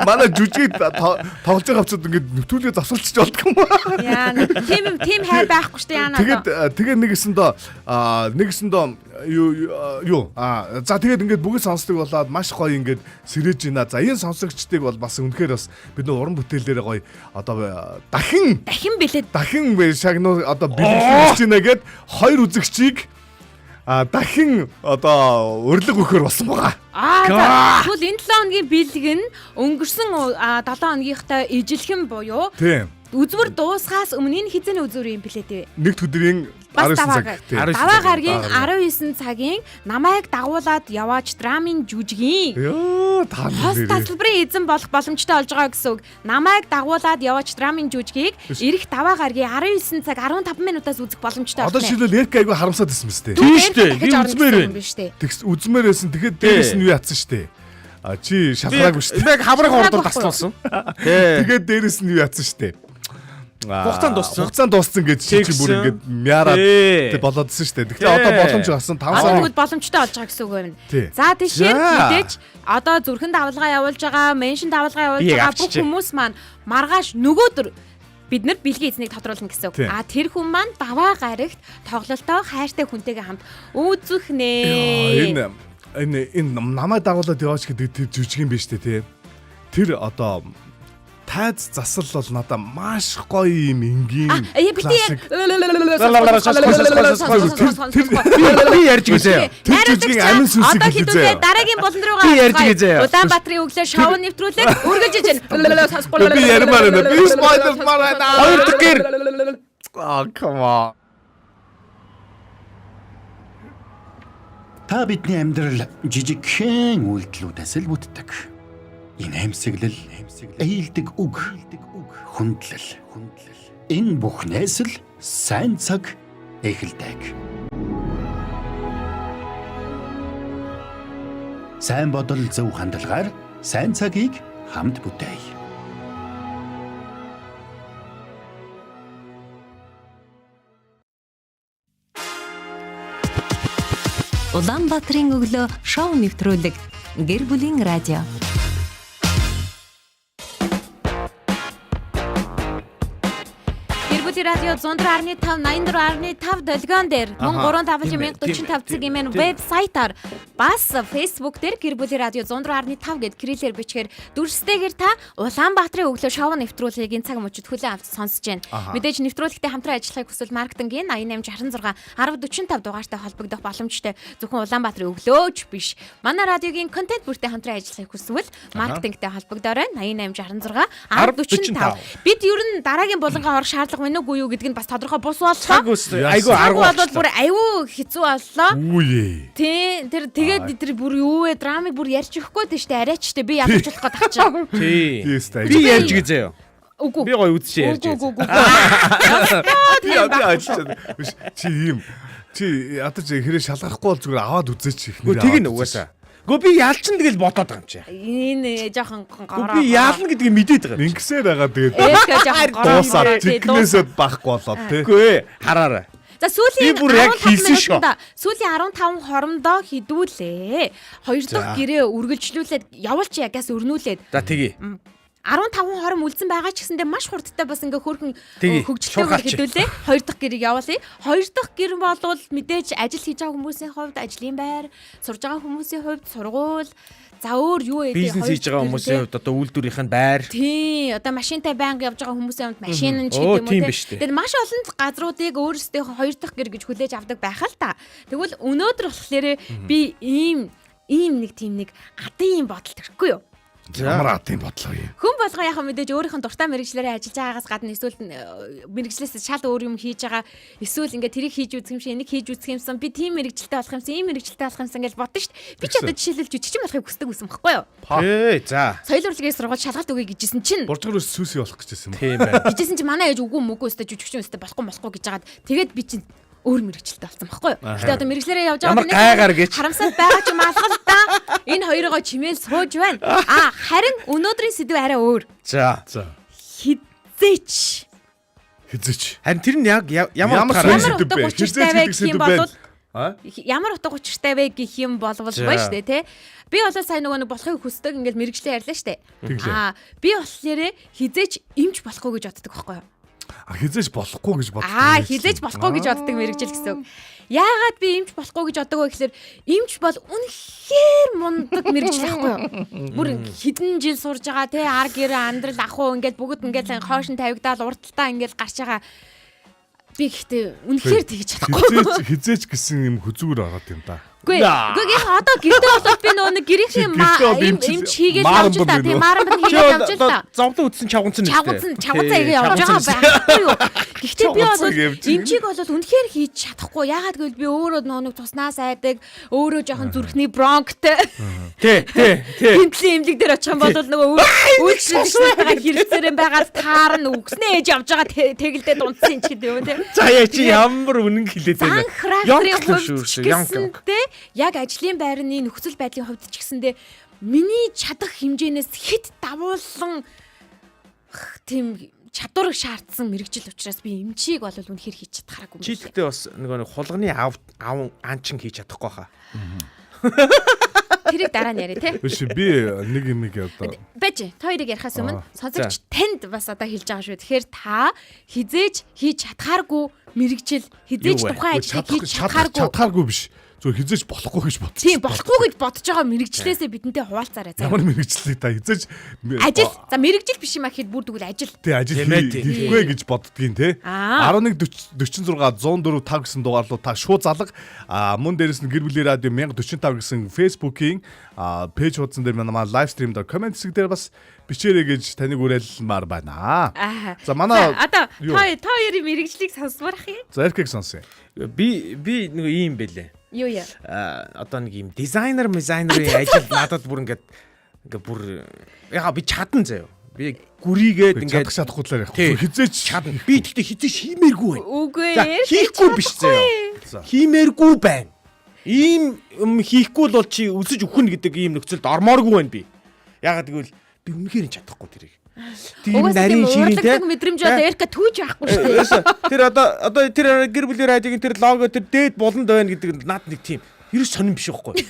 Манай жүжиг тоглож байгаа хавцад ингээ нэвтрүүлгээ засуулчих болдго юм. Яа, тийм хайр байхгүй шүү дээ яана. Тэгээд нэгэсэндөө юу за тэгээд ингээд бүгд сонсдог болоод маш гоё ингээд сэрэж байна. За энэ сонсогчдыг бол бас үнэхээр бас бид нар уран бүтээлээр гоё одоо дахин билээд шагнуу одоо бэлгэлж байна гэд хоёр үзэгчийг дахин одоо урилга өгөхөр болсон байгаа. Тэгвэл энэ 7 хоногийн бэлэг нь өнгөрсөн 7 хоногийнхтай ижилхэн буюу үзмэр дуусахаас өмнө энэ хизээний үзүүр юм билээ дээ. Нэгд өдрийн 19 цаг. Даваа гаргийн 19 цагийн намайг дагуулад яваач драмын жүжигийн. Хос тасалбарын эзэн болох боломжтой болж байгаа гэсэн үг. Намайг дагуулад яваач драмын жүжигийг ирэх даваа гаргийн 19 цаг 15 минутаас үзэх боломжтой байна. Одоо шилбэл яг айгүй харамсаад байсан мэт дээ. Тийм шүү дээ. Би үзмээр байна. Тэгс үзмээр байсан. Тэгэхээр дээрээс нь юу ятсан шүү дээ. Чи шалгараагүй шүү дээ. Яг хаврын ордоор таслуулсан. Тэгээд дээрээс нь юу ятсан шүү дээ. Хугацаанд дууссан гэж чи бүр ингээд мяараад тэг болоодсэн шүү дээ. Тэгэхээр одоо боломж гарсан 5 сар. Тэгвэл боломжтой болж байгаа гэсэн үг байна. За тийшээ мэдээж одоо зүрхэн давалгаа явуулж байгаа, меншин давалгаа явуулж байгаа бүх хүмүүс маань маргааш нөгөөдөр бид нар бэлгийн эзнийг тодруулна гэсэн үг. Тэр хүн маань даваа гарагт тоглолтоо хайртай хүнтэйгээ хамт үзэх нэ. Энэ намайг дагуулад яваач гэдэг тэр жүжиг юм биш үү те. Тэр одоо тайз засал бол надаа маш гоё юм энгийн. Би ярьж гээзээ. Тэр жүжигийн амин сүнсийг хэлээ. Дараагийн болон руугаа Улаанбаатарын өглөө шоу нэвтрүүлэг үргэлж ижин. Би ярмаар байна. Би спойлер марана. Хоёр дахь гэр. Come on. Та бидний амьдрал жижигхэн үйлдэлүүдээс л бүтдэг. Энэ амьсгалал, ээлдэг үг, хүндлэл. Энэ бүхнээс л сайн цаг эхэлдэг. Сайн бодол зөв хандлагаар сайн цагийг хамт бүтэе. Улаанбаатарын өглөө шоу нэвтрүүлэг Гэр бүлийн радио. бүлийн радио 104.5 84.5 долгион дээр мөн 35545 цаг имэн вебсайтаар бас Facebook дээр гэр бүлийн радио 104.5 гэд кириллээр бичгээр дүрстэйгээр та Улаанбаатарын өглөө шоу нэвтрүүлгийг энэ цаг мөчид хүлээн авч сонсож байна. Мэдээж нэвтрүүлэгтээ хамтран ажиллахыг хүсвэл маркетингийн 8866 1045 дугаартай холбогдох боломжтой. Зөвхөн Улаанбаатарын өглөөч биш. Манай радиогийн контент бүртээ хамтран ажиллахыг хүсвэл маркетингтэй холбогдоорой 8866 1045. Бид ер нь дараагийн булангаа орох шаардлага байна уугүй юу гэдг нь бас тодорхой бус боллоо. Айгу арга бол бүр аюу хэцүү боллоо. Үе. Тий, тэгээд тэр бүр юу вэ? Драмыг бүр ярьж өгөхгүй дээ штэ. Арайч штэ. Би ялгаж болох гэдэг чинь. Тий. Би Би ярьж гээ заяа. Үгүй. Би гоё үдшээ ярьж гээ. би ажиллаж биш чи ийм чи ядаж хэрэг шалгахгүй бол зүгээр аваад үзээч их Гү тэг н угаасаа. Гү би ялчин тэгэл бодоод байгаа юм чи. Энэ жоохон Гү би яална гэдгийг мэдээд байгаа юм. ингэсээр байгаа тэгээд Эсkä жоохон дуусаад жигнэсэд бахгүй болоод тий. Үгүй хараарай. За сүүлийн Би бүр яг хийсэн шүү. Сүүлийн 15 хорондоо хідүүлээ. Хоёр дахь гэрээ үргэлжлүүлээд явуулч ягаас өрнүүлээд За тэгье. 15 хором үлдсэн байгаа ч гэсэндээ маш хурдтай бас ингээ хөөрхөн Тэгье. хөгжөлтөөр хэдүүлээ. Хоёр дахь гэрийг явуулъя. Хоёр дахь гэр болвол мэдээж ажил хийж байгаа хүмүүсийн хувьд ажлын байр, сурж байгаа хүмүүсийн хувьд сургууль. За өөр юу вэ? Бизнес хийж байгаа хүмүүсийн хувьд одоо үйлдвэрийнх нь байр. Тий, одоо машинтай байнга явж байгаа хүмүүсийн хувьд машин нь ч Оо, гэдэг тийм юм уу биш те. үү? Тэгээд маш олон газруудыг өөрсдөө хоёр дахь гэр гэж хүлээж авдаг байх л та. Тэгвэл өнөөдөр болохоор би ийм нэг тийм нэг адын юм бодол төрөхгүй юу? ямар атын бодлоо юм. Хүн болго яхаа мэдээж өөрийнх нь дуртай мэрэгчлэрээ ажиллаж байгаагаас гадна эсвэл мэрэгчлээс шал өөр юм хийж байгаа эсвэл ингээд тэрийг хийж үзэх юм шиг энийг хийж үзэх юмсан би тийм мэрэгчлээ болох юмсан ийм мэрэгчлээ болох юмсан гэж бодсон шүү дээ. Би ч одоо жишээлбэл жүжигчин болохыг хүсдэг байсан байхгүй юу? За. Соёл урлагийн сургууль шалгалт өгье гэжсэн чинь Боржгоороос сүсий болох гэжсэн юм. Тийм байна. гэжсэн чинь манай ээж үгүй мөгүй өстэй жүжигчин өстэй болохгүй гэж хагаад тэгээд би чинь өөр мэрэгчлээ болсон байхгүй юу? Гэтэ одоо мэрэгчлэрээ явж Ямар гайгаар гэж. харамсаад байгаа ч юм алгал та. Энэ хоёроо чимээл сууж байна. Харин өнөөдрийн сэдв арай өөр. За. Хизээч. Хизээч. Харин тэр нь яг ямар Ямар утгаараа сэдв бэ? Хизээч Хизээч гэдэг гэдэг юм сэдв бол А? ямар утга учиртай вэ гэх юм болвол байна шүү дээ тий. Би бол сайн нөгөө болохыг хүсдэг ингээл мэрэгчлээ ярьлаа шүү дээ. Би болохоор хизээч эмч болохгүй гэж боддог байхгүй юу? Хизээч болохгүй гэж боддог. Хизээч болохгүй гэж боддог мэрэгжил гэсэн үг. Яагаад би эмч болохгүй гэж боддог вэ гэхээр эмч бол үнэхээр мундаг мэрэгжил байхгүй юу? Бүр хэдэн жил сурж байгаа те ар гэр амьдрал ахуу ингээд бүгд ингээд хоошин тавигдаал урталтаа ингээд гарч байгаа. Би гэхдээ үнэхээр тэгж чадахгүй. Хизээч гэсэн юм хүзүүр ороод юм да. Үгүй яг одоо гэрдээ болоод би нөгөө нэг гэрийн эмч хийгээд явж л та тийм марам хийгээд явж л та. Зовлон үтсэн чавганцсан Чавганцаа игээ явж байгаа байхгүй юу. Гэхдээ би бол эмчийг бол үнэхээр хийж чадахгүй. Яагаад гэвэл би өөрөө нөгөө туснаас айдаг, өөрөө жоохон зүрхний бронктэй. Тий. Хэмтлийн эмнэлэг дээр очих юм бол нөгөө үйлчлэгчтэйгээ хэрэгцээрэн байгаад таарна үгснээ ээж явж байгаа тэгэлдээ дунцсан ч гэдэг юм тий. За яа чи ямар үнэн хэлээд байна. Характерын хувьд ч гэсэндээ яг ажлын байрны нөхцөл байдлын хувьд ч гэсэндээ миний чадах хэмжээнээс хэд давуулсан тийм чадвар шаардсан мэрэгжил учраас би эмчийг бол үнэхээр хийж чадхааргүй юм. Чи тэгтээ бас нөгөө хулганы анчин хийж чадахгүй хаа. Тэрийг дараа нь яриа тий. Биш би нэг юм одоо Бэж та хоёрыг ярихаас өмнө сонсогч танд бас одоо хэлж байгаа шүү. Тэгэхээр та хизээж хийж чадхааргүй мэрэгжил хизээж тухайн ажлыг хийж чадхааргүй биш. Зүгээр хизээч болохгүй гэж бодчих. Тийм болохгүй гэж бодож байгаа мэрэгчлээсээ бидэнтэй хуваалцаарай. Ямар мэрэгчлээ та хизээч ажил за мэрэгжил биш юм а гэхэд бүр тэгвэл ажил. Тий ажил хийхгүй гэж боддгийн те. 1146 104 5 гэсэн дугаарлуу та шууд залга мөн дээрэс нь гэр бүлийн радио 1045 гэсэн Facebook-ийн пэйж хуудсан дээр манай лайв стримд комент хэсэг дээр бас бичээрэй гэж таныг уриалмаар байна. За манай одоо та хоёрын мэрэгжлийг сонсмаар ах юм. За эркэг сонсъё. Би нэг ийм бэлээ. Юу яа. Одоо нэг ийм дизайнерын ажил надад бүр ингээд бүр яга би чадан заяа. Би гүрийгээд ингээд чадахгүй талаар яг хизээч чадна. Би тэгтээ хизээч хиймээргүй байна. Үгүй хийхгүй биш заяа. Хиймээргүй байна. Ийм хийхгүй л бол чи өсөж өгөх нь гэдэг ийм нөхцөлд ормооргүй байна би. Ягаад гэвэл би үнэхээр чадахгүй тэрийг. Тийм нарийн ширээ те мэдрэмж одоо эрка түүж байхгүй шүү дээ. Тэр одоо тэр гэр бүлийн радиогийн тэр лого тэр дээд буланд байна гэдэг над нэг тийм ерөөс сонирн биш байхгүй.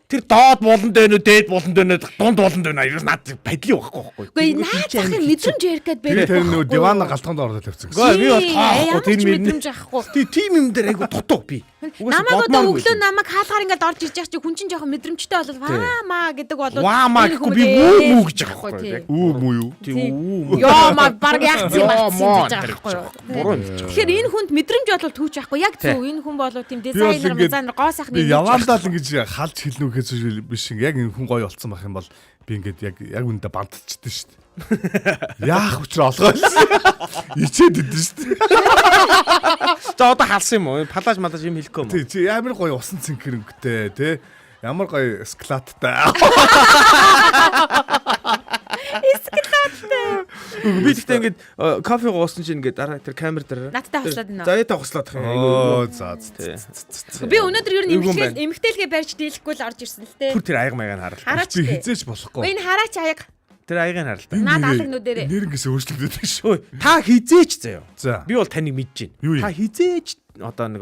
Тэр доод болонд байна уу, дээд болонд байна уу, дунд болонд байна уу? Юу наад байдлын байхгүй. Үгүй наад захын мэдрэмж ярих гээд Тэр нэг дивана галтгоонд ороод тавьсан гэсэн. Би бол таахгүй тэр мэдрэмж авахгүй. Тийм юм дээр айгу дутуу би. Намайг одоо өглөө намайг хаалгаар ингээд орж ирж байгаа чи хүн чинь жоохон мэдрэмжтэй болол ваа маа гэдэг болоод ваа маа гэхгүй би үү гэж байгаа байхгүй. Үү мүү юу? Тийм үү. Йоо маа баг яах юм бэ гэж байгаа байхгүй. Буруу юм. Тэгэхээр энэ хүнд мэдрэмж болол түүч байхгүй. Яг зөв энэ хүн болоо тийм дизайнер мазайнер гоо сайхны би яваандаа л ингэж халж хэлнүүхээс биш яг энэ хүн гоё болцсон байх юм бол би ингээд яг үндэ бандчихдээ шүү дээ. Яах учраа олгоо. Ичээд идэв шүү дээ. За одоо халсан юм уу? Палаж малаж юм хэлэхгүй юм уу? Тий, ямар гоё усан цэнхэрэгтэй тий. Ямар гоё скелаттай. Би тэгтээ ингээд кофе гоосон чинь ингээд дараа тэр камер дээр надтай хослоод байна. За яа хослоод их юм. Оо за. Би өнөөдөр ер нь эмхтэлгээ барьж дийлэхгүй л орж ирсэн л дээ. Бүр тэр аяг маяг харал. Хараач Би дээ. хизээч болохгүй. Энэ хараач аяг. Тэр аягийг харал та. Наад алаг нүдэрээ. Нэрнгээс өөрчлөгдөж байна шүү. Ой, та хизээч заяа. За. Би бол таныг мэдэж Юу юм? байна. Та хизээч одоо нэг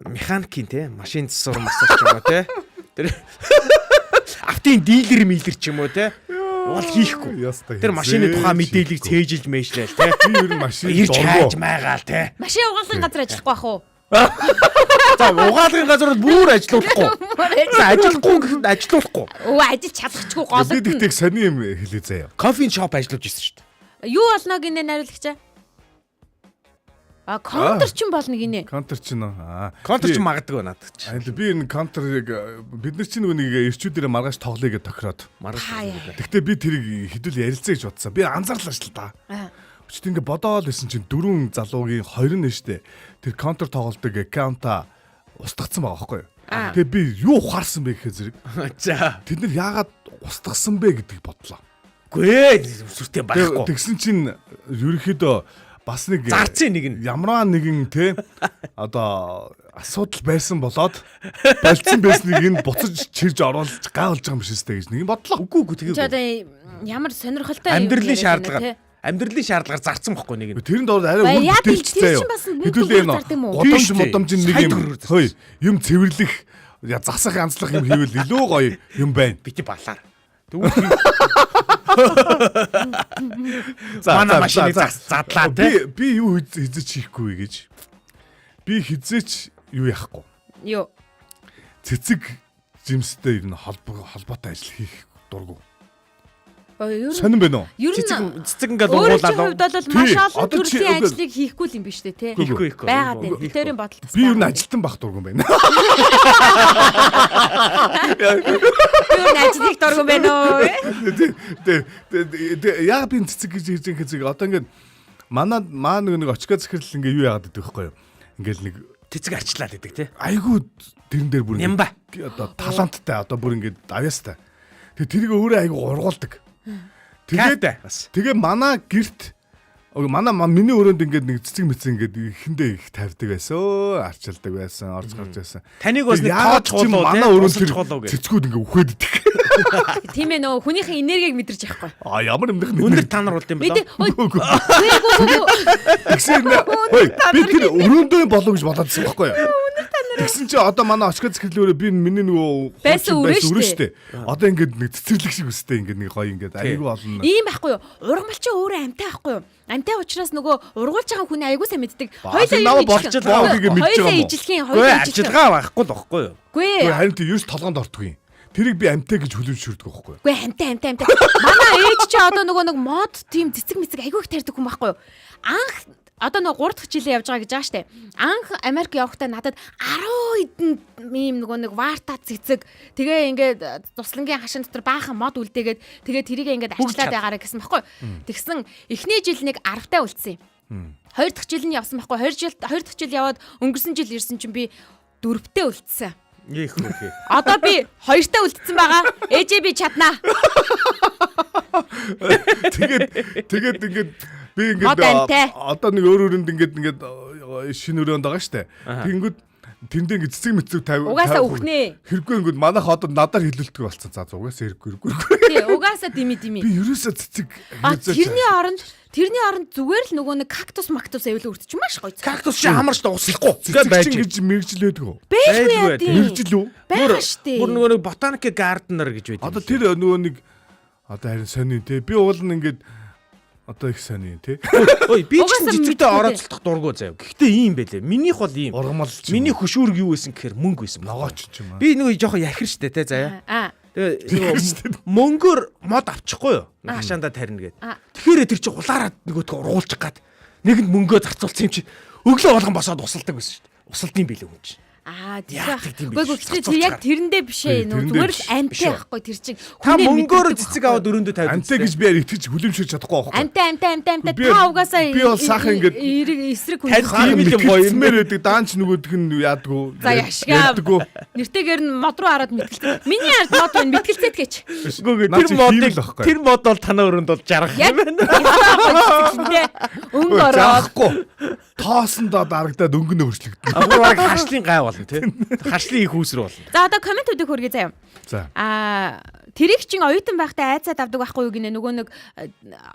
механикийн те машин засвар масаж ч юм уу те. Тэр автын дилер милер ч юм уу те. Бол хийхгүй. Тэр машины тухай мэдээллийг цээжилж мэйшлээл те. Би ер нь машин Ирж хайж майгаал те. Машин угаалгын газар ажиллахгүй бах уу? За угаалгын газар бүр ажиллахгүй. За ажиллахгүй гэхэд ажиллахгүй. Өө ажил чадахчгүй гол. Би тэгтээ сони юм хэлээ заяа. Кофе шоп ажиллаж ирсэн шүү дээ. Юу болно гинэ найруулагчаа? Контр ч юм болно гинэ. Контр чинь Контр ч магадгүй надад ч. би энэ контрыг бид нар чинь нэг ирчүүдээр маргааш тоглоё гэж тохироод. Тэгтээ би тэрийг хэдүүл ярилцъя гэж бодсон. Би анзаарлаа шүү дээ. Өчтөө ингээ бодоол байсан чинь дөрвөн залуугийн хоёр нь штэ. Тэр контр тоглолтог аккаунта устгацсан байгаа байхгүй юу? Тэгээ би юу ухаарсан бэ гэхээр зэрэг. За. Тэд нар яагаад устгасан бэ гэдгийг бодлоо. Гүй сүртэй байхгүй. Тэгсэн чинь ерөнхийдөө бас нэг зарцын нэг нь ямраа нэгэн те одоо асуудал байсан болоод болцсон байсныг энэ буцаж чирж оруулж гаалж байгаа юм шиг сте гэж нэг бодлоо. Үгүй Чи одоо ямар сонирхолтой амьдралын шаардлагаар зарцсан байхгүй нэг нь. Тэрэнд ороод арай яа үйл тийм чинь бас хэдүүлээ годомж нэг юм цэвэрлэх засах янзлах юм хийвэл илүү гоё юм байна. Бити балаар. Манай машины задлаа те. Би юу хизээч хийхгүй гэж. Би хизээч юу яахгүй. Юу. Цэцэг жимстэй ер нь холбоотой ажил хийх дургу. Сонирн байна уу? Цэцэг ингээд өөрийн уугуулаад хувьд бол маш олон төрлийн ажлыг хийхгүй л юм биш үү те. Хийхгүй. Байгаад байна. Битэрийн бодол тастай. Би ер нь ажилтан бах дургу байна. Юу ажлыг дургу байна уу? Яг би цэцэг гэж хийж байгаа хэзээ одоо ингээд маа нэг очко захирал ингээ юу яагаад гэдэг вэ? Ингээл нэг цэцэг арчлаад идэг те. Айгуу тэрэн дээр бүр Нямба. Одоо таланттай одоо бүр ингээд авьяастай. Тэгээ тэрийг өөрөө айгуу ургуулдаг. Тэгээ манай гэрт миний өрөөнд ингээд нэг цэцэг мэцэг ингээд ихэндээ их тавьдаг байсан. Арчилдаг байсан, орж гарч байсан. Таныг бас нэг тоож хуулуу манай өрөөнд цэцгүүд ингээд үхээд идэх. Тийм ээ нөө хүнийхээ энергийг мэдэрч яахгүй. Ямар юмдах өндөр танар болд юм байна. Би тэр өрөөндөө болов гэж бодоодсэн байхгүй юу? Тэгсэн чи одоо манай очко захирлөөрөө би миний нөгөө байсан өрөө штэ. Одоо ингээд нэг цэцэрлэг шиг өстэй ингээд нэг гоё ингээд айгүй олон. Ийм байхгүй юу? Ургамалч өөрөө амтай байхгүй юу? Амтай учраас нөгөө ургуулж байгаа хүн айгүй сайн мэддэг. Хоёулаа ижилхэн ажиллагаа байхгүй л байхгүй юу? Гүй. Харин тийм ерөөс толгоонд ортгүй. Тэрийг би амтай гэж хүлэмжшүрдэг байхгүй юу? Гүй амтай. Манай ээж чи одоо нөгөө нэг мод тийм цэцэг мэцэг айгүй их тарьдаг хүн байхгүй юу? Анх одоо нэг 3 дахь жилээ явж байгаа гэж байгаа штэ. Анх Америк явахдаа надад 10 хэдэн ийм нөгөө нэг варта цэцэг тэгээ ингээд туслангийн хашин дотор баахан мод үлдээгээд тэгээ тэрийг ингээд арчлаад байгаараа гэсэн баггүй. Тэгсэн эхний жил нэг 10-таа үлдсэн юм. 2 дахь жил нь явсан баггүй. 2 дахь жил яваад өнгөрсөн жил ирсэн чинь би 4-тээ үлдсэн. Их хөрхий. Одоо би 2-таа үлдсэн байгаа. Ээжээ би чаднаа. Тэгээд ингээд би ингээд одоо нэг өөр өөрөнд ингээд шинэ өрөөнд байгаа штэ. Тэгэнгүүт тэндээ ингэ цэцэг мэцэг 50. Угаасаа үхнэ. Хэрэггүй ингэ манайх одоо надаар хилүүлдэг болсон. За угаасаа хэрэггүй. Тий, угаасаа дими. Би ерөөсөө цэцэг Тэрний оронд зүгээр л нөгөө нэг кактус аюул үрдэж маш гоё. Кактус чи хамарч услахгүй. Ингээд байж гэж мэрэгжлээд гоо. Бэжгүй яа. Мэрэгжил үү? Байгаа штэ. Бүр нөгөө нэг ботаник гарденер гэж байдаг. Одоо тэр нөгөө нэг одоо харин сони те. Би уул нь ингээд одоо их сони те. Ой, би ч цэцэгтэй орооцолдох дурггүй заяа. Гэхдээ ийм байлээ. Минийх бол ийм. Ургамал. Миний хөшүүрг юу байсан гэхээр мөнгө байсан. Ногооч ч юм аа. Би нөгөө жоохон яхир штэ те заяа. Тэгээ мөнгөөр мод авчихгүй юу? Хашаандаа тарина гээд. Тэгэхээр тэр чи хулаараад нөгөөдгөө ургуулчих гад. Нэгэнд мөнгөө зарцуулсан юм чи өглөө болгон босоод усалдаг байсан шүү дээ. Усалдсан билээ хүн чи. Тийм. Гэхдээ тэр яг тэрэндээ биш ээ. Зүгээр л амтай байхгүй тэр чинь. Та мөнгөөр цэцэг аваад өрөөндөө тавьдаг. Амтай гэж би яар итгэж хүлэмжшүүлж чадахгүй байхгүй. Амтай та угаасаа би бол сахан ингээд эсрэг хүн тийм л гоё юм байдаг. Даанч нөгөөх нь яадгүй. За яшгаа. Нэртэйгээр нь мод руу хараад мэтгэлцээ. Миний ард мод байна мэтгэлцээд гэж. Тэр мод бол танаа өрөөнд бол жаргах юм байна. Өнгө ороохгүй. Тоосондоо дарагдаад өнгөнө өршлөгдөн. Агуураг хашлын гай болно тий. Хашлын их үүсрэг болно. За одоо комментүүдийг хөргий заяа. За. Тэрийг чин оюутан байхдаа айцаад авдаг байхгүй юу гинэ нөгөө нэг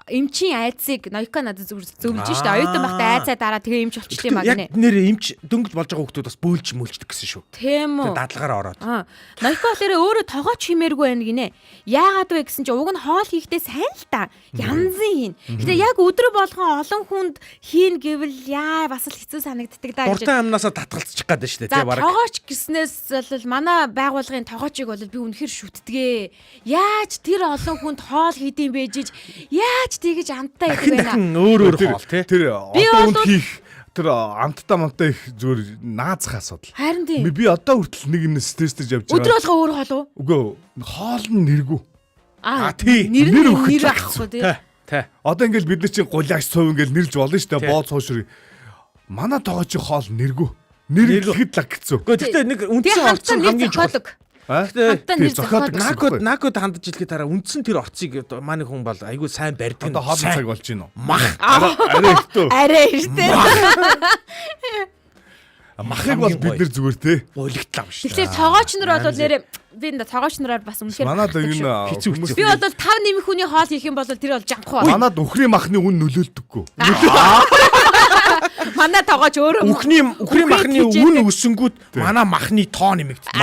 эмчийн айцыг ноёка надад зөвлөж штэ оюутан байхдаа айцаа дараа тэгээ эмч болчихсон юм аа гинэ. Яг нэр эмч дөнгөж болж байгаа хүмүүс бас бөөлж мөлждөг гэсэн шүү. Тийм үү. Дадлагаар ороод. Ноёка болохоор өөрөө тогооч химээргүй байна гинэ. Яагаад вэ гэсэн чинь уг нь хоол хийхдээ сайн л та. Янзын хийн. Гэтэ яг өдрө болгон олон хүнд хийн гэвэл яа бас л хэцүү санагддаг даа гэж. Дуртай амнаасаа татгалцчих гээд штэ тий бараг. Тогооч гэснээс бол манай байгууллагын тогоочийг бол би үнэхээр шүтдгээ. Яаж тэр олон хүнд хоол хийдэм бэжиж яаж тэгэж амттай идэх вэ наа? Өөр хоол тий. Тэр олон хүнд хийх тэр амттай мантаа их зүгээр наазах асуудал. Харин тийм. Би одоо хүртэл нэг юм стресстэй явж байгаа. Өдөр болго өөр хоол уу? Үгүй хоол нь нэргүү. Тий. Нэр авахгүй тий. Тий. Одоо ингээл бид нар чинь гуляаш цов ингээл нэрж болно шүү дээ. Бооц хуушрыг. Манай тоогоочийн хоол нэргүү. Нэргэхэд лаг хэцүү. Гэхдээ нэг үндсэн орцсон хамгийн чухал. Зохиодог накод хандаж хэлэхэд дараа үндсэн тэр орцыг манай хүн бол айгүй сайн барьдаг. Одоо хоолны цаг болж байна уу? Мах. Арай ихтэй. Махыг бол бид нар зүгээр те. Булигтлаа биш. Тэгэхээр тоогооч нар бол нэр би энэ тоогооч нараар бас үнэхээр манад энэ хэцүү. Би бол 5 нэмэх хүний хоол хийх юм бол тэр бол жанхуу. Манад өхрийн махны үн нөлөөлдөггүй. Манай тоогооч өөрөө өхрийн махны үн өссөнгүүд манай махны тоо нэмэгдсэн.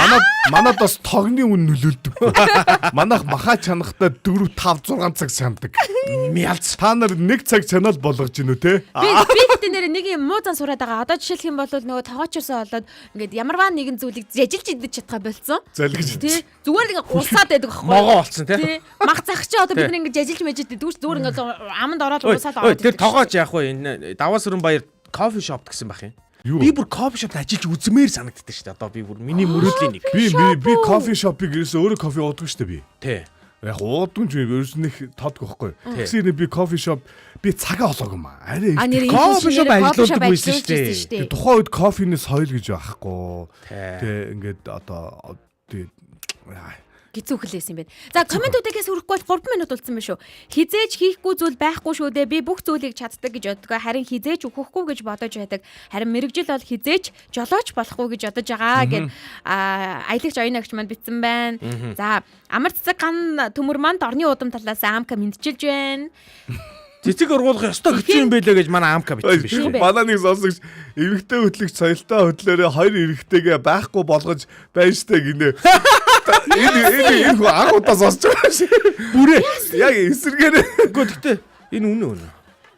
Манад бас тогны үн нөлөөлдөггүй. Манайх махаа чанахтаа 4 5 6 цаг чандаг. Мялц. Та нар 1 цаг чанаад болгож гинүү те. Би гэдэг нэр нэг юм муу зан сураад байгаа. Одоо жишээлх юм бол нөгөө тоогоочсоо болоод ингээд ямарваа нэгэн зүйлийг зэжилж идэж чадхаа болцсон. Залгиж. Тий. Зүгээр л ингээд усаад байдаг байхгүй. Могоо болцсон тий. Мах зах чи одоо бид нар ингээд жажилж мэжид дүүс зүгээр ингээд аманд ороод усаад ороод. Тэр тоогооч яах вэ? Энэ Даваа сүрэн баяр кофе шоп гэсэн бах юм. Би бүр кофе шопт ажиллаж үзмээр санагддаг шүү дээ. Одоо би бүр миний мөрөөдлийн нэг. Би кофе шопыг ерөөсөө өөрөө кофе уудаг шүү дээ би. Тий. Яг уудаг ч ерөөс нэг тоодгүй байхгүй. Тэгсээр би кофе шоп би цагаа олоогүй маа. Арай кофе шоп ажилладаг байсан шүү дээ. Тухайн үед кофений соёл гэж байхгүй. Тэ ингээд одоо гизүү хэлсэн юм байна. За комментүүдээс хүрэхгүй бол 3 минут болсон байна шүү. Хизээж хийхгүй зүйл байхгүй шүү дээ. Би бүх зүйлийг чаддаг гэж боддог. Харин хизээж өгөхгүй гэж бодож байдаг. Харин мэрэгжил бол хизээж жолооч болохгүй гэж бодож байгаа гэд аялагч оюунагч манд битсэн байна. За амар цэцэг ган төмөр манд орны удам талаас аамка мэдчилж байна. Цэцэг ургуулах ёстой хэцүү юм байлээ гэж манай аамка бичсэн биш үү? Манай нэг сонсогч эмэгтэй хөтлөгч соёлтой хөтлөөрөө 2 эрэгтэйгээ байхгүй болгож байна штэ гинэ. Энэ агуудаа сонсож байгаа шээ. Бүрээ яг эсэргээр. Үгүй гэхдээ энэ үнэ.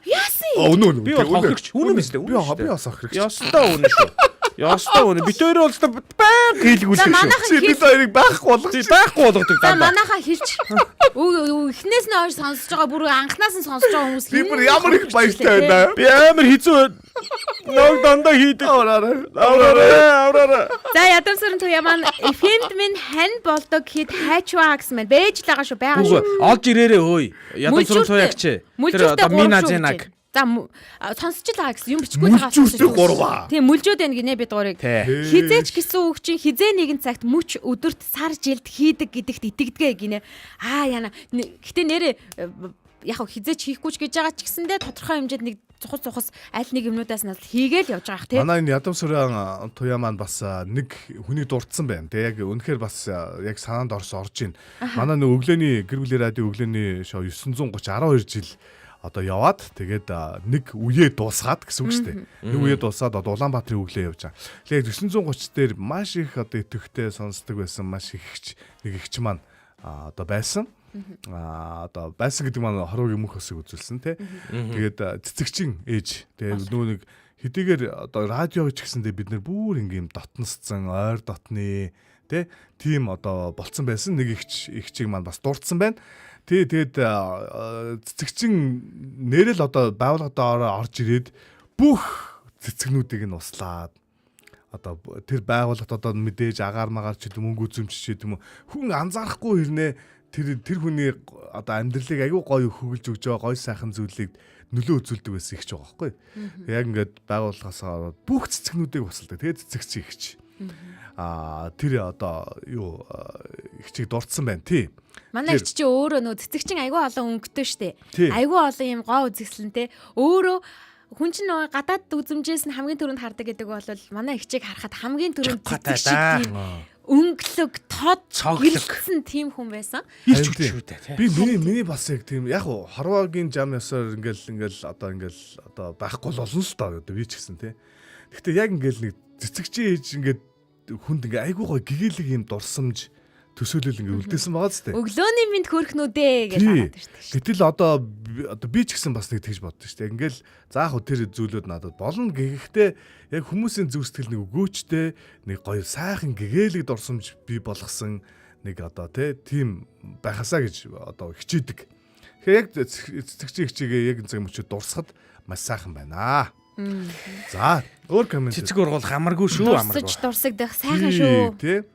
Яасан? Үнэ. Би бол хохирогч. Үнэ мэт дээ. Би бас хохирогч. Ёстой үнэ шүү. Ястаа үнэ. Бид хоёр бол баян хийлгүүлдэг шүү. Бид хоёрыг байхгүй болгодог. За манайхаа хэлж. Эхнээс нь хойш сонсож байгаа бүр анхнаас нь сонсож байгаа хүмүүс би бүр ямар их баяртай байна. Би амар хэцүү байна. Ног дандаа хийдэг. Авраараа. За ядамсрын туяа маань эфемд минь хань болдог хэд хайчваа гэсэн мэн бэж л байгаа шүү байгаа шүү. Олж ирээрээ хөөе. Ядамсрын туяагч. Тэр одоо Миназенаг. За сонсч л байгаа гэсэн юм бичгүй байгаа шүү. Тийм мүлжөөд байна гинэ бид гурыг. Хизээч гэсэн үг чинь хизээ нэгэн цагт мөч өдөрт сар жилд хийдэг гэдэгт итгэдэг гинэ. Яана. Гэтэ нэрээ яг хизээч хийхгүй ч гэж байгаа ч гэсэндээ тодорхой хэмжээнд нэг цухас аль нэг юмнуудаас нь хийгээл явж байгаа тий. Манай энэ ядам сүрэн туяа маань бас нэг хүнийг дурдсан байна. Тэг яг үнэхээр бас яг санаанд орж ийн. Манай нэг өглөөний гэр бүлийн радио өглөөний шоу 930 12 жил одоо яваад тэгээд нэг үеэ дуусгаад гэсэн үг шүү дээ. Нэг үеэ дуусаад одоо Улаанбаатарын өглөө явж байгаа. Тэгээд 930 дээр маш их одоо идэвхтэй сонсдог байсан маш их нэг ихч маань одоо байсан. Одоо байсан гэдэг маань хорвогийн мөнх өсөг үзүүлсэн тий. Тэгээд цэцэгчин ээж тэгээд нөгөө нэг хэдийгээр одоо радио ч гэсэндээ бид нэр бүр ингээм дотносцсон ойр дотны тий тийм одоо болцсон байсан нэг ихчийг маань бас дурдсан байна. Тэгээд цэцэгчин нэрэл одоо байгууллагадаа орж ирээд бүх цэцгнүүдийг нь услаад одоо тэр байгууллагт одоо мэдээж агаар магаар ч гэдэг мөнгө үзэмж ч гэдэг юм хүн анзаарахгүй хэрнээ тэр хүний одоо амьдралыг аюу гоё хөглж өгж байгаа гоё сайхан зүйлийг нөлөө үзүүлдэг байсан их ч байгаа байхгүй. Яг ингээд байгууллагаас бүх цэцгнүүдийг басалдаг. Тэгээд цэцэгч ихч. Тэр одоо юу ихчийг дурдсан байна тий. Манай ихч чи өөрөө нөө цэцэгчин аюу олон өнгөтэй штэ. Аюу олон юм гоо үзэсгэлэнтэй. Өөрөө хүн чинь нөгөө гадаад үзэмжээс нь хамгийн түрүүнд хардаг гэдэг бол манай ихчийг харахад хамгийн түрүүнд цэцэгчийг тийм өнгөлөг тод гэрэлсэн тийм хүн байсан. Ирч шүү дээ. Би миний бас яг тийм яг хорвогийн жам ёсоор ингээл одоо байхгүй л олон л доо би ч гэсэн тий. Гэхдээ яг ингээл нэг цэцэгчийн ээж ингээд хүнд ингээ айгуу гой гэгээлэг юм дурсамж төсөөлөл ингээ үлдээсэн байгаа зү. Өглөөний минь хөрхнүүдээ гэж хараад шүү дээ. Гэтэл одоо би ч гэсэн бас нэг тэгж боддоо шүү дээ. Ингээл заах уу тэр зүйлүүд надад болно гэхдээ яг хүмүүсийн зүв сэтгэл нэг өгөөчтэй нэг гоё сайхан гэгээлэг дурсамж бий болгосон нэг одоо тийм байхасаа гэж одоо хичээдэг. Тэгэхээр яг цэцэгчийн хичээгээ яг энэ мөчөд дурсахад маш сайхан байна. За өөр комент. Цэцэг ургуул хамаргүй шүү амаргүй. Дурсагдах сайхан шүү. Тий.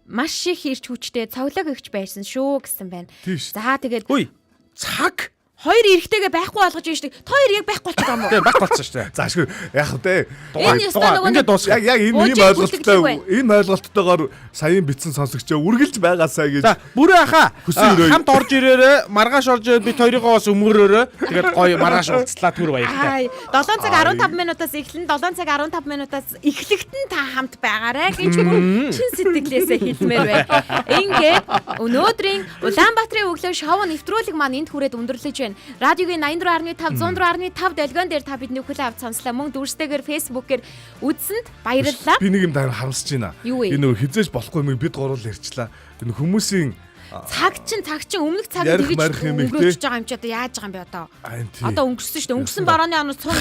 Маш их ирч хүчтэй цовлог өгч байсан шүү гэсэн байна. За тэгээд хөөе цаг хоёр эрэгтэйгээ байхгүй болгож байна шүү дээ. Хоёр яг байхгүй болчиход байгаа юм уу? Тий, байх болчихсон шүү дээ. За ашгүй яг хөө ингээд дуус. Яг энэ ойлголттойгоор саяын битсэн сонсогчоо үргэлж байгаасаа гэж. За бүрээ хаа хамт орж ирээрээ маргааш орж ирээд бит хоёрыгоо бас өмгөөрөөрөө тэгээд гоё маргааш уулзлаа түр баяртай. 7 цаг 15 минутаас эхлэн 7 цаг 15 минутаас эхлэхэд нь та хамт байгаарай гэж чин сэтгэлээсээ хэлмээр байна. Ингээд өнөөдрийн Улаанбаатарын өглөө шоу нэвтрүүлэг маань энд хүрээд өндөрлөж байна. Радиогийн 84.5 104.5 дэлгэн дээр та бидний хүлээн авч сонслоо. Мөн дүрстэйгээр фэйсбүүкээр үзсэнд баярлалаа. Би нэг юм дараа харамсаж байна. Энэ нөгөө хизээж болохгүй юм бид гурвал ярьчлаа. Энэ хүмүүсийн цаг чин өмнөх цаг тэгж өнгөрөөж байгаа юм чи одоо яаж байгаа юм бэ одоо? Одоо өнгөрсөн шүү дээ. Өнгөрсөн барууны анаас цун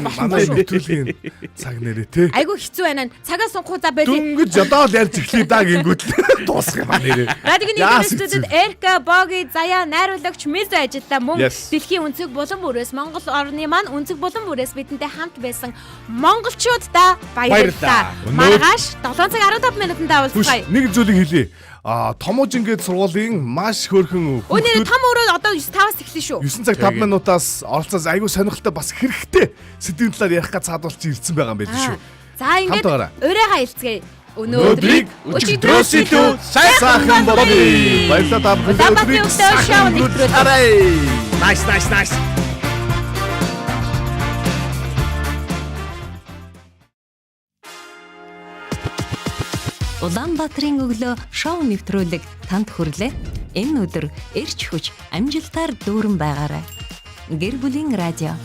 манай нэвтрүүлгийн цаг нэрээ те. Айгу хэцүү байна. Цагаас унхуу за байли. Дөнгөж одоо л ярьж эхлэе да гингүүд дуусах юм аа нэрээ. Радиогийн студид Эрка, Боги, Заяа найруулагч Мэлзо ажиллаа. Мөн дэлхийн өнцөг булан бүрээс Монгол орны маань өнцөг булан бүрээс бидэнтэй хамт байсан монголчуудаа баярлалаа. Маргааш 7 цаг 15 минутанд уулзъя. Нэг зүйлийг хэлье. Томож ингээд сургуулийн маш хөөрхөн өнөө том өөрөө одоо 9-5-аас эхлэв шүү. 9 цаг 5 минутаас оролцоос айгүй сонирхолтой бас хэрэгтэй сэдвийн талаар ярих гэж цаадуулж ирсэн байгаа юм байл шүү. За ингээд өрөөгөө хэлцгээе. Өнөөдрийг өчигдрөөс илүү сайхан болъё. Баярлалаа та бүхэнд. Nice. Улаанбаатарын өглөө шоу нэвтрүүлэг танд хүрлээ. Энэ өдөр эрч хүч амжилтаар дүүрэн байгаарай. Гэр бүлийн радио